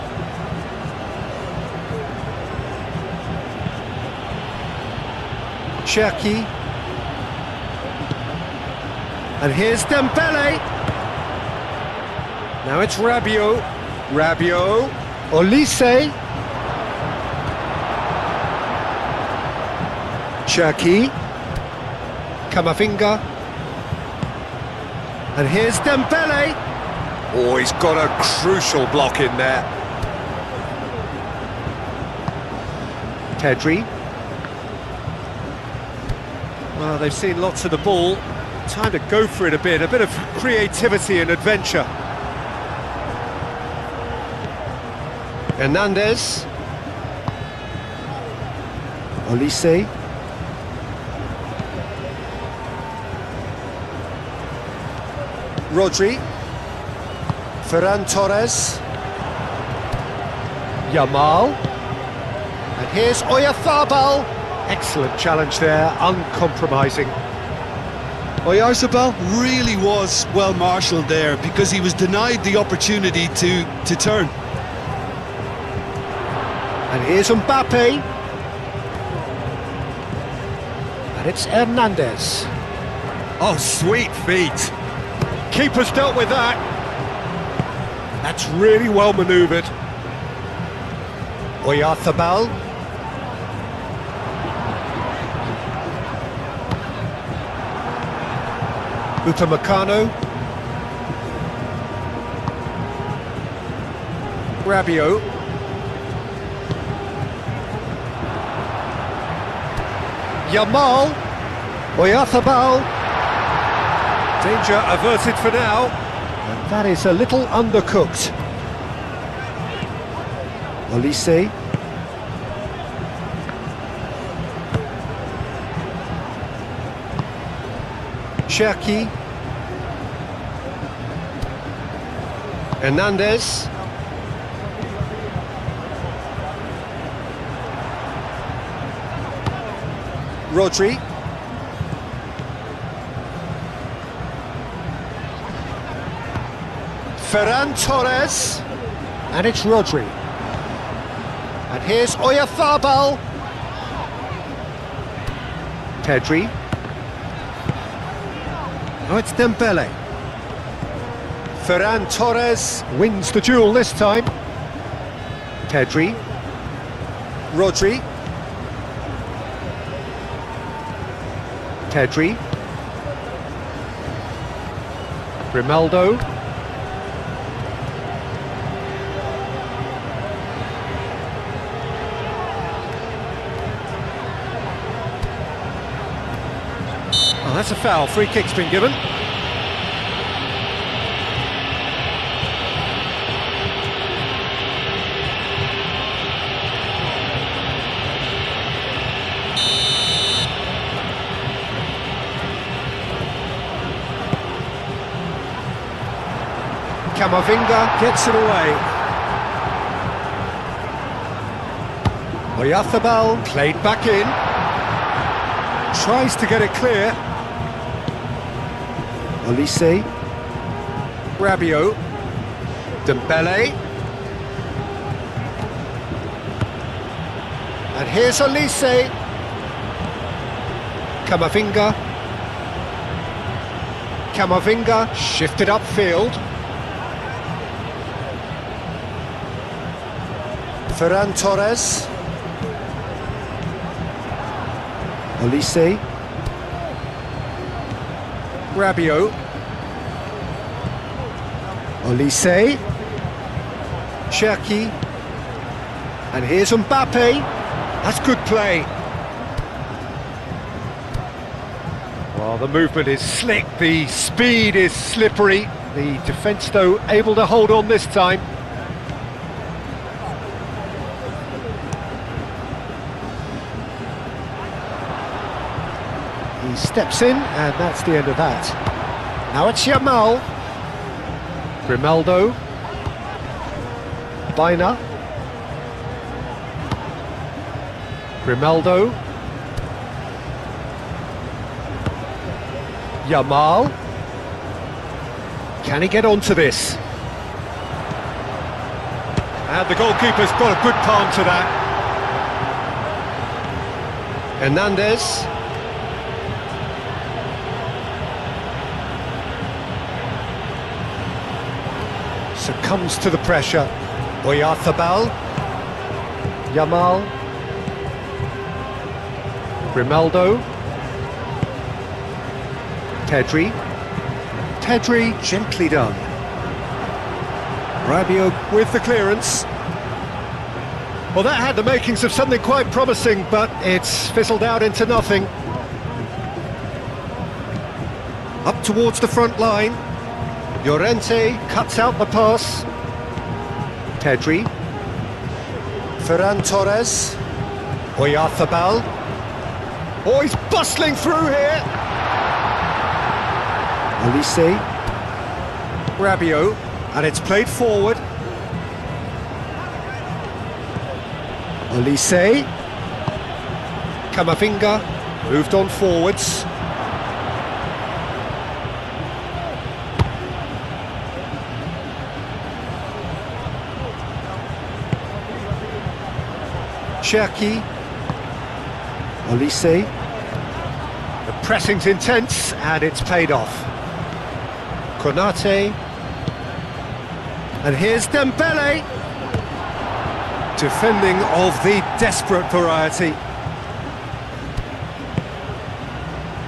Cherki. And here's Dembele. Now it's Rabiot. Rabiot. Olise. Cherki. Camavinga. And here's Dembele. Oh, he's got a crucial block in there. Pedri. Well, they've seen lots of the ball. Time to go for it a bit of creativity and adventure. Hernandez. Olise. Rodri. Ferran Torres. Yamal. And here's Oyarzabal. Excellent challenge there, uncompromising. Oyarzabal really was well marshalled there because he was denied the opportunity to turn. And here's Mbappe. And it's Hernandez. Oh, sweet feet. Keeper's dealt with that. That's really well manoeuvred. Oyarzabal. Upamecano. Rabiot. Yamal. Oyarzabal. Danger averted for now. And that is a little undercooked. Olise. Cherki. Hernandez. Rodri. Ferran Torres. And it's Rodri. And here's Oyarzabal. Pedri. Oh, it's Dembele. Ferran Torres wins the duel this time. Pedri. Rodri. Pedri. Grimaldo. Oh, that's a foul. Free kick's been given. Camavinga gets it away. Oyarzabal played back in. Tries to get it clear. Olise. Rabiot. Dembele. And here's Olise. Camavinga. Camavinga shifted upfield. Ferran Torres. Olise. Rabiot. Olise. Cherki. And here's Mbappe. That's good play. Well, the movement is slick, the speed is slippery. The defence, though, able to hold on this time. He steps in, and that's the end of that. Now it's Yamal. Grimaldo. Baina. Grimaldo. Yamal. Can he get onto this? And the goalkeeper's got a good palm to that. Hernandez. Succumbs to the pressure. Oyarzabal. Yamal. Grimaldo. Pedri. Pedri, gently done. Rabiot with the clearance. Well, that had the makings of something quite promising, but it's fizzled out into nothing. Up towards the front line. Llorente cuts out the pass. Pedri. Ferran Torres. Oyarzabal. Oh, he's bustling through here. Olise. Rabiot. And it's played forward. Olise. Camavinga moved on forwards. Cherki. Olise. The pressing's intense and it's paid off. Konate. And here's Dembele. Defending of the desperate variety.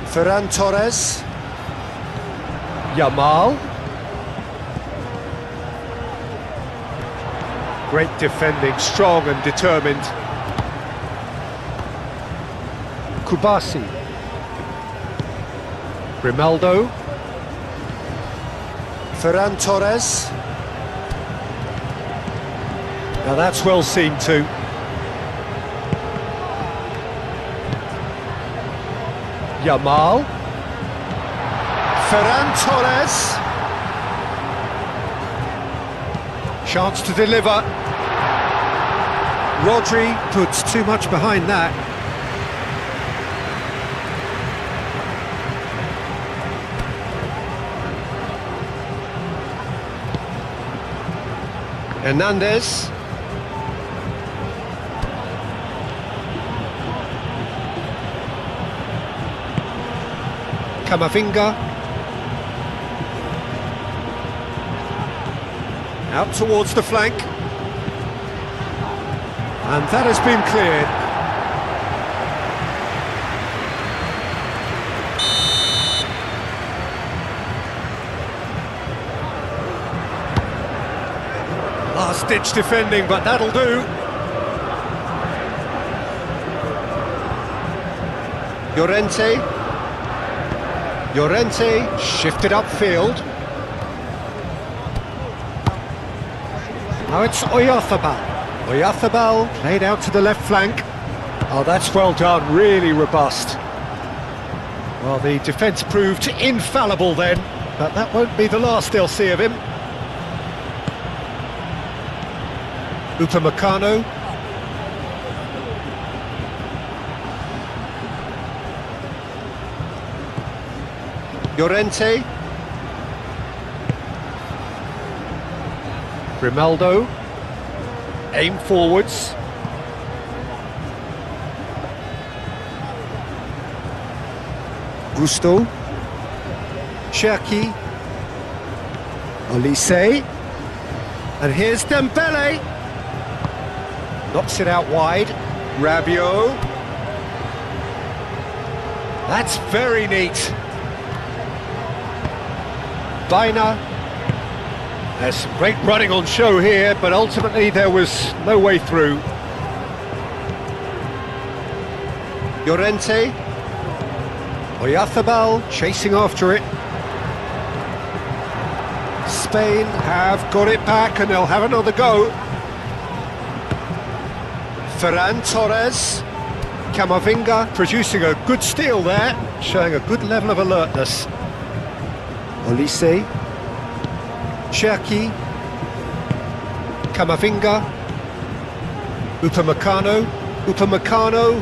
Ferran Torres. Yamal. Great defending, strong and determined. Kubasi. Grimaldo. Ferran Torres. Now that's well seen too. Yamal. Ferran Torres. Chance to deliver. Rodri puts too much behind that. Hernandez. Camavinga. Out towards the flank. And that has been cleared. Last-ditch defending, but that'll do. Llorente. Llorente shifted upfield. Now it's Oyarzabal. Oyarzabal played out to the left flank. Oh, that's well done, really robust. Well, the defence proved infallible then, but that won't be the last they'll see of him. Upamecano. Llorente. Grimaldo. Aim forwards. Gusto. Cherki. Olise. And here's Dembele. Knocks it out wide. Rabiot. That's very neat. Baina. There's some great running on show here, but ultimately there was no way through. Llorente. Oyarzabal chasing after it. Spain have got it back and they'll have another go. Ferran Torres. Camavinga producing a good steal there, showing a good level of alertness. Olise, Cherki, Camavinga, Upamecano,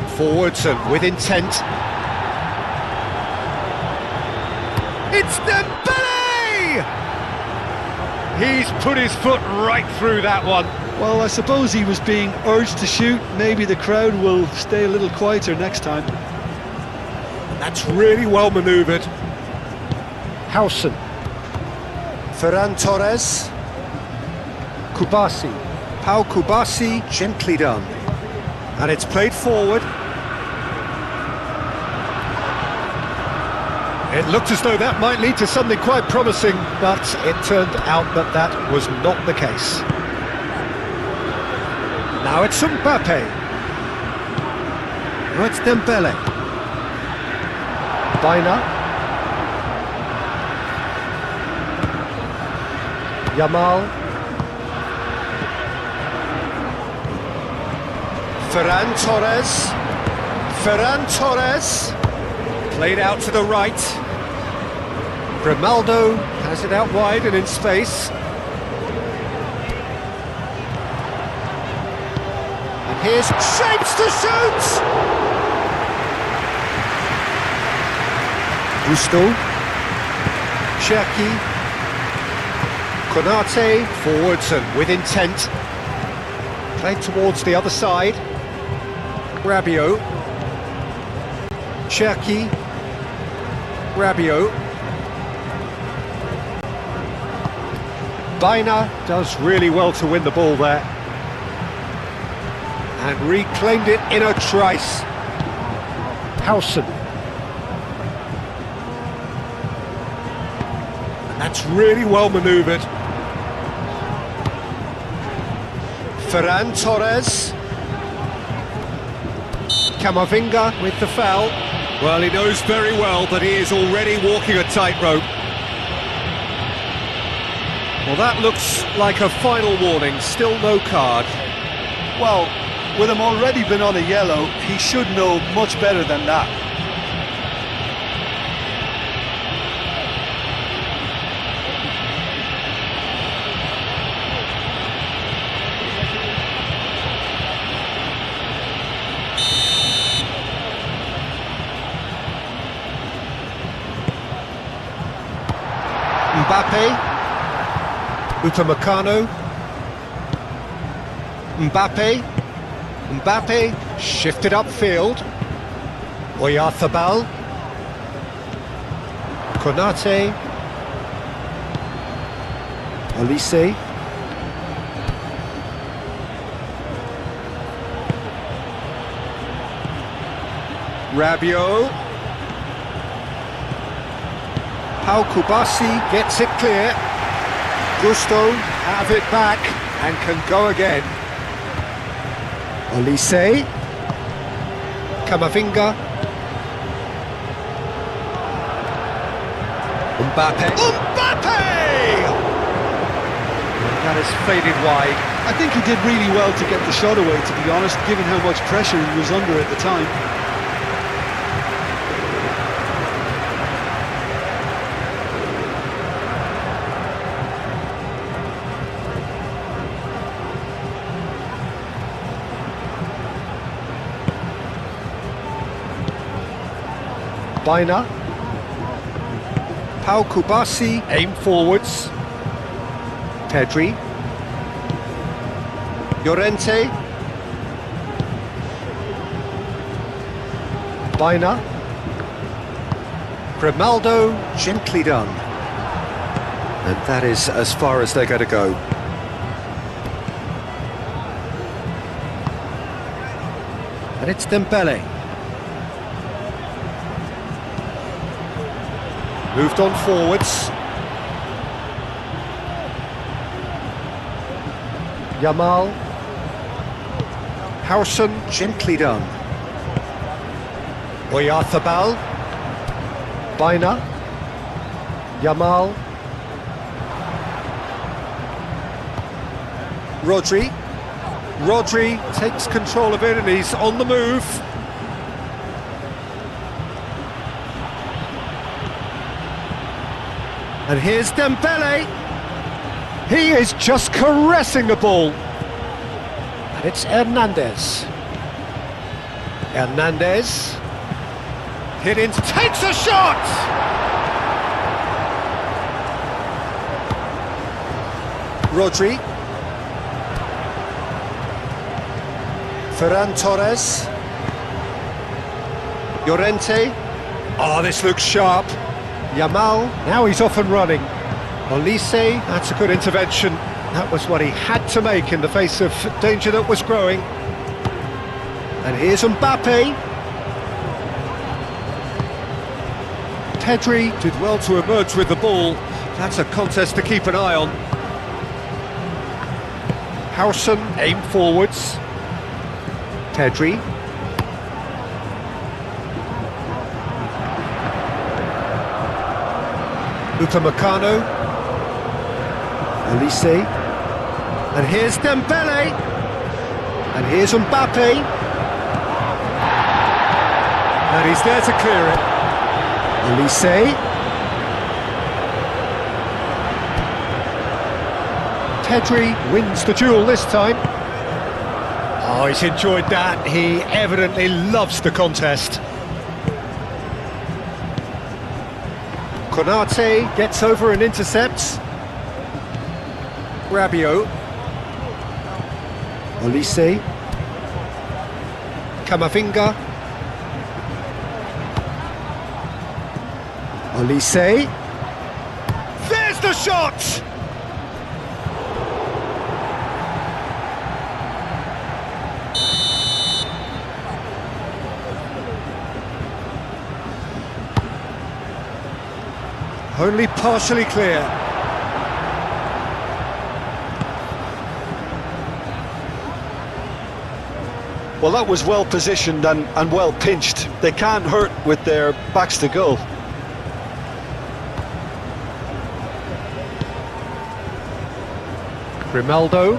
forwards and with intent. It's Dembele! He's put his foot right through that one. Well, I suppose he was being urged to shoot. Maybe the crowd will stay a little quieter next time. That's really well manoeuvred. Howson, Ferran Torres, Kubasi, Pau Kubasi, gently done. And it's played forward. It looked as though that might lead to something quite promising, but it turned out that that was not the case. Now it's Mbappe. Now it's Dembele. Baina. Yamal. Ferran Torres. Played out to the right. Grimaldo has it out wide and in space. And here's shapes to shoot! Gusto. Cherki. Konate, forwards and with intent. Played towards the other side. Rabiot. Cherki. Rabiot. Baina does really well to win the ball there. And reclaimed it in a trice. Howson. And that's really well manoeuvred. Ferran Torres. Camavinga with the foul. Well, he knows very well that he is already walking a tightrope. Well, that looks like a final warning, still no card. Well, with him already been on a yellow, he should know much better than that. Mbappe, Upamecano, Mbappe shifted upfield. Oyarzabal, Konate, Olise, Rabiot. Pau Kubasi gets it clear. Gusto have it back and can go again. Olise, Camavinga, Mbappe. That has faded wide. I think he did really well to get the shot away, to be honest, given how much pressure he was under at the time. Baina, Pau Kubasi, aim forwards. Pedri, Llorente, Baina, Grimaldo, gently done. And that is as far as they're going to go. And it's Dembele. Moved on forwards. Yamal. Howson, gently done. Oyarzabal. Baina. Yamal. Rodri takes control of it and he's on the move. And here's Dembele. He is just caressing the ball. And it's Hernandez. Hernandez. Hit into, takes a shot! Rodri. Ferran Torres. Llorente. Oh, this looks sharp. Yamal, now he's off and running. Olise, that's a good intervention. That was what he had to make in the face of danger that was growing. And here's Mbappe. Pedri did well to emerge with the ball. That's a contest to keep an eye on. Howson aimed forwards. Pedri. Upamecano. Olise. And here's Dembele. And here's Mbappe. And he's there to clear it. Olise. Pedri wins the duel this time. Oh, he's enjoyed that. He evidently loves the contest. Konate gets over and intercepts. Rabiot. Olise. Camavinga. Olise. There's the shot! Only partially clear. Well, that was well positioned and well pinched. They can't hurt with their backs to goal. Grimaldo.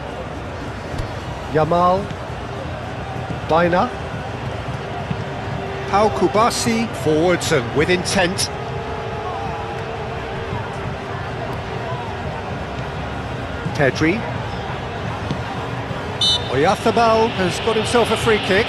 Yamal. Baina. Pau Kubasi forwards and with intent. Pedri. Oyarzabal has got himself a free kick.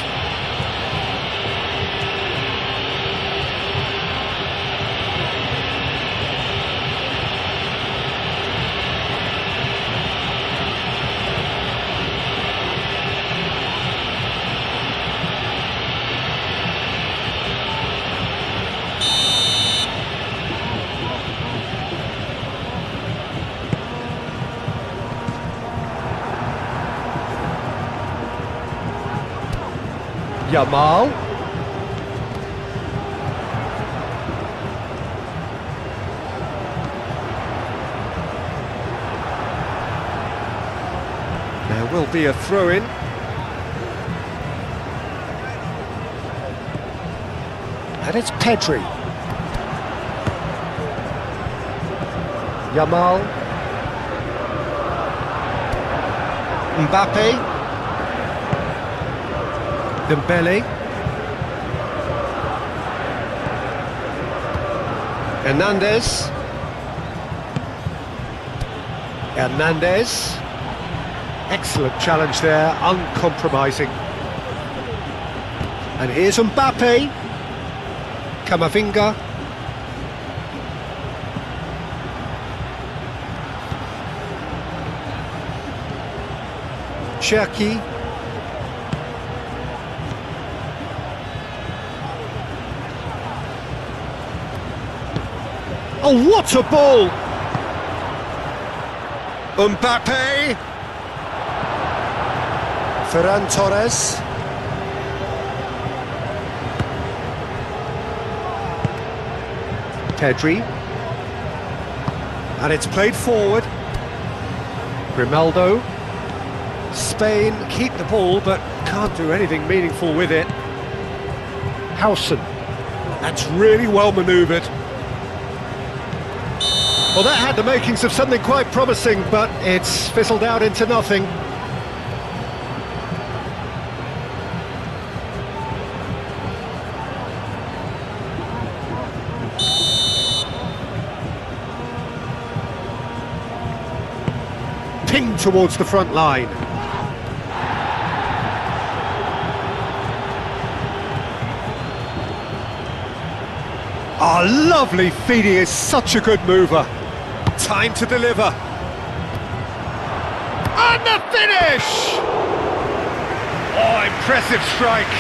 Yamal. There will be a throw-in. And it's Pedri. Yamal. Mbappe. Dembele. Hernandez. Hernandez. Excellent challenge there, uncompromising. And here's Mbappe. Camavinga. Cherki. Oh, what a ball! Mbappe! Ferran Torres. Pedri. And it's played forward. Grimaldo. Spain keep the ball, but can't do anything meaningful with it. Howson. That's really well manoeuvred. Well, that had the makings of something quite promising, but it's fizzled out into nothing. pinged towards the front line. Oh, lovely feed, he is such a good mover. Time to deliver. And the finish! Oh, impressive strike.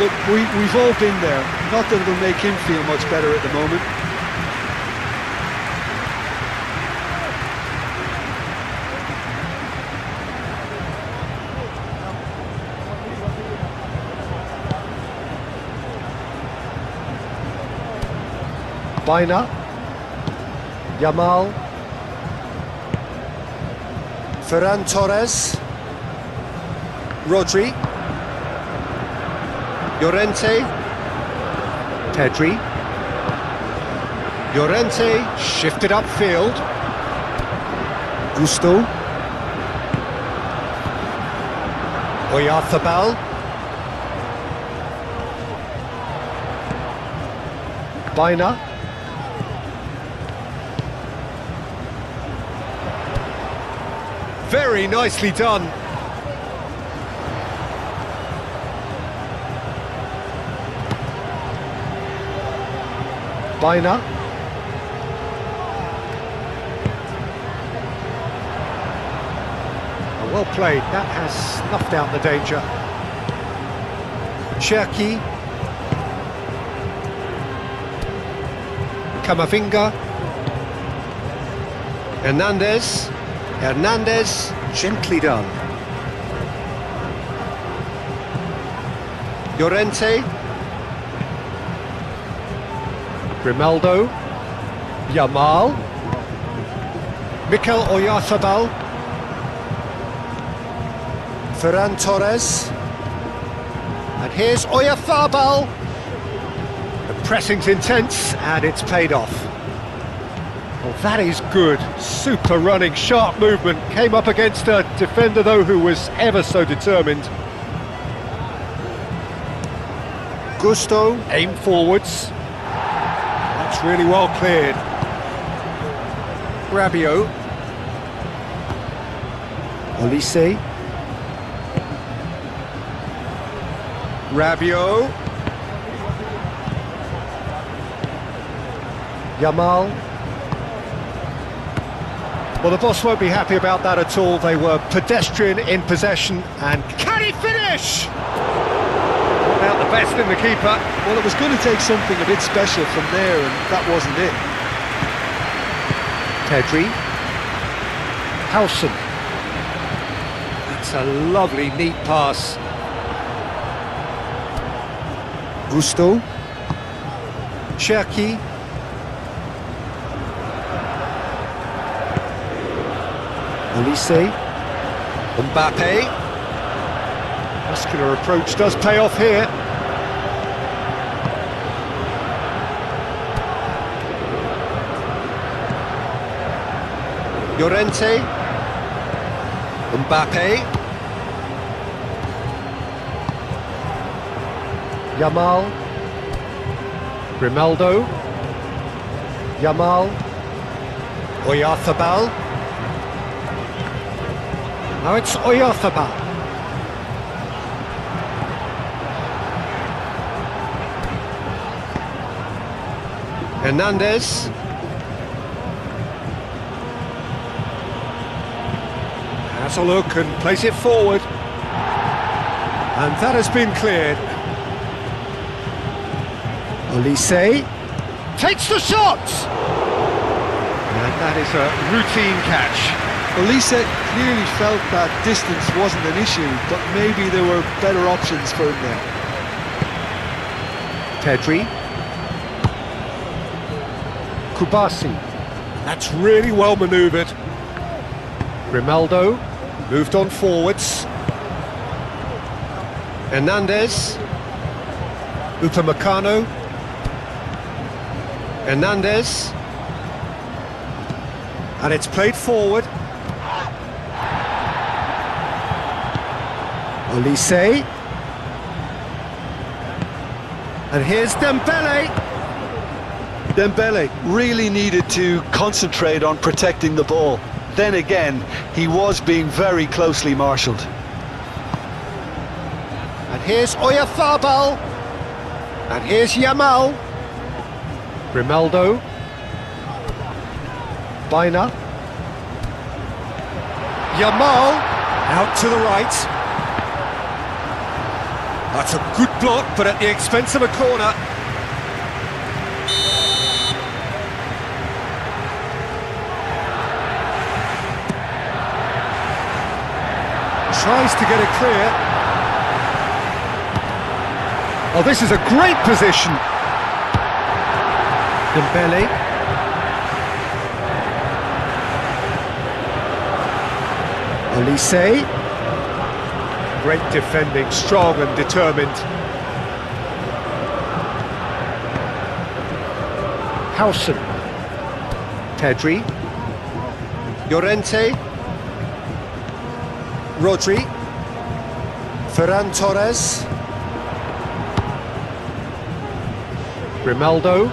Look, we've all been there. Not that it'll make him feel much better at the moment. Baina, Yamal, Ferran Torres, Rodri, Llorente, Pedri, Llorente shifted upfield, Gusto, Oyarzabal, Baina, very nicely done. Baina. Oh, well played, that has snuffed out the danger. Cherki. Camavinga. Hernandez, gently done. Llorente. Grimaldo. Yamal. Mikel Oyarzabal. Ferran Torres. And here's Oyarzabal. The pressing's intense and it's paid off. Well, that is good. Super running, sharp movement. Came up against a defender, though, who was ever so determined. Gusto, aim forwards. That's really well cleared. Rabiot. Olise. Rabiot. Yamal. Well, the boss won't be happy about that at all. They were pedestrian in possession, and can he finish? Out the best in the keeper. Well, it was going to take something a bit special from there, and that wasn't it. Pedri. Howson. That's a lovely, neat pass. Gusto. Cherki. Olise, Mbappe. Muscular approach does pay off here. Llorente, Mbappe, Yamal, Grimaldo, Yamal, Oyarzabal. Now it's Oyarzabal. Hernandez. Has a look and plays it forward. And that has been cleared. Olise takes the shot! And that is a routine catch. Olise clearly felt that distance wasn't an issue, but maybe there were better options for him there. Pedri. Kubasi. That's really well manoeuvred. Grimaldo moved on forwards. Hernandez. Upamecano. Hernandez. And it's played forward. Olise. And here's Dembele. Dembele really needed to concentrate on protecting the ball. then again, he was being very closely marshalled. And here's Oyarzabal. And here's Yamal. Grimaldo. Baina. Yamal. Out to the right. That's a good block, but at the expense of a corner. Tries to get it clear. Oh, this is a great position. Dembele. Olise. Great defending, strong and determined. Howson. Pedri. Llorente. Rodri. Ferran Torres. Grimaldo.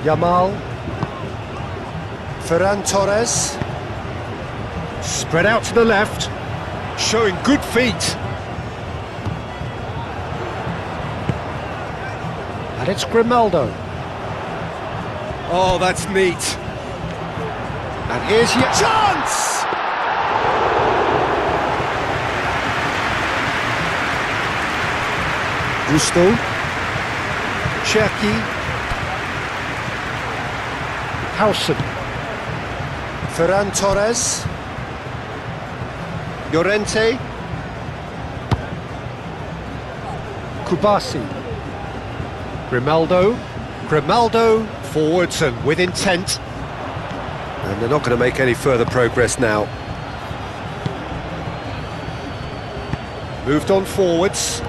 Yamal. Ferran Torres. Spread out to the left. Showing good feet. And it's Grimaldo. Oh, that's neat. And here's your chance! Gusto. Cherki. Howson. Ferran Torres. Llorente. Kubasi. Grimaldo. Grimaldo forwards and with intent. And they're not going to make any further progress now. Moved on forwards.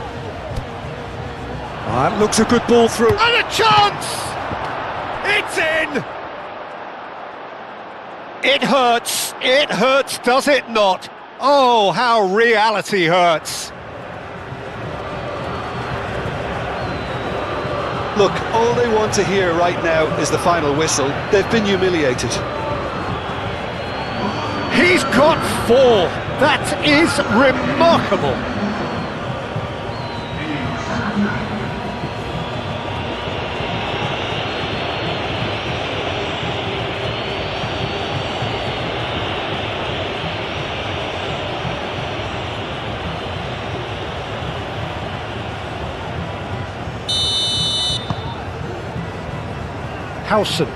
That looks a good ball through. And a chance! It's in! It hurts, does it not? Oh, how reality hurts. Look, all they want to hear right now is the final whistle. They've been humiliated. He's got 4. That is remarkable. Howson.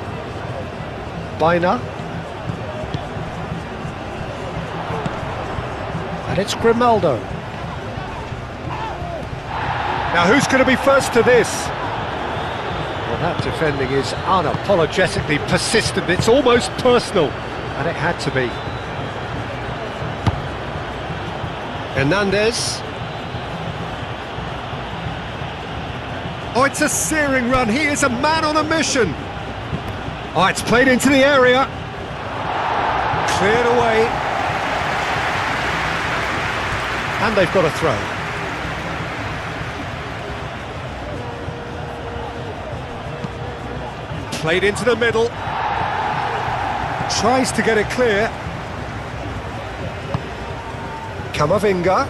Baina. And it's Grimaldo. Now who's going to be first to this? Well, that defending is unapologetically persistent. It's almost personal. And it had to be. Hernandez. Oh, it's a searing run. He is a man on a mission. Oh, it's played into the area. Cleared away. And they've got a throw. Played into the middle. Tries to get it clear. Camavinga.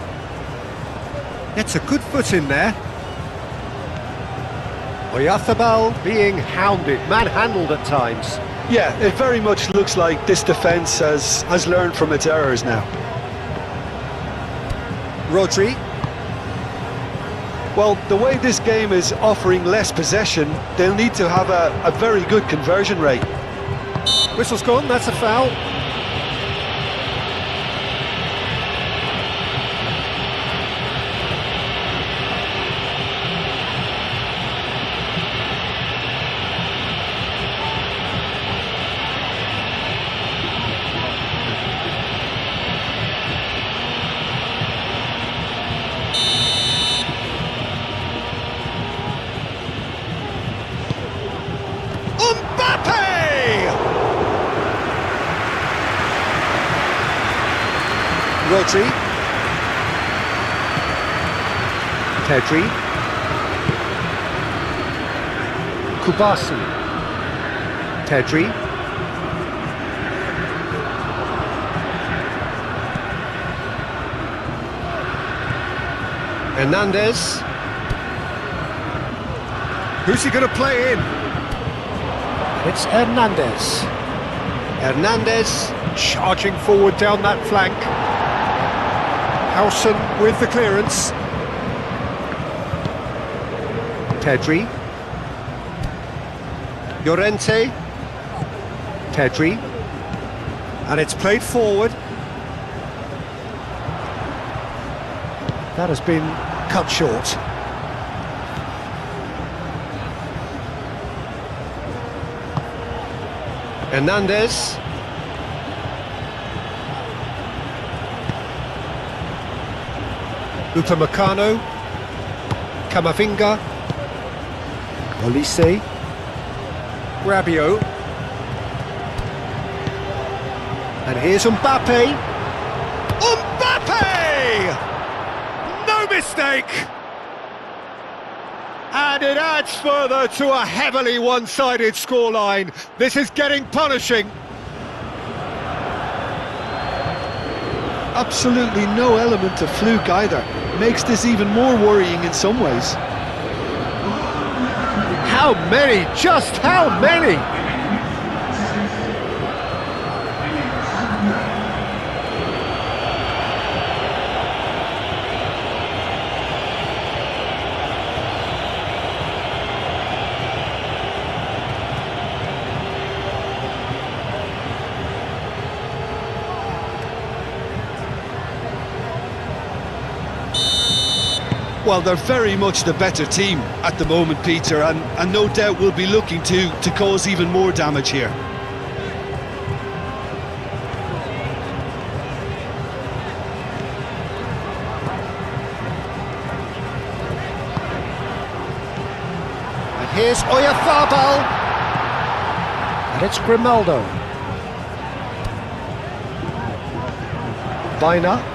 Gets a good foot in there. Oyarzabal being hounded, manhandled at times. Yeah, it very much looks like this defence has learned from its errors now. Rodri. Well, the way this game is offering less possession, they'll need to have a very good conversion rate. Whistle's gone, that's a foul. Rodri. Pedri. Kubasi. Pedri. Hernandez. Who's he going to play in? It's Hernandez. Hernandez charging forward down that flank. Howson with the clearance. Pedri. Llorente. Pedri. And it's played forward. That has been cut short. Hernandez. Upamecano. Camavinga. Olise. Rabiot. And here's Mbappe. Mbappe! No mistake! And it adds further to a heavily one-sided scoreline. This is getting punishing. Absolutely no element of fluke either. Makes this even more worrying in some ways. How many? Just how many? Well, they're very much the better team at the moment, Peter, and no doubt will be looking to cause even more damage here. And here's Oyarzabal. And it's Grimaldo. Bina.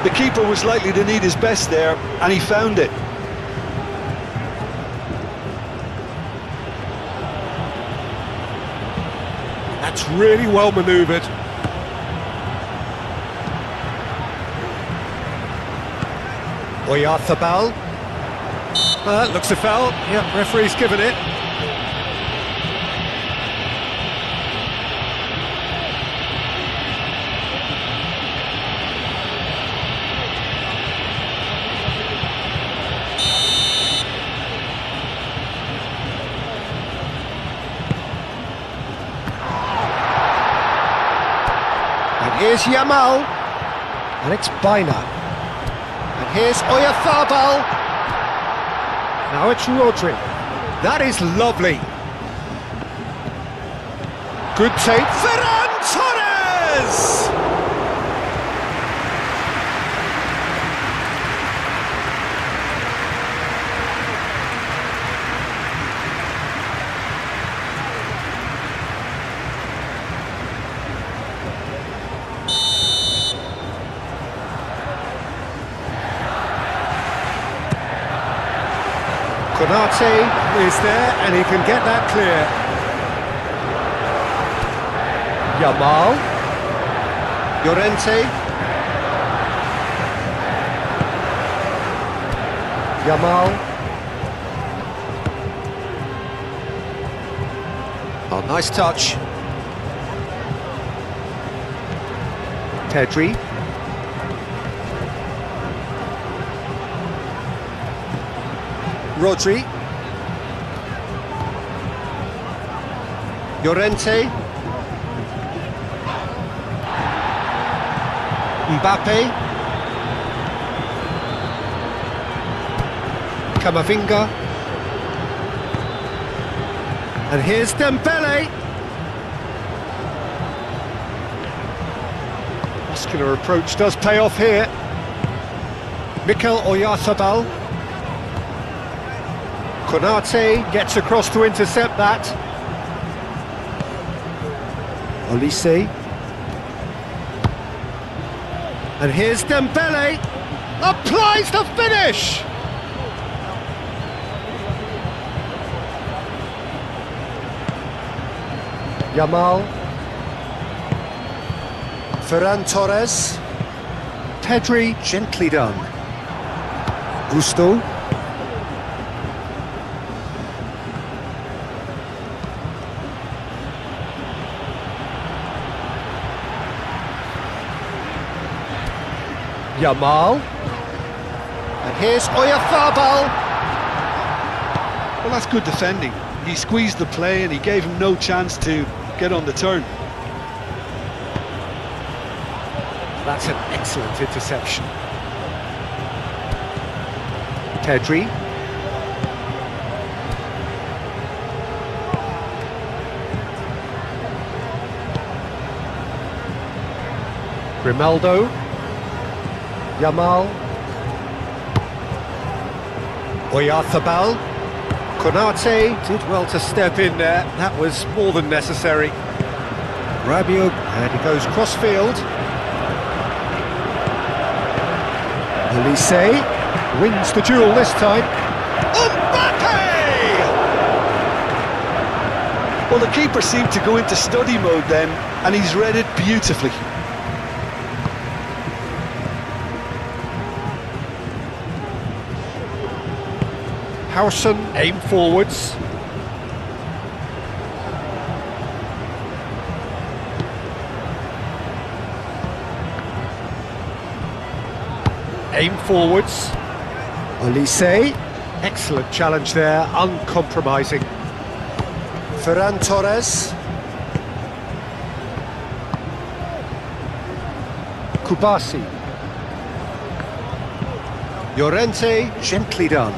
The keeper was likely to need his best there, and he found it. That's really well manoeuvred. Oyarzabal. Looks a foul. Yeah, referee's given it. Here's Yamal, and it's Bina. And here's Oyarzabal. Now it's Rodri. That is lovely. Good take. Ferran Torres! Konate is there, and he can get that clear. Yamal. Llorente. Yamal. Oh, nice touch. Pedri. Rodri. Llorente. Mbappe. Camavinga. And here's Dembele. Muscular approach does pay off here. Mikel Oyarzabal. Konate gets across to intercept that. Olise. And here's Dembele. Applies the finish! Yamal. Ferran Torres. Pedri, Gently done. Gusto. Yamal. And here's Oyarzabal. Well, that's good defending. He squeezed the play and he gave him no chance to get on the turn. That's an excellent interception. Pedri. Grimaldo. Yamal. Oyarzabal. Konate did well to step in there. That was more than necessary. Rabiot, and he goes cross-field. Olise wins the duel this time. Mbappe! Well, the keeper seemed to go into study mode then, and he's read it beautifully. Howson aim forwards. Aim forwards. Olise. Excellent challenge there, uncompromising. Ferran Torres. Kubasi. Llorente. Gently done.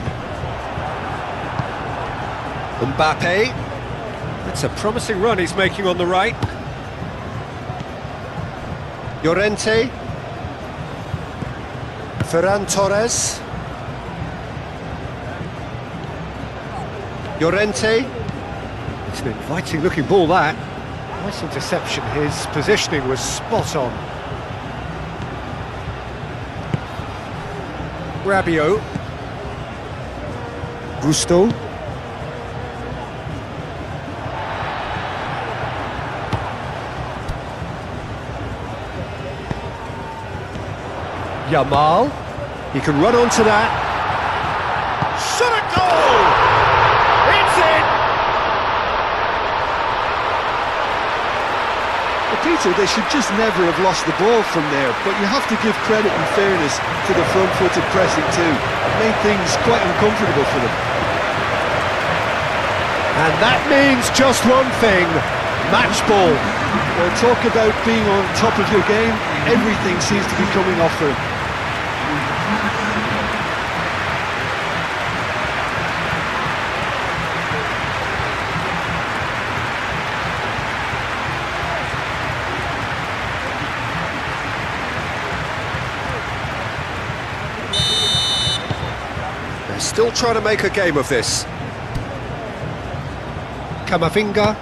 Mbappe. It's a promising run he's making on the right. Llorente. Ferran Torres. Llorente. It's an inviting looking ball, that. Nice interception, his positioning was spot on. Rabiot. Gusto. Yamal. He can run onto that. Shot a goal! It's in! Well, Peter, they should just never have lost the ball from there, but you have to give credit and fairness to the front-footed pressing too. It made things quite uncomfortable for them. And that means just one thing, match ball. Well, talk about being on top of your game, everything seems to be coming off for him. They're still trying to make a game of this. Camavinga.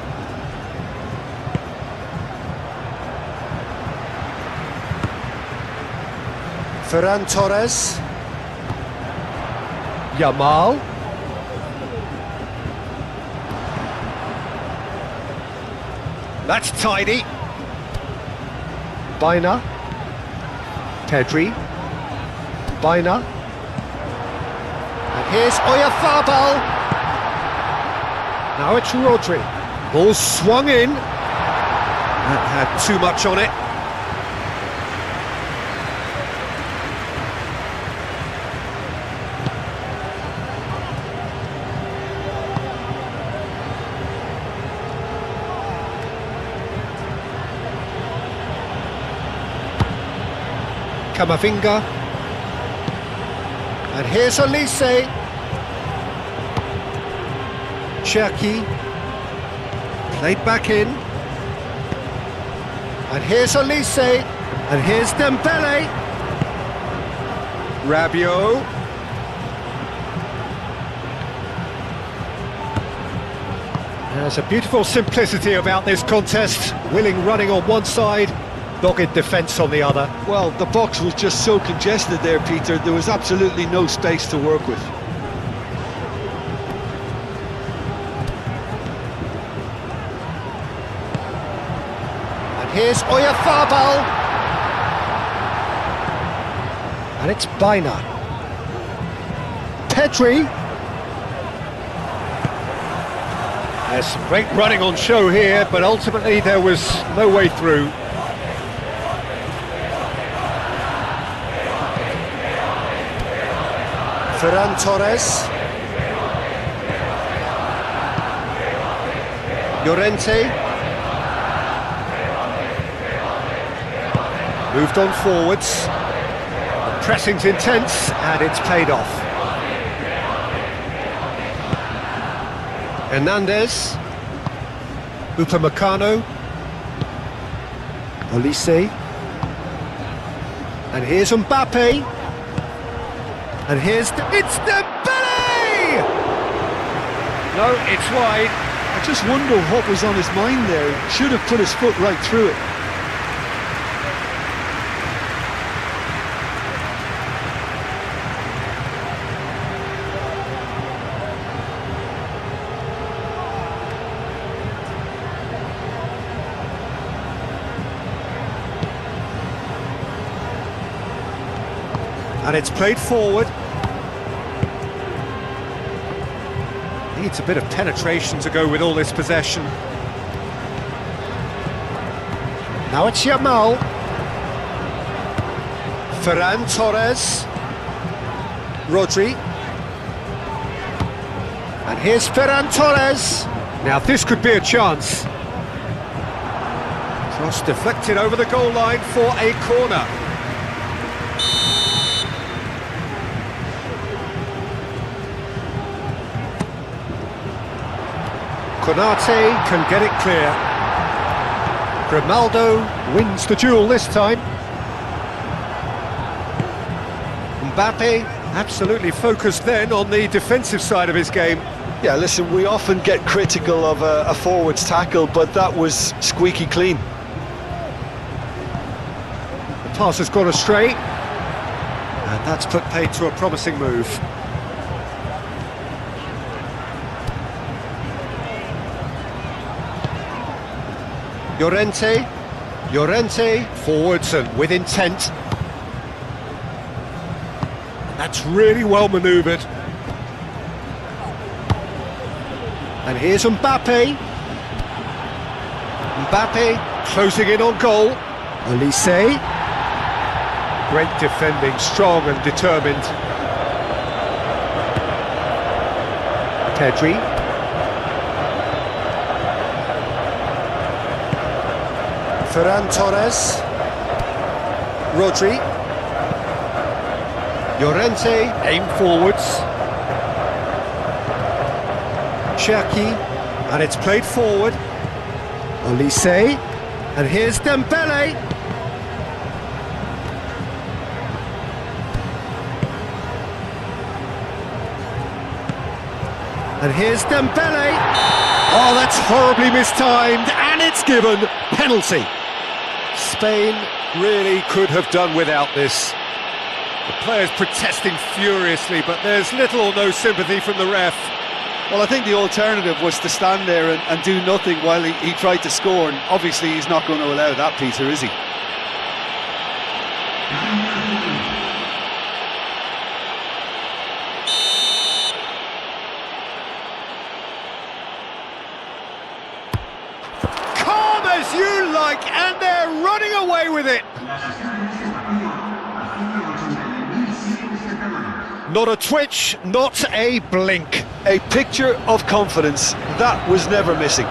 Ferran Torres. Yamal. That's tidy. Baina. Pedri. Baina. And here's Oyarzabal. Now it's Rodri. Ball swung in. That had too much on it. Camavinga. And here's Olise. Cherki. Played back in. And here's Olise. And here's Dembele. Rabiot. There's a beautiful simplicity about this contest. Willing running on one side, dogged defence on the other. Well, the box was just so congested there, Peter, there was absolutely no space to work with. And here's Oyarzabal. And it's Baina. Pedri. There's some great running on show here, but ultimately there was no way through. Ferran Torres. Llorente. Moved on forwards. The pressing's intense, and it's paid off. Hernandez. Upamecano. Olise. And here's Mbappe. And here's... It's Dembele! No, it's wide. I just wonder what was on his mind there. He should have put his foot right through it. And it's played forward. Needs a bit of penetration to go with all this possession. Now it's Yamal. Ferran Torres. Rodri. And here's Ferran Torres. Now this could be a chance. Cross deflected over the goal line for a corner. Konate can get it clear. Grimaldo wins the duel this time. Mbappe absolutely focused then on the defensive side of his game. Yeah, listen, we often get critical of a forward's tackle, but that was squeaky clean. The pass has gone astray, and that's put paid to a promising move. Llorente, forwards and with intent. That's really well manoeuvred. And here's Mbappe. Mbappe closing in on goal. Olise. Great defending, strong and determined. Pedri. Ferran Torres. Rodri. Llorente, aim forwards. Cherki, and it's played forward. Olise. And here's Dembele. And here's Dembele. Oh, that's horribly mistimed, and it's given. Penalty. Spain really could have done without this. The players protesting furiously, but there's little or no sympathy from the ref. Well, I think the alternative was to stand there and do nothing while he tried to score, and obviously he's not going to allow that, Peter, is he? Calm as you like, and they're running away with it. Not a twitch, not a blink. A picture of confidence, that was never missing.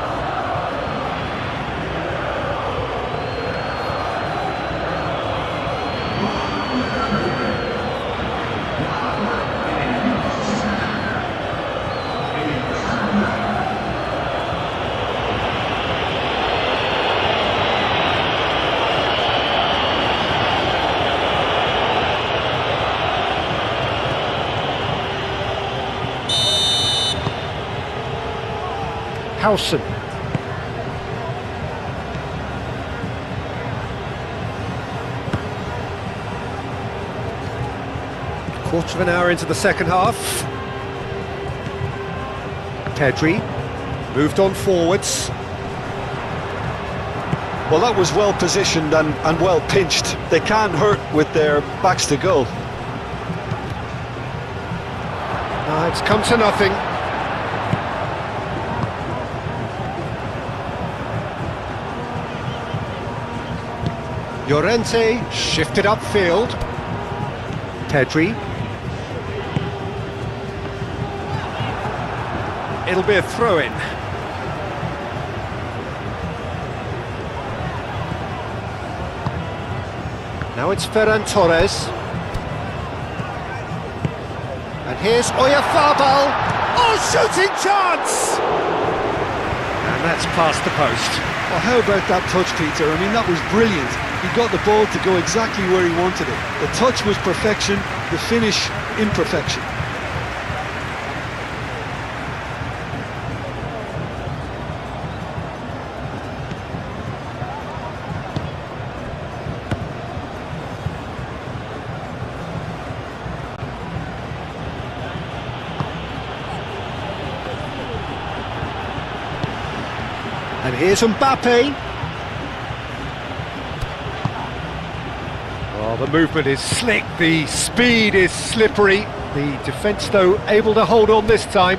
Howson. Quarter of an hour into the second half. Pedri moved on forwards. Well, that was well positioned and well pinched. They can hurt with their backs to goal. It's come to nothing. Llorente shifted upfield. Pedri. It'll be a throw-in. Now it's Ferran Torres. And here's Oyarzabal. Oh, shooting chance! And that's past the post. Well, how about that touch, Peter? I mean, that was brilliant. He got the ball to go exactly where he wanted it. The touch was perfection, the finish imperfection. And here's Mbappe. Oh, the movement is slick, the speed is slippery. The defence, though, able to hold on this time.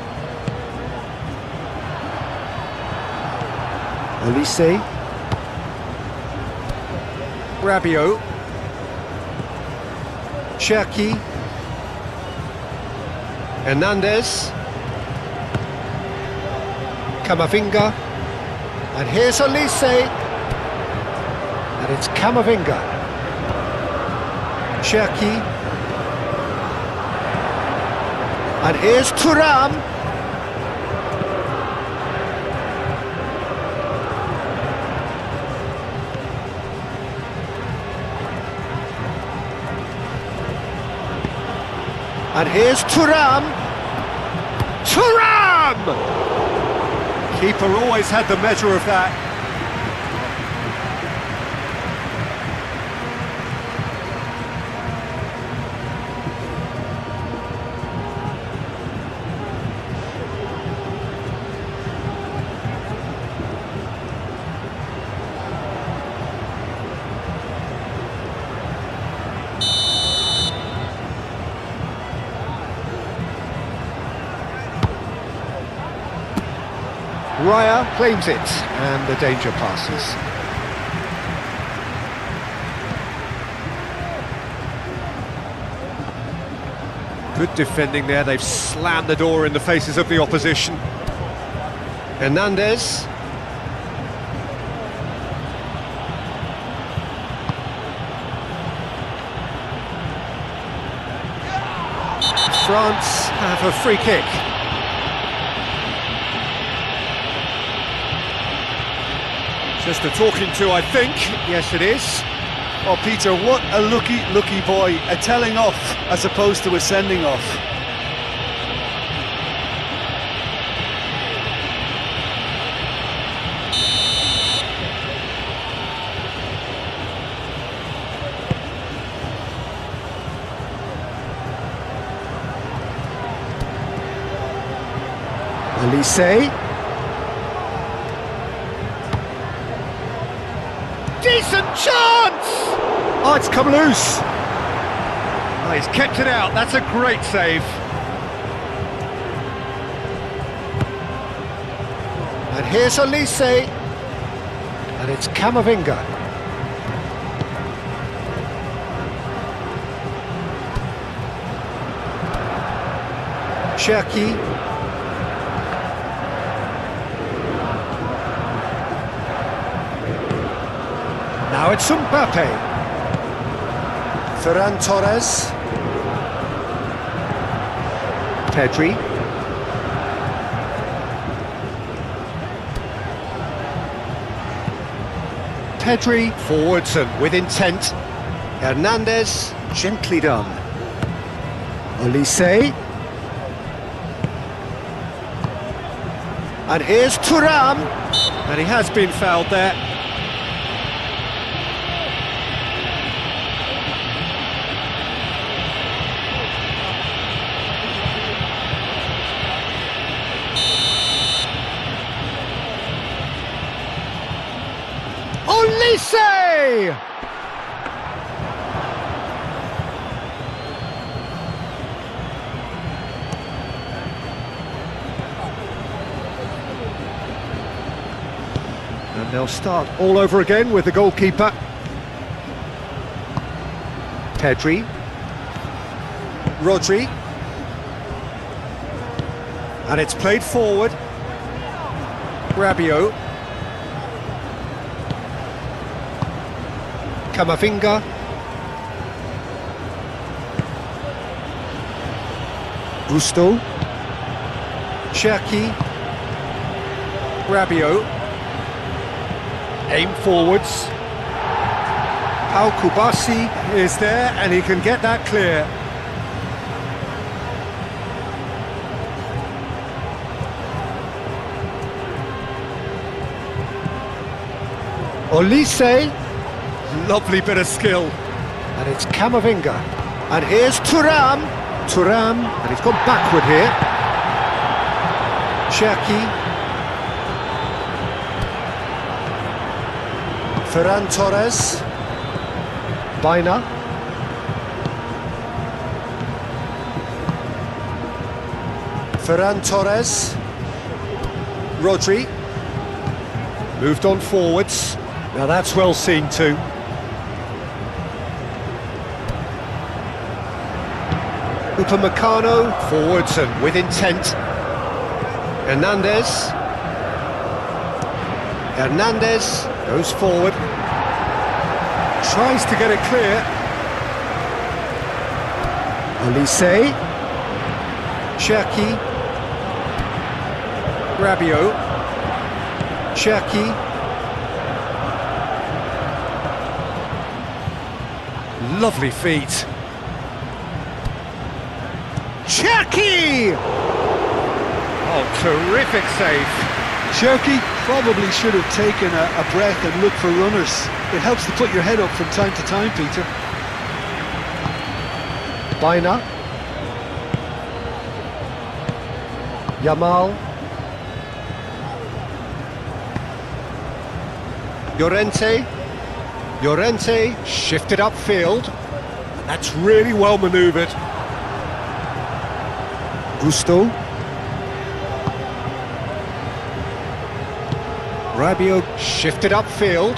Olise. Rabiot. Cherki. Hernandez. Camavinga. And here's Olise. And it's Camavinga. Cherki. And here's Thuram. And here's Thuram. Thuram! Keeper always had the measure of that. Raya claims it, and the danger passes. Good defending there, they've slammed the door in the faces of the opposition. Hernandez. France have a free kick. Just a talking to, I think. Yes, it is. Oh, Peter, what a lucky boy. A telling off as opposed to a sending off. Olise. Decent chance! Oh, it's come loose. Oh, he's kept it out. That's a great save. And here's Olise. And it's Camavinga. Cherki. Now it's Mbappe. Ferran Torres. Pedri. Pedri forwards and with intent. Hernandez, gently done. Olise. And here's Thuram. And he has been fouled there. Olise! They'll start all over again with the goalkeeper. Pedri. Rodri. And it's played forward. Rabiot. Camavinga. Gusto. Cherki. Rabiot. Aim forwards. Al Kubasi is there and he can get that clear. Olise, lovely bit of skill. And it's Camavinga. And here's Thuram. Thuram, and he's gone backward here. Cherki. Ferran Torres. Baina. Ferran Torres. Rodri. Moved on forwards. Now that's well seen too. Upamecano, forwards and with intent. Hernandez. Hernandez goes forward. Tries to get it clear. Olise. Cherki. Rabiot. Cherki. Lovely feet. Cherki! Oh, terrific save. Cherki probably should have taken a breath and looked for runners. It helps to put your head up from time to time, Peter. Baina. Yamal. Llorente. Llorente shifted upfield. That's really well manoeuvred. Gusto. Rabiot shifted upfield.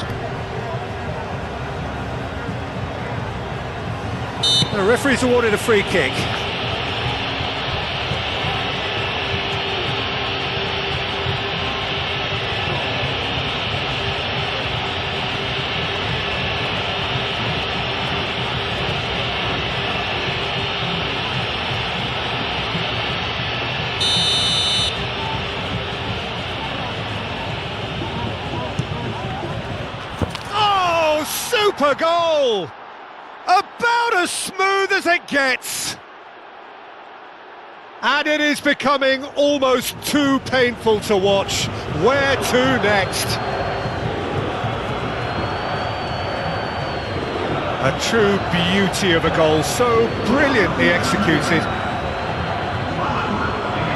The referee's awarded a free kick. Super goal! About as smooth as it gets. And it is becoming almost too painful to watch. Where to next? A true beauty of a goal, so brilliantly executed.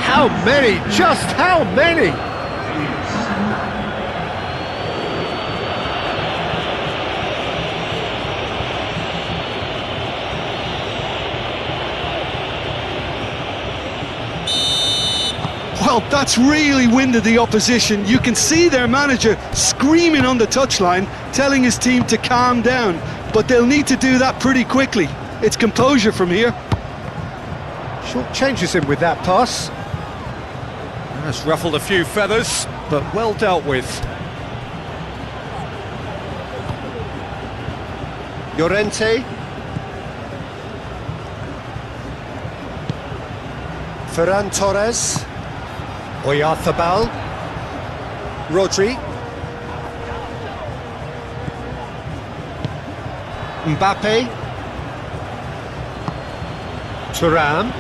How many? Just how many? Well, that's really winded the opposition. You can see their manager screaming on the touchline, telling his team to calm down. But they'll need to do that pretty quickly. It's composure from here. Short changes him with that pass. Has ruffled a few feathers, but well dealt with. Llorente. Ferran Torres. Oyarzabal. Rodri. Mbappe. Thuram.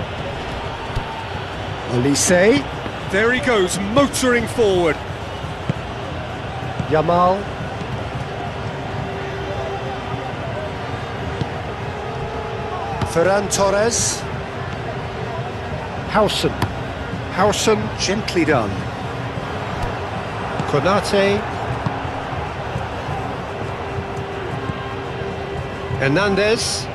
Olise. There he goes, motoring forward. Yamal. Ferran Torres. Howson. Howson, gently done. Konate. Hernandez.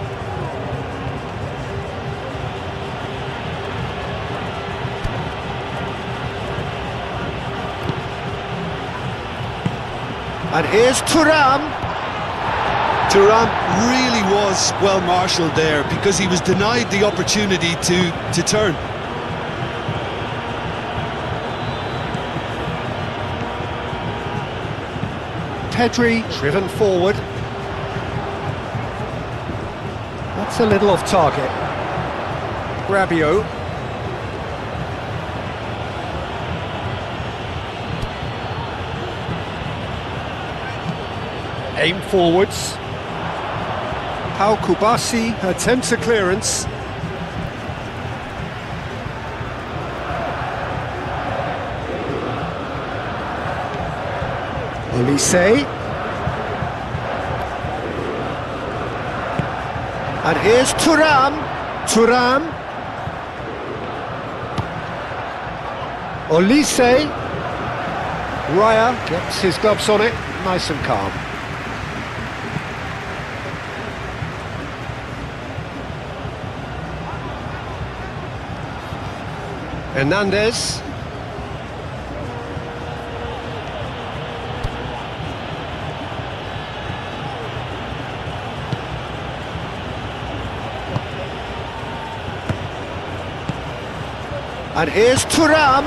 And here's Thuram. Thuram really was well marshalled there because he was denied the opportunity to turn. Pedri driven forward. That's a little off target. Rabiot. Aim forwards. Pau Kubasi attempts a clearance. Olise. And here's Thuram. Thuram. Olise. Raya gets his gloves on it, nice and calm. Hernandez. And here's Thuram.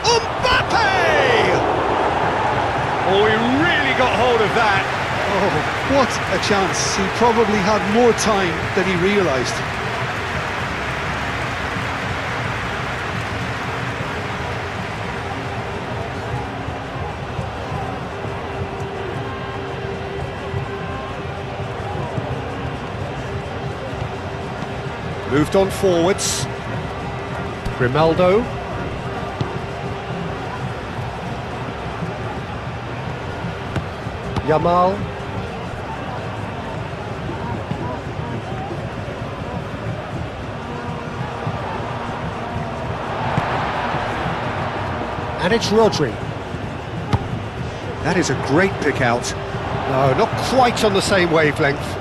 Mbappe! Oh, he really got hold of that. Oh, what a chance. He probably had more time than he realised. Moved on forwards. Grimaldo. Yamal. And it's Rodri. That is a great pick out. No, not quite on the same wavelength.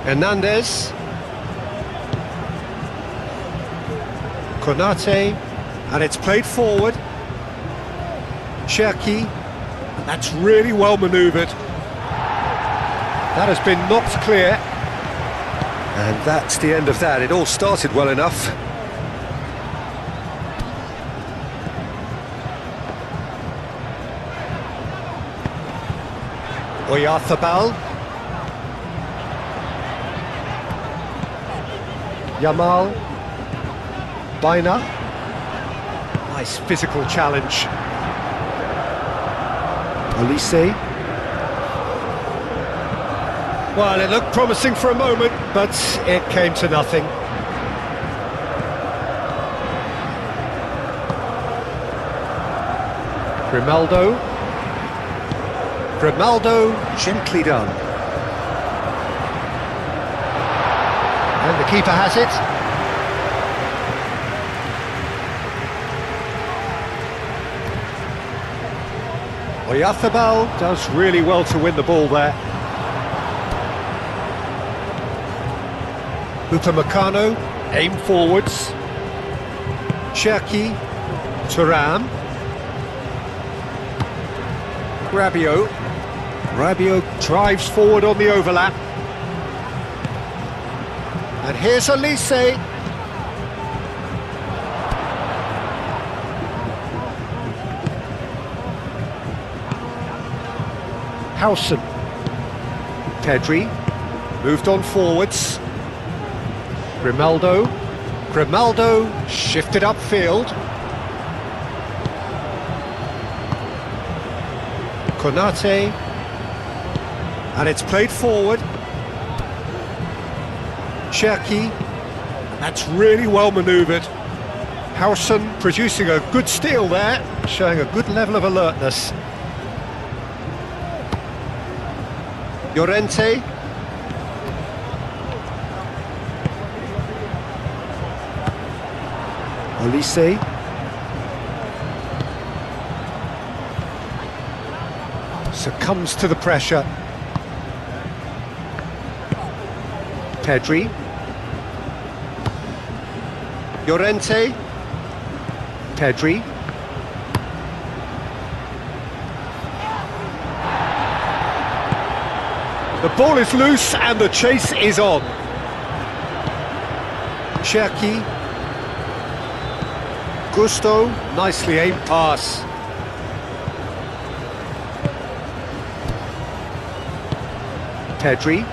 Hernandez. Konate. And it's played forward. Cherki. And that's really well manoeuvred. That has been knocked clear. And that's the end of that. It all started well enough. Oyarzabal. Yamal. Baina. Nice physical challenge. Olise. Well, it looked promising for a moment, but it came to nothing. Grimaldo. Grimaldo, gently done. And the keeper has it. Oyarzabal does really well to win the ball there. Upamecano, aim forwards. Cherki, Thuram. Rabiot. Rabiot drives forward on the overlap. And here's Olise. Howson. Pedri. Moved on forwards. Grimaldo. Grimaldo shifted upfield. Konate. And it's played forward. Cherki. That's really well manoeuvred. Howson producing a good steal there, showing a good level of alertness. Llorente. Olise. Succumbs to the pressure. Pedri. Llorente. Pedri. The ball is loose and the chase is on. Cherki. Gusto. Nicely aimed pass. Pedri.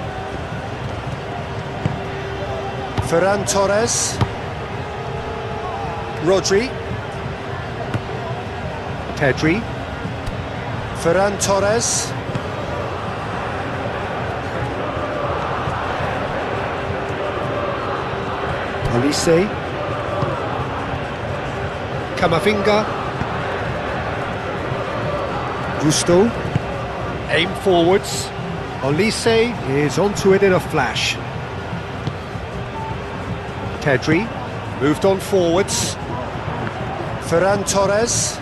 Ferran Torres. Rodri. Pedri. Ferran Torres. Olise. Camavinga. Gusto. Aim forwards. Olise is onto it in a flash. Pedri. Moved on forwards. Ferran Torres.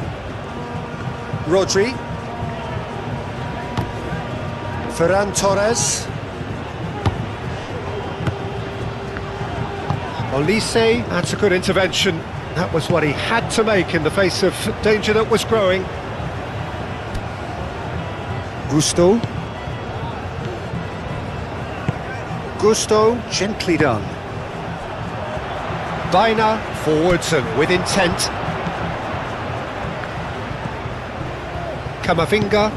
Rodri. Ferran Torres. Olise. That's a good intervention. That was what he had to make in the face of danger that was growing. Gusto. Gusto, gently done. Baina, forwards and with intent. Camavinga.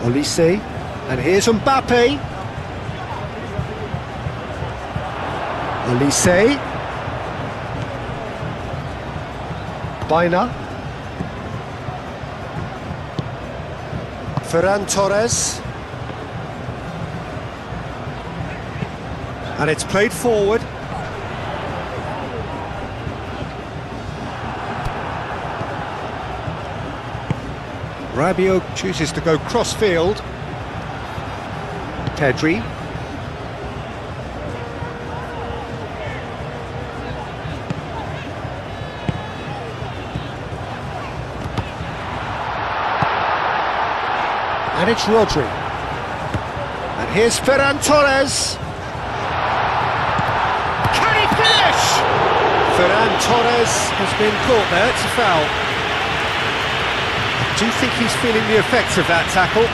Olise. And here's Mbappe. Olise. Baina. Ferran Torres. And it's played forward. Rabiot chooses to go cross-field. Pedri. And it's Rodri. And here's Ferran Torres. Can he finish? Ferran Torres has been caught there, it's a foul. Do you think he's feeling the effects of that tackle?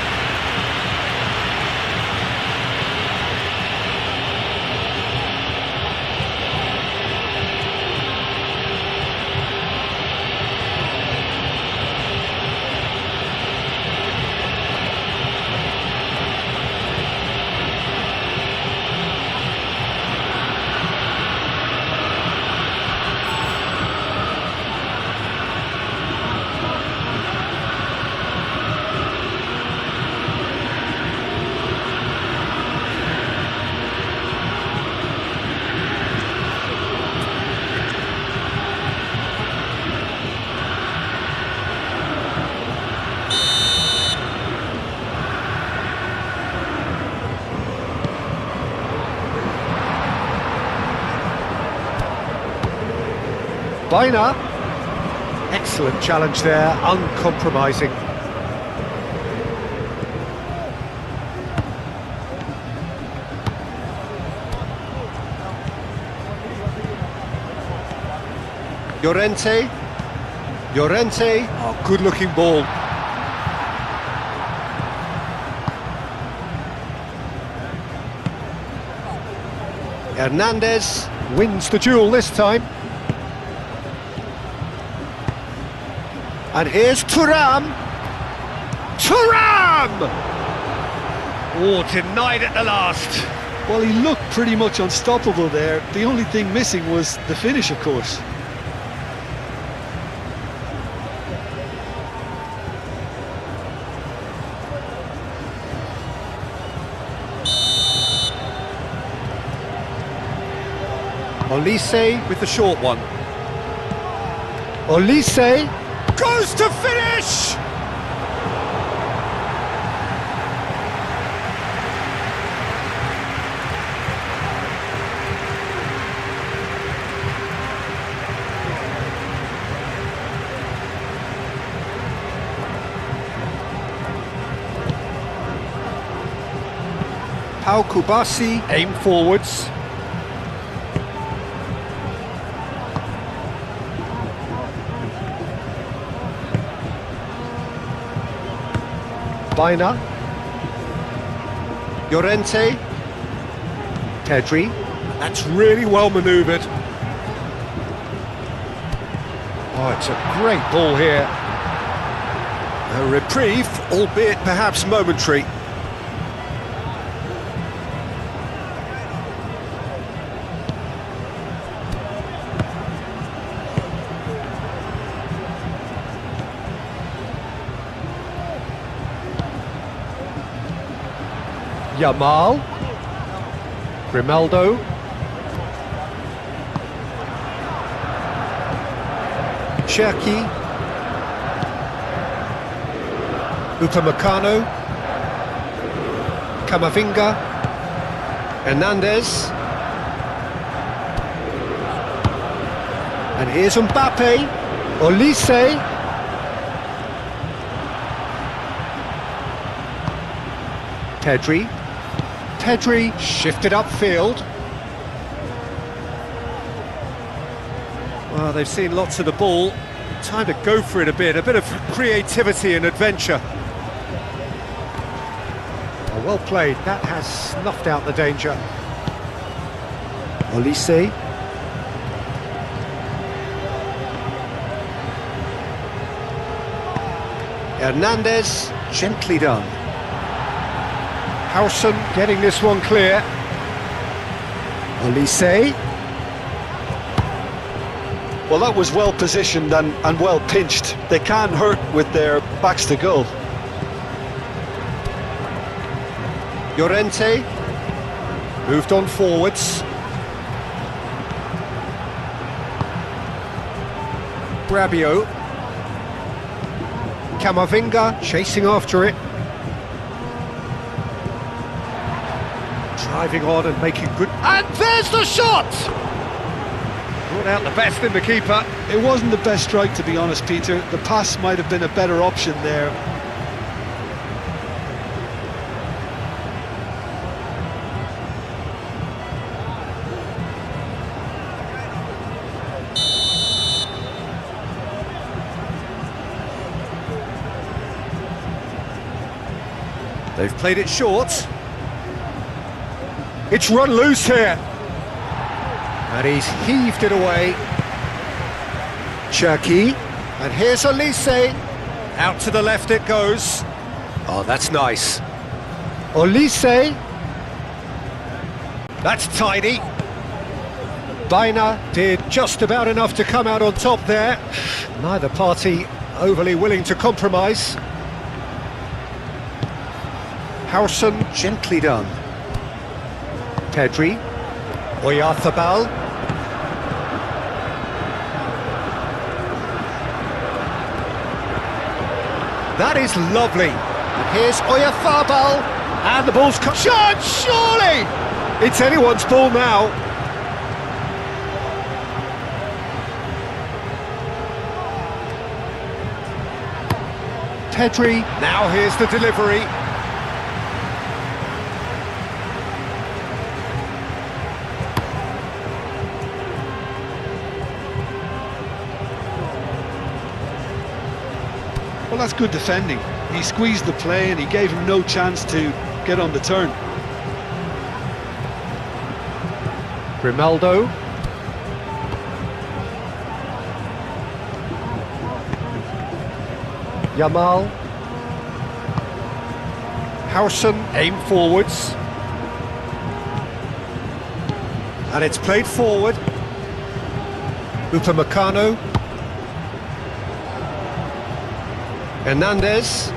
Baina. Excellent challenge there, uncompromising. Llorente. Llorente, oh, good-looking ball. Hernandez wins the duel this time. And here's Thuram. Thuram! Oh, denied at the last. Well, he looked pretty much unstoppable there. The only thing missing was the finish, of course. Olise with the short one. Olise goes to finish! Pau Kubasi, aim forwards. Baina. Llorente. Pedri. That's really well manoeuvred. Oh, it's a great ball here. A reprieve, albeit perhaps momentary. Yamal. Grimaldo. Cherki. Upamecano. Camavinga. Hernandez. And here's Mbappe. Olise. Pedri shifted upfield. Well, they've seen lots of the ball. Time to go for it a bit of creativity and adventure. Oh, well played, that has snuffed out the danger. Olise. Hernandez, gently done. Howson getting this one clear. Olise. Well, that was well positioned and well pinched. They can't hurt with their backs to goal. Llorente. Moved on forwards. Rabiot. Camavinga chasing after it. Driving on and making good... And there's the shot! Brought out the best in the keeper. It wasn't the best strike, to be honest, Peter. The pass might have been a better option there. They've played it short. It's run loose here. And he's heaved it away. Cherki. And here's Olise. Out to the left it goes. Oh, that's nice. Olise. That's tidy. Baina did just about enough to come out on top there. Neither party overly willing to compromise. Howson, gently done. Pedri. Oyarzabal. That is lovely. And here's Oyarzabal. And the ball's cut. Shot, surely! It's anyone's ball now. Pedri. Now here's the delivery. Well, that's good defending. He squeezed the play and he gave him no chance to get on the turn. Grimaldo. Yamal. Howson, aim forwards. And it's played forward. Upamecano. Hernandez.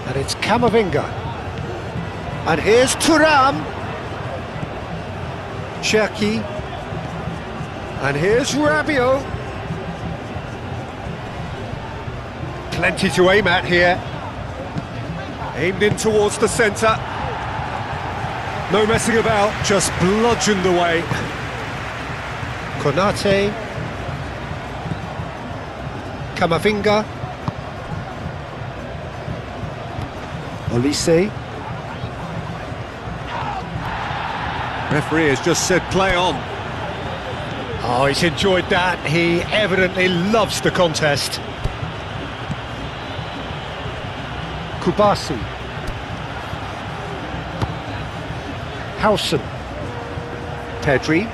And it's Camavinga. And here's Thuram. Cherki. And here's Rabiot. Plenty to aim at here. Aimed in towards the centre. No messing about, just bludgeoned away. Konate. Camavinga. Olise. Referee has just said play on. Oh, he's enjoyed that. He evidently loves the contest. Kubasi. Howson. Pedri.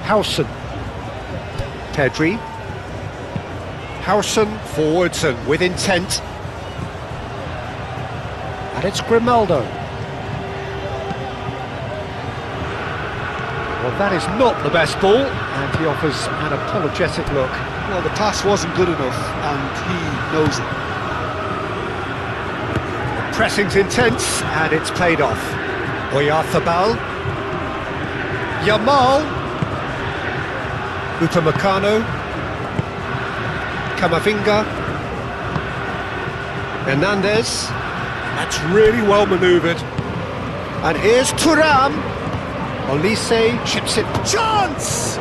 Howson. Pedri. Howson forwards and with intent. And it's Grimaldo. Well, that is not the best ball, and he offers an apologetic look. Well, the pass wasn't good enough, and he knows it. The pressing's intense, and it's played off. Oyarzabal. Yamal. Upamecano. Camavinga. Hernandez. That's really well manoeuvred. And here's Thuram. Olise chips it. Chance!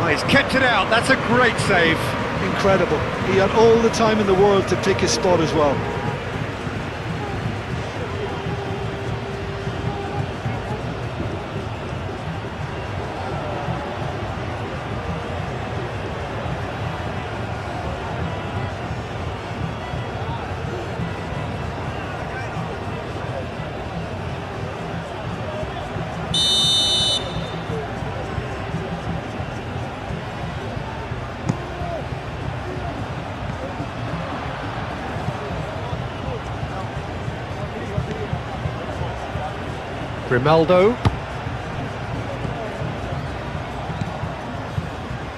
Oh, he's kept it out. That's a great save. Incredible. He had all the time in the world to pick his spot as well. Grimaldo.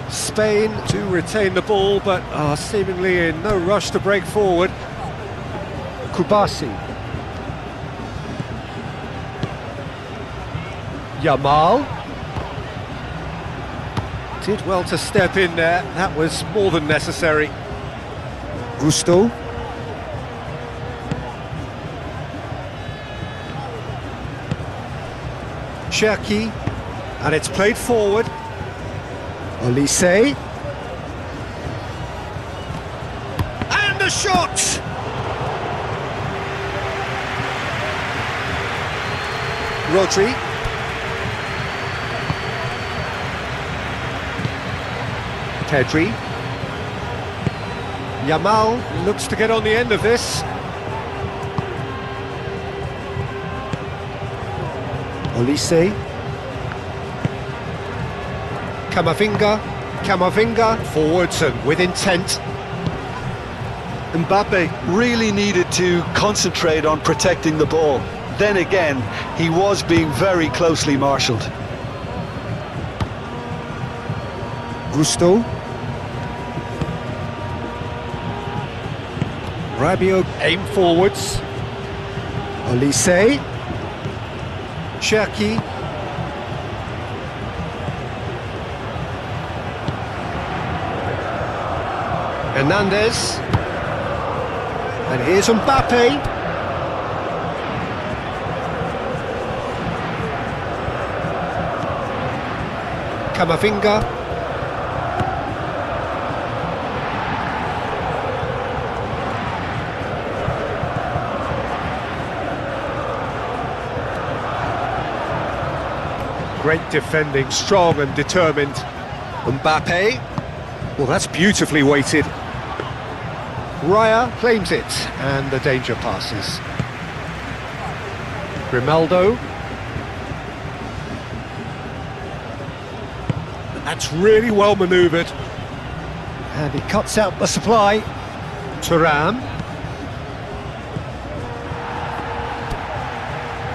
Spain To retain the ball, but are seemingly in no rush to break forward. Kubasi. Yamal. Did well to step in there. That was more than necessary. Gusto. Cherki. And it's played forward. Olise. And the shot! Rodri. Pedri. Yamal Looks to get on the end of this. Olise. Camavinga forwards and with intent. Mbappe really needed to concentrate on protecting the ball. Then again, he was being very closely marshalled. Gusto. Rabiot aim forwards. Olise. Cherki. Hernandez. And here's Mbappe. Camavinga. Great defending, strong and determined. Mbappe. Well, that's beautifully weighted. Raya claims it, and the danger passes. Grimaldo. That's really well manoeuvred. And he cuts out the supply. Thuram.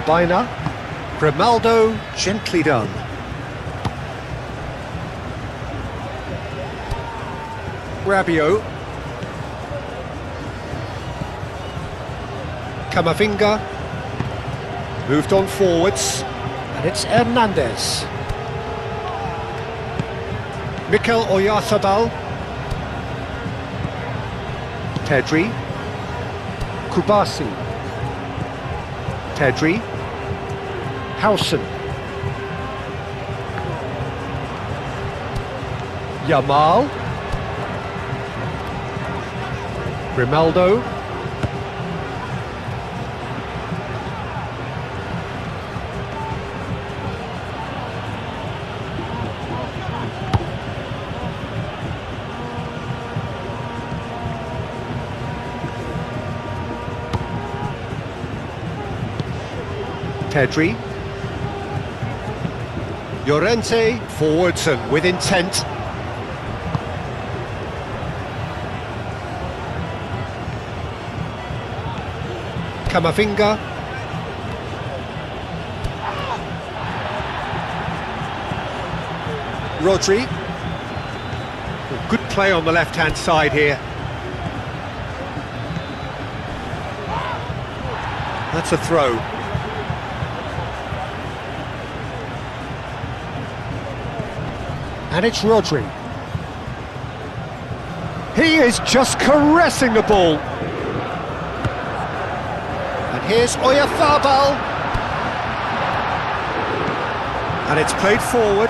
Baina. Grimaldo, gently done. Rabiot. Camavinga. Moved on forwards. And it's Hernandez. Mikel Oyarzabal. Pedri. Kubasi. Pedri. Howson. Yamal. Grimaldo. Pedri. Llorente, forwards and with intent. Camavinga. Rodri. Good play on the left-hand side here. That's a throw. And it's Rodri. He is just caressing the ball. And here's Oyarzabal. And it's played forward.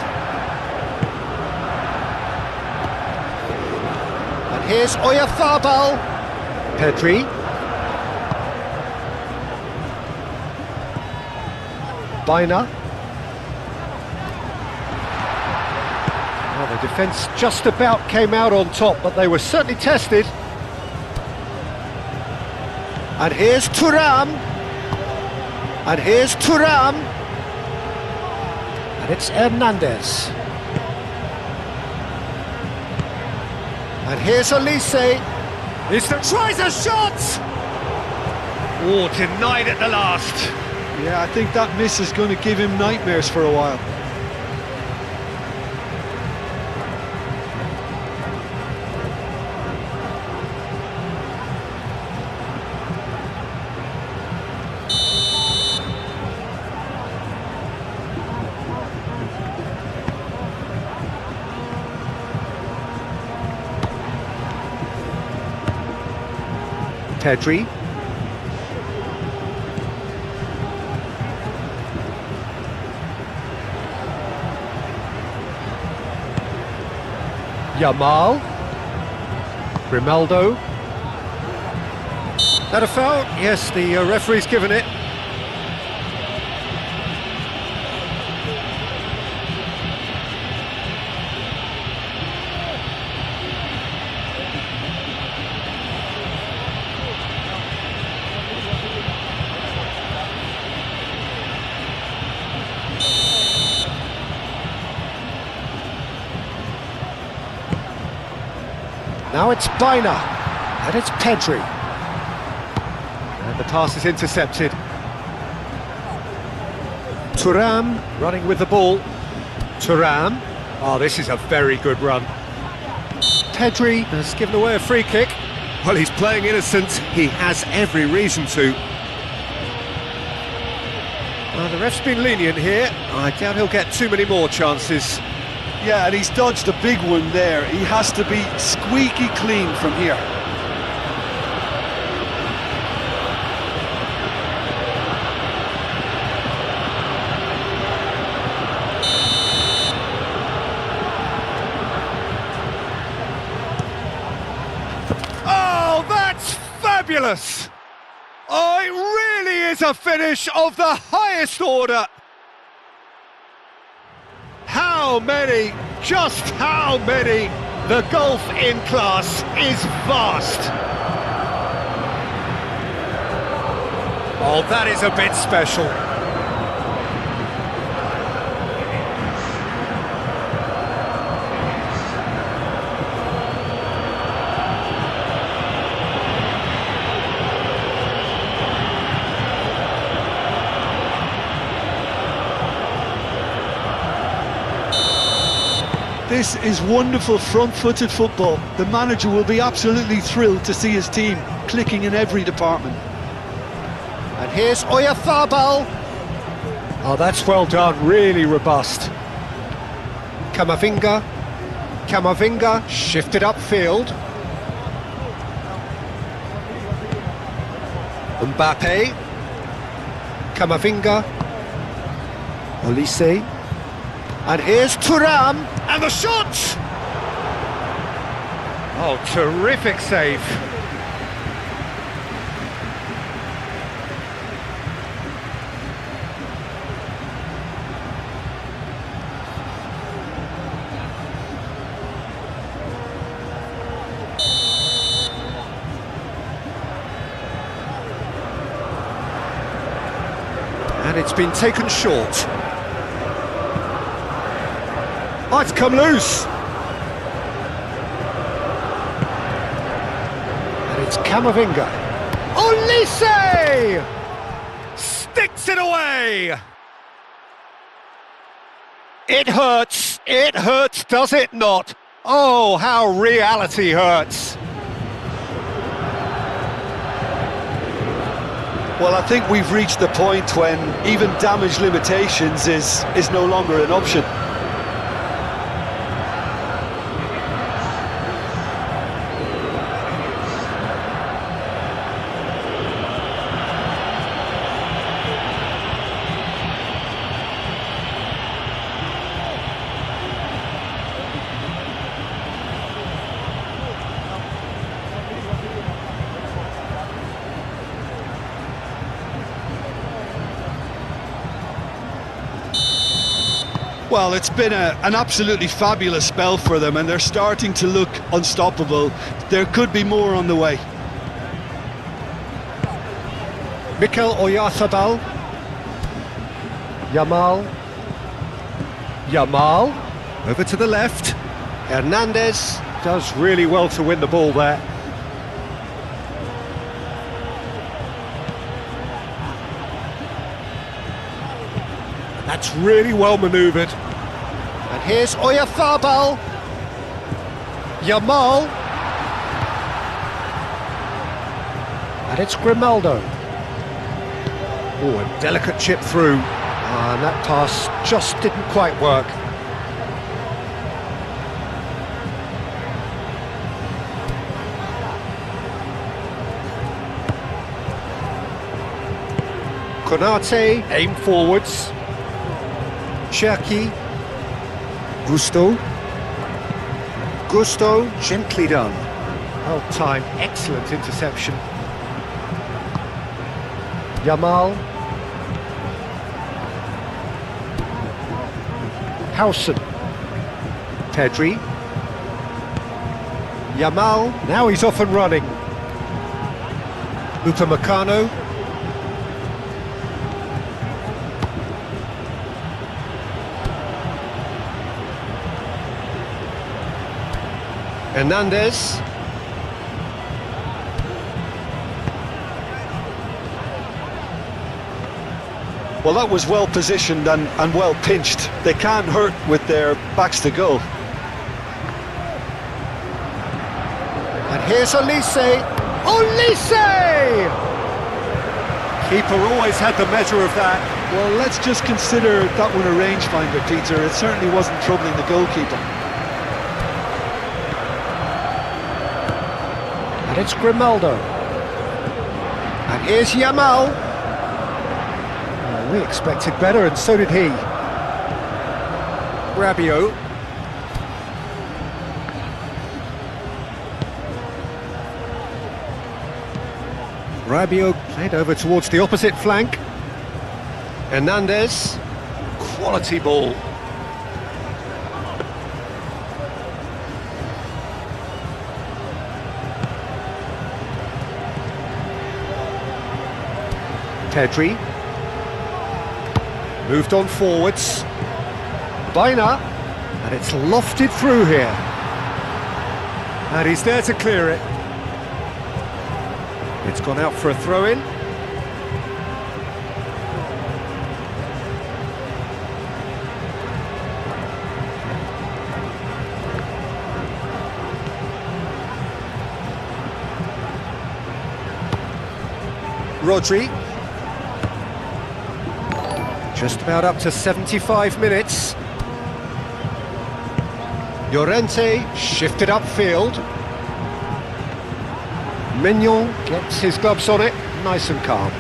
And here's Oyarzabal. Pedri. Baina. The defence just about came out on top, but they were certainly tested. And here's Thuram. And here's Thuram. And it's Hernandez. And here's Elise. Tries a shot! Oh, denied at the last. Yeah, I think that miss is going to give him nightmares for a while. Pedri. Yamal. Grimaldo. That a foul? Yes, the referee's given it. Now it's Baina, and it's Pedri. And the pass is intercepted. Thuram running with the ball. Thuram. Oh, this is a very good run. Pedri has given away a free kick. Well, he's playing innocent. He has every reason to. The ref's been lenient here. I doubt he'll get too many more chances. Yeah, and he's dodged a big one there. He has to be squeaky clean from here. Oh, that's fabulous! Oh, it really is a finish of the highest order. How many, just how many? The gulf in class is vast. Oh, that is a bit special. This is wonderful front-footed football. The manager will be absolutely thrilled to see his team clicking in every department. And here's Oyarzabal. Oh, that's well done, really robust. Camavinga. Camavinga shifted upfield. Mbappe. Camavinga. Elise. And here's Thuram, and the shot! Oh, terrific save. And it's been taken short. Oh, it's come loose. And it's Camavinga. Olise! Sticks it away! It hurts, does it not? Oh, how reality hurts. Well, I think we've reached the point when even damage limitations is no longer an option. Well, it's been an absolutely fabulous spell for them, and they're starting to look unstoppable. There could be more on the way. Mikel Oyarzabal. Yamal. Over to the left. Hernandez does really well to win the ball there. That's really well manoeuvred. And here's Oyarzabal. Yamal. And it's Grimaldo. Oh, a delicate chip through. And that pass just didn't quite work. Konate, aim forwards. Cherki. Gusto, gently done. Well timed, excellent interception. Yamal. Howson. Pedri. Yamal, now he's off and running. Upamecano. Hernandez. Well, that was well positioned and well pinched. They can't hurt with their backs to goal. And here's Olise. Olise! Keeper always had the measure of that. Well, let's just consider that one a rangefinder, Peter. It certainly wasn't troubling the goalkeeper. And it's Grimaldo. And here's Yamal. Oh, we expected better, and so did he. Rabiot. Rabiot played over towards the opposite flank. Hernandez. Quality ball. Pedri. Moved on forwards. Baina. And it's lofted through here. And he's there to clear it. It's gone out for a throw-in. Rodri. Just about up to 75 minutes. Llorente shifted upfield. Mignon gets his gloves on it, nice and calm.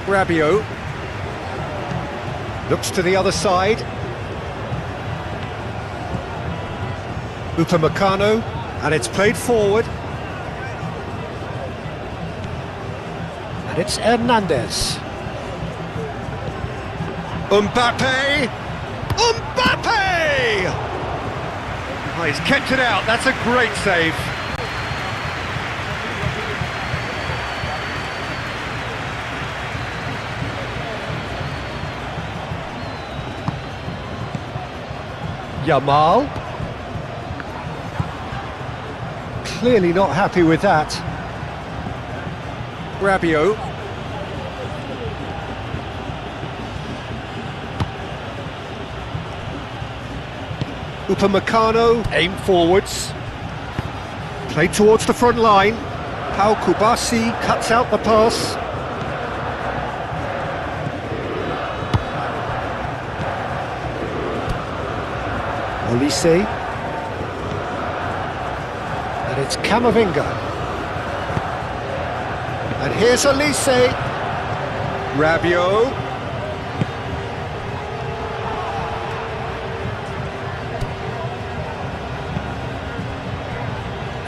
Rabiot looks to the other side. Upamecano, and it's played forward. And it's Hernandez. Mbappe! Mbappe! Oh, he's kept it out, that's a great save. Yamal. Clearly not happy with that. Rabiot. Upamecano, aim forwards. Played towards the front line. Pau Kubasi cuts out the pass. Olise. And it's Camavinga. And here's Olise. Rabiot.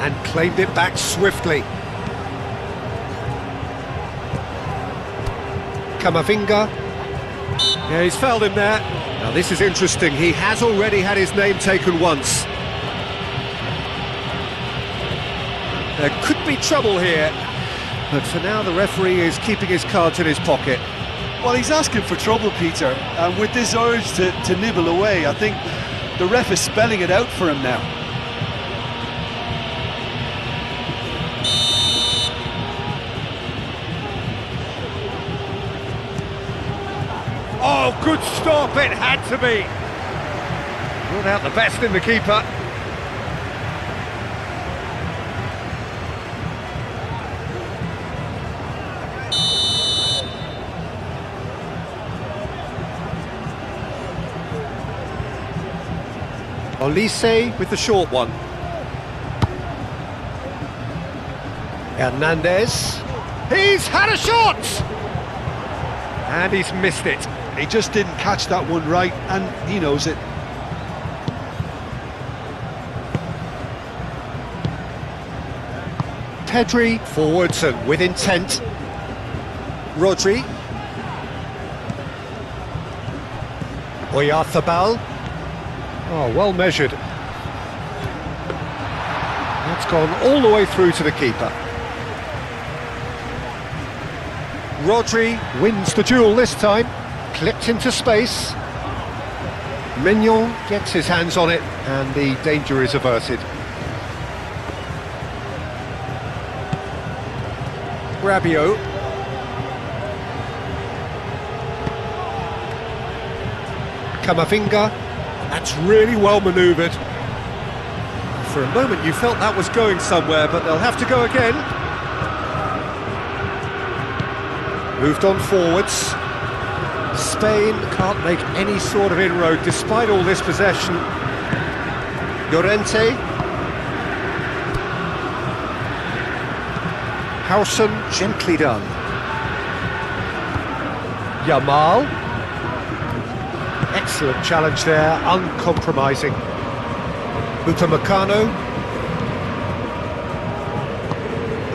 And claimed it back swiftly. Camavinga. Yeah, he's fouled him there. Now this is interesting, he has already had his name taken once. There could be trouble here, but for now the referee is keeping his cards in his pocket. Well, he's asking for trouble, Peter, and with this urge to nibble away, I think the ref is spelling it out for him now. Oh, good stop, it had to be. Brought out the best in the keeper. Olise with the short one. Hernandez. He's had a shot! And he's missed it. He just didn't catch that one right, and he knows it. Pedri forwards and with intent. Rodri. Oyarzabal. Oh, well measured. That's gone all the way through to the keeper. Rodri wins the duel this time. Clipped into space. Mignon gets his hands on it and the danger is averted. Rabiot. Camavinga. That's really well manoeuvred. For a moment you felt that was going somewhere, but they'll have to go again. Moved on forwards. Spain can't make any sort of inroad despite all this possession. Llorente. Howson, gently done. Yamal. Excellent challenge there, uncompromising. Upamecano.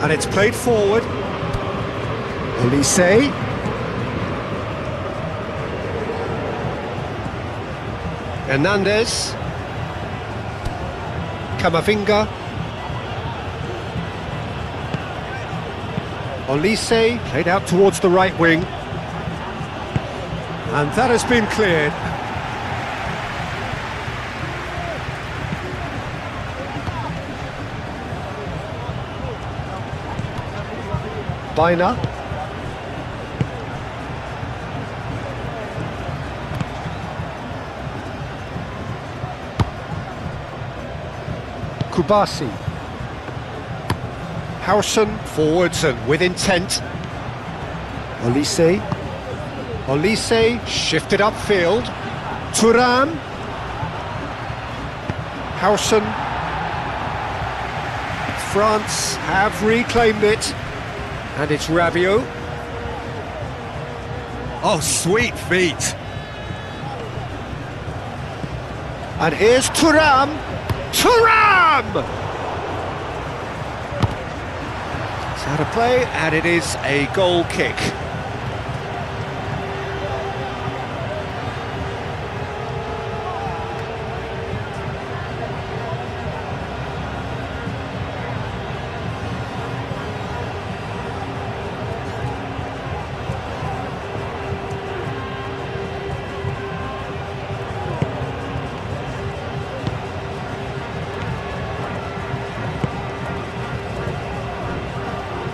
And it's played forward. Olise. Hernandez. Camavinga. Olise played out towards the right wing. And that has been cleared. Baina. Kubasi. Howson forwards and with intent. Olise. Olise shifted upfield. Thuram. Howson. France have reclaimed it. And it's Rabiot. Oh, sweet feet. And here's Thuram. Thuram! It's out of play, and it is a goal kick.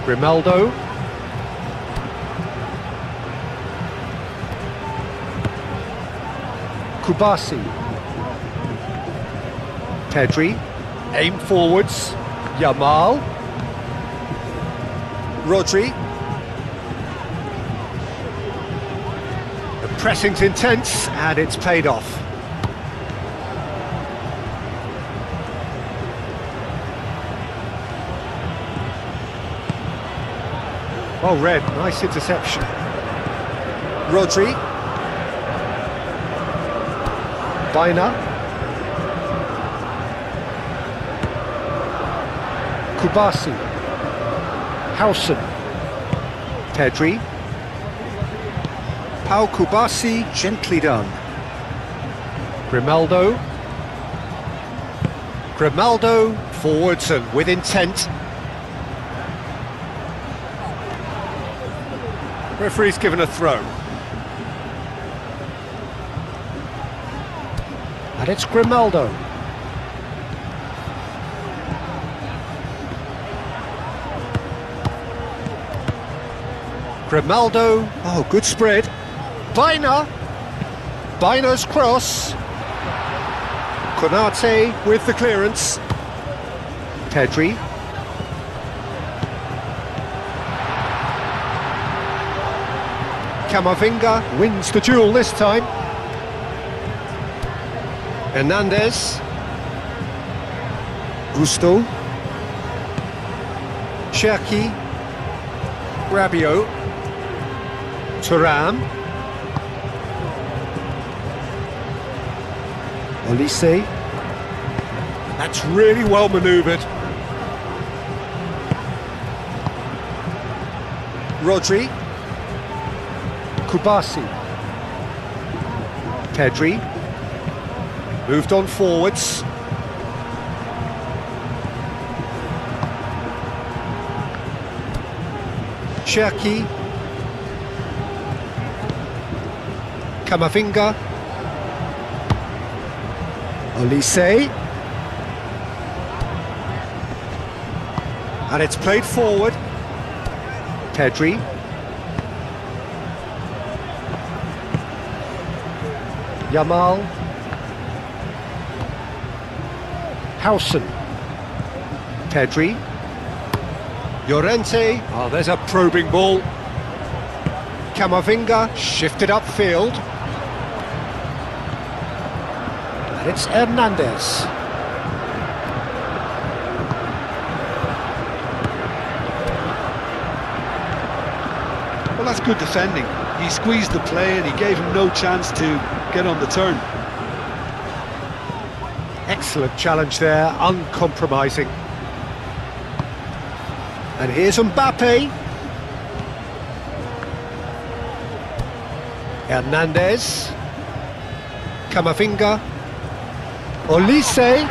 Grimaldo. Kubasi. Pedri. Aim forwards. Yamal. Rodri. The pressing's intense and it's paid off. Well read, nice interception. Rodri. Baina. Kubasi. Howson. Pedri. Pau Kubasi, gently done. Grimaldo. Grimaldo, forwards and with intent. Referee's given a throw. And it's Grimaldo. Grimaldo, oh, good spread. Baina. Baina's cross. Konate with the clearance. Pedri. Camavinga wins the duel this time. Hernandez. Gusto. Cherki. Rabiot. Thuram. Olise. That's really well manoeuvred. Rodri. Kubasi. Pedri. Moved on forwards. Cherki. Camavinga. Olise. And it's played forward. Pedri. Yamal. Howson. Pedri. Llorente. Oh, there's a probing ball. Camavinga shifted upfield. And it's Hernandez. Well, that's good defending. He squeezed the play and he gave him no chance to get on the turn. Excellent challenge there, uncompromising. And here's Mbappe. Hernandez. Camavinga. Olise.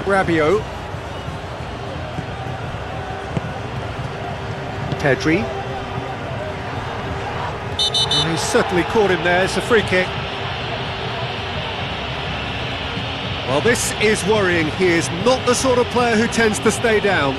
Rabiot. Pedri. And he's certainly caught him there. It's a free kick. Well, this is worrying. He is not the sort of player who tends to stay down.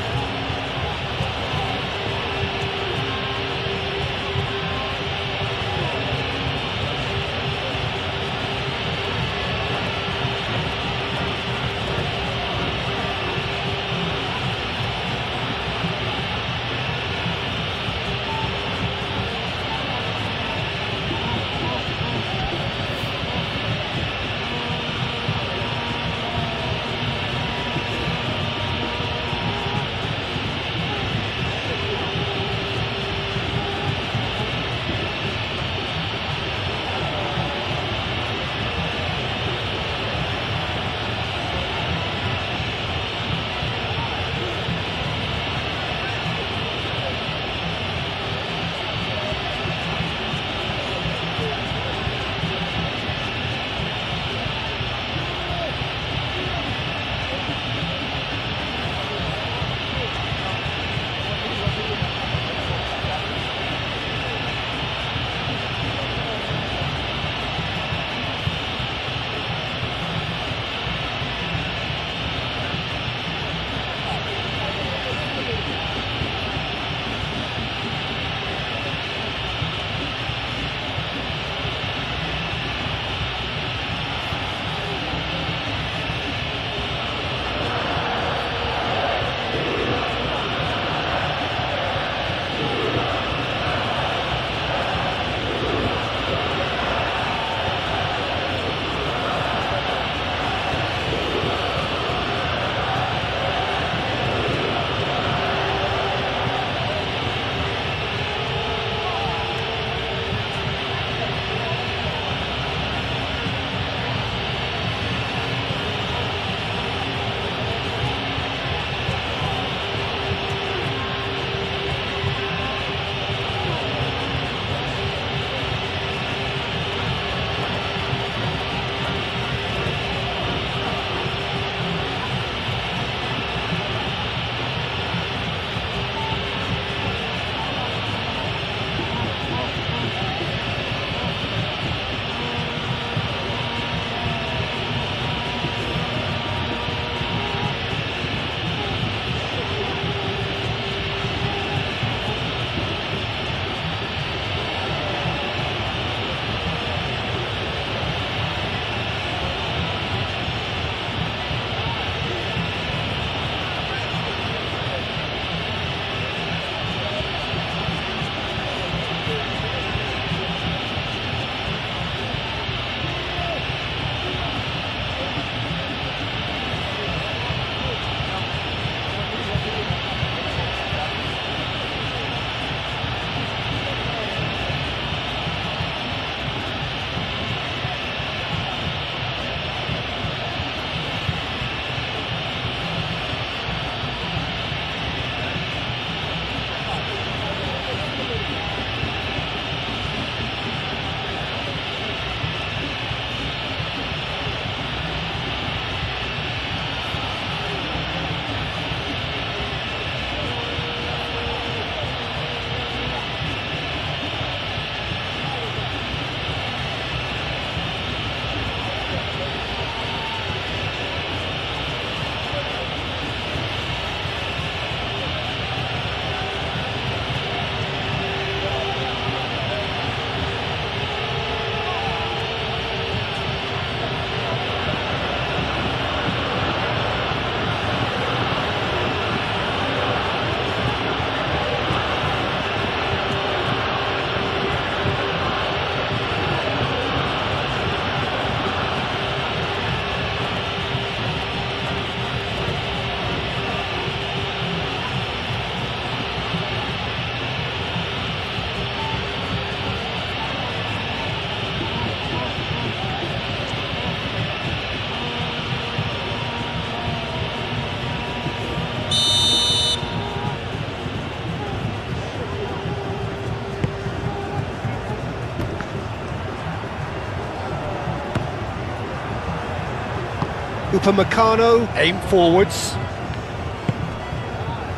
Upamecano, aim forwards.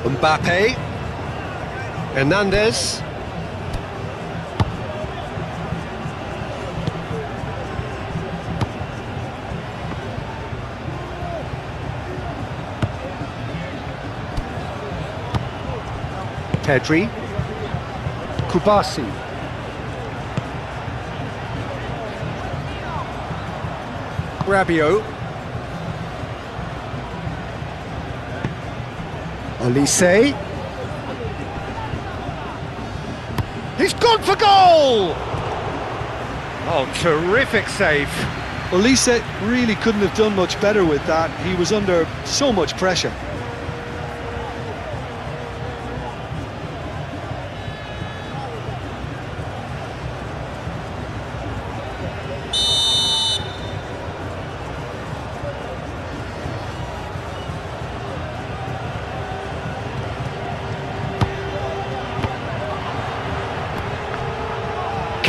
Mbappe. Hernandez. Pedri. Kubasi. Rabiot. Olise. He's gone for goal! Oh, terrific save. Olise really couldn't have done much better with that. He was under so much pressure.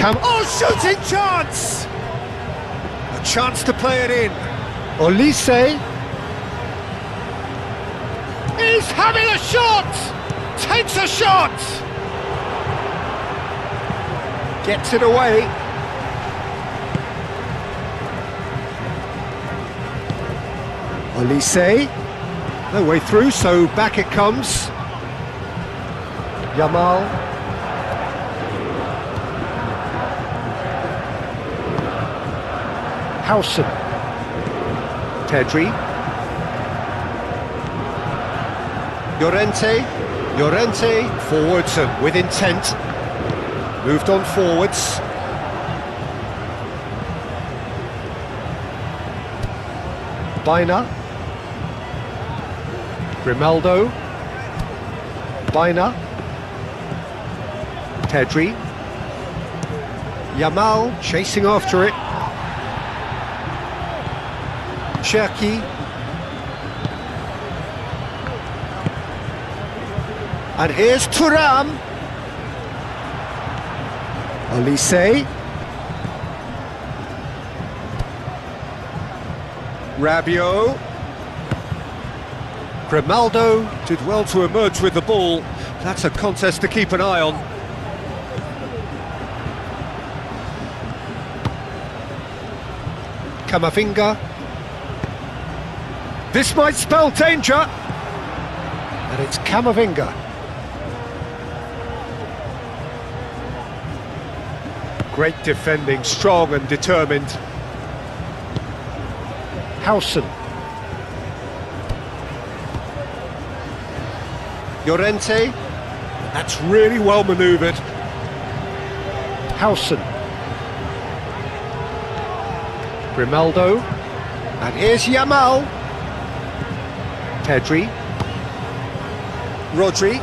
Oh, shooting chance! A chance to play it in. Olise. He's having a shot! Takes a shot! Gets it away. Olise. No way through, so back it comes. Yamal. Howson. Pedri. Llorente. Forwards and with intent. Moved on forwards. Baina. Grimaldo. Baina. Pedri. Yamal chasing after it. Cherki. And here's Thuram. Olise. Rabiot. Grimaldo did well to emerge with the ball. That's a contest to keep an eye on. Camavinga. This might spell danger. And it's Camavinga. Great defending, strong and determined. Howson. Llorente. That's really well manoeuvred. Howson. Grimaldo. And here's Yamal. Pedri. Rodri.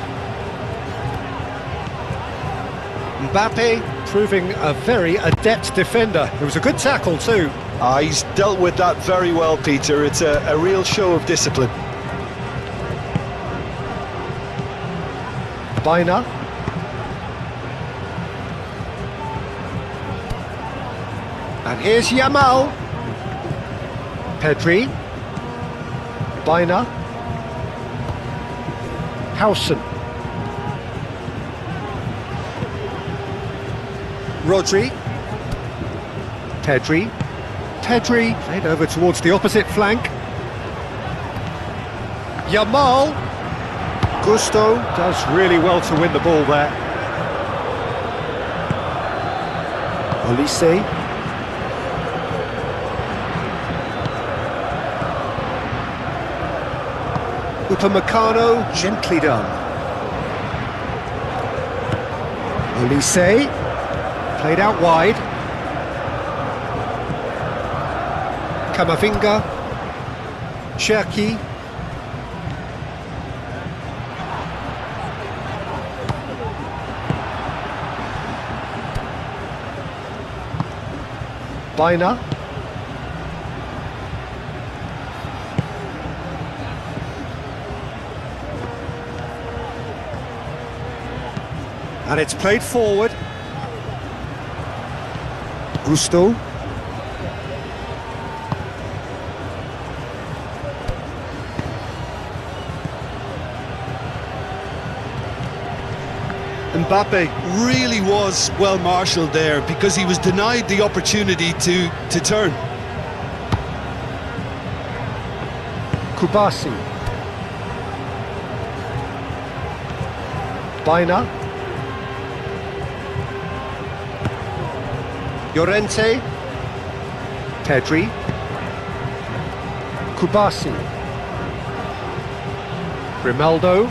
Mbappe proving a very adept defender. It was a good tackle too. He's dealt with that very well, Peter. It's a real show of discipline. Baina. And here's Yamal. Pedri. Baina. Howson. Rodri. Pedri. Played over towards the opposite flank. Yamal. Gusto does really well to win the ball there. Olise. Upamecano, gently done. Olise. Played out wide. Camavinga. Cherki. Baina. And it's played forward. Gusto. Mbappe really was well marshalled there because he was denied the opportunity to turn. Kubasi. Baina. Llorente. Pedri. Kubasi. Grimaldo.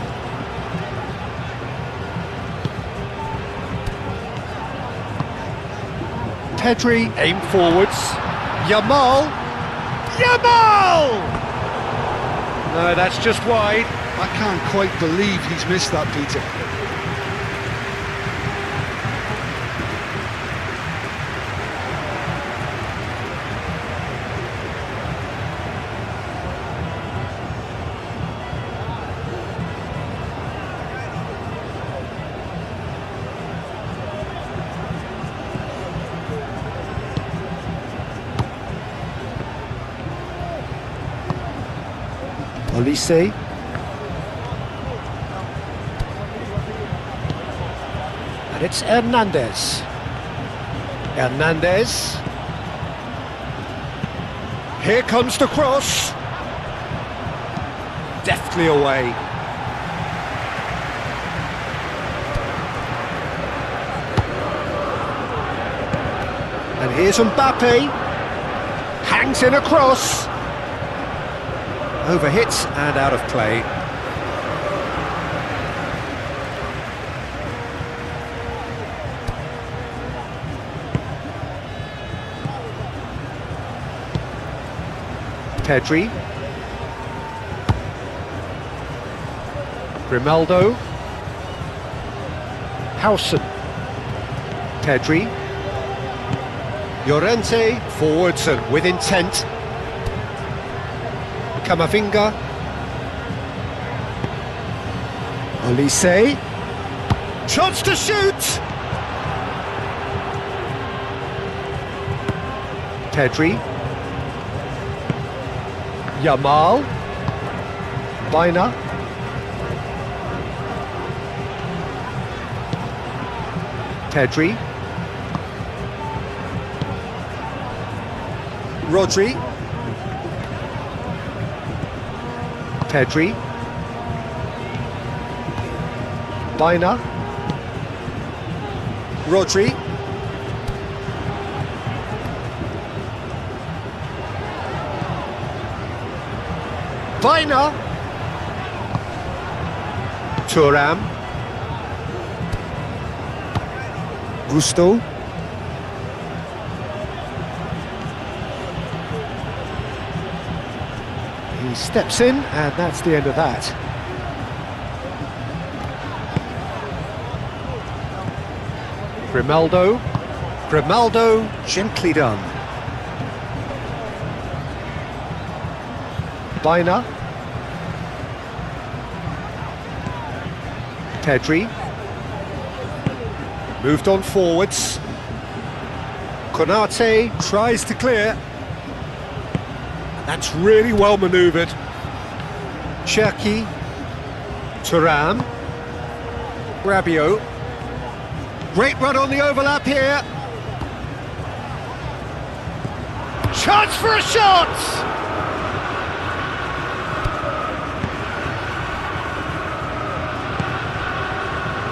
Pedri, aim forwards. Yamal. Yamal! No, that's just wide. I can't quite believe he's missed that, Peter. Olise. And it's Hernandez. Hernandez. Here comes the cross. Deftly away. And here's Mbappe. Hangs in a cross. Overhits and out of play. Pedri. Grimaldo. Howson. Pedri. Llorente. Forwards and with intent. Camavinga. Olise. Chance to shoot! Pedri. Yamal. Baina. Pedri. Rodri. Pedri. Baina. Rodri. Baina. Thuram. Gusto. He steps in, and that's the end of that. Grimaldo. Grimaldo, gently done. Baina. Pedri. Moved on forwards. Konate tries to clear. That's really well manoeuvred. Cherki. Thuram. Rabiot. Great run on the overlap here. Chance for a shot!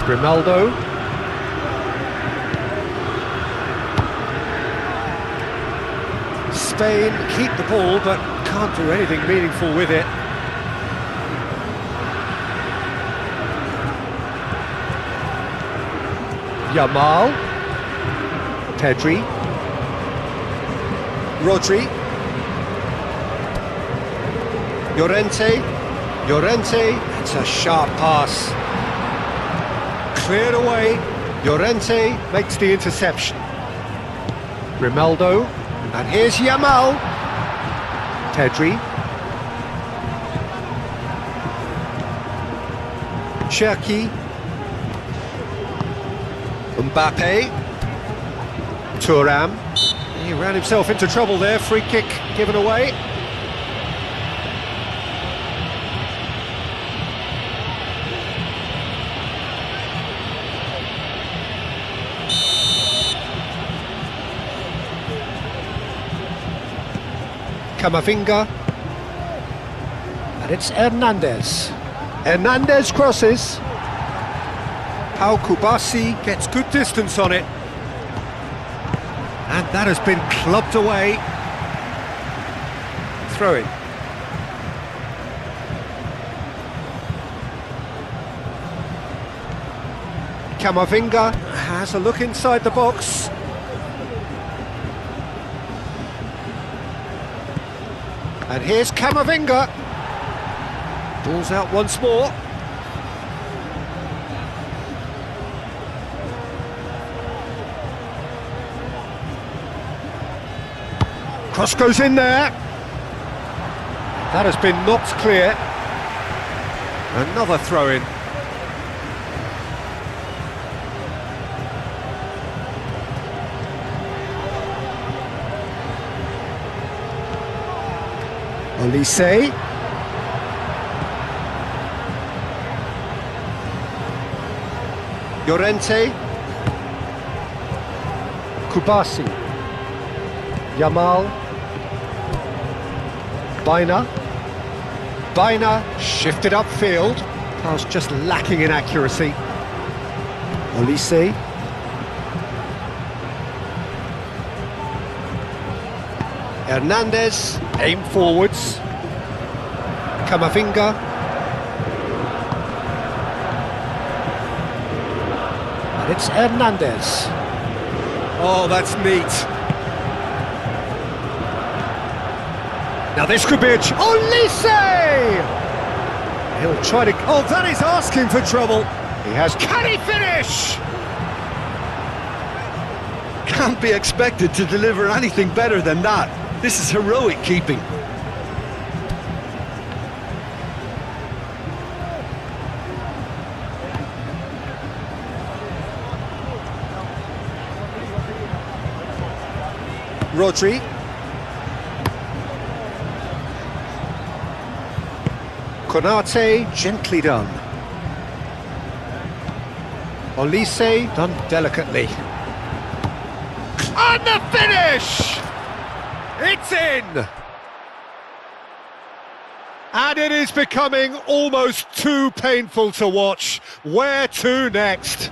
Grimaldo. Spain keep the ball but can't do anything meaningful with it. Yamal. Pedri. Rodri. Llorente. Llorente. It's a sharp pass. Cleared away. Llorente makes the interception. Grimaldo. And here's Yamal. Pedri. Cherki. Mbappe. Thuram. He ran himself into trouble there. Free kick given away. Camavinga. And it's Hernandez. Hernandez crosses. Pau Kubasi gets good distance on it. And that has been clubbed away. Throw in. Camavinga has a look inside the box. And here's Camavinga. Ball's out once more. Cross goes in there. That has been knocked clear. Another throw-in. Olise. Llorente. Kubasi. Yamal. Baina shifted upfield. Pass just lacking in accuracy. Olise. Hernandez, aim forwards. Camavinga. And it's Hernandez. Oh, that's neat. Now this could be a... Olise! He'll try to... Oh, that is asking for trouble. He has... Can he finish? Can't be expected to deliver anything better than that. This is heroic keeping. Rodri. Konate, gently done. Olise, done delicately. And the finish! It's in! And it is becoming almost too painful to watch. Where to next?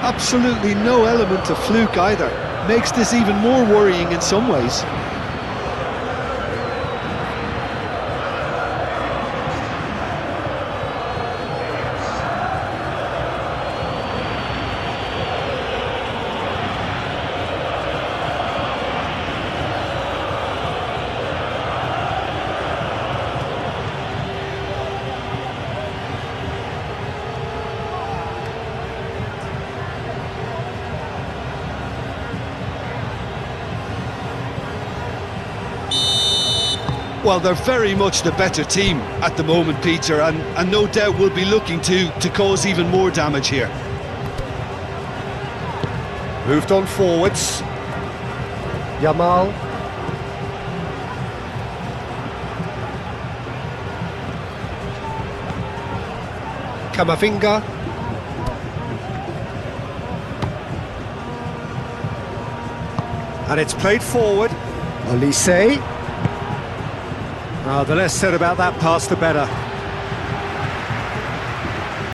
Absolutely no element of fluke either. Makes this even more worrying in some ways. Well, they're very much the better team at the moment, Peter, and no doubt will be looking to cause even more damage here. Moved on forwards. Yamal. Camavinga. And it's played forward. Olise. Oh, the less said about that pass, the better.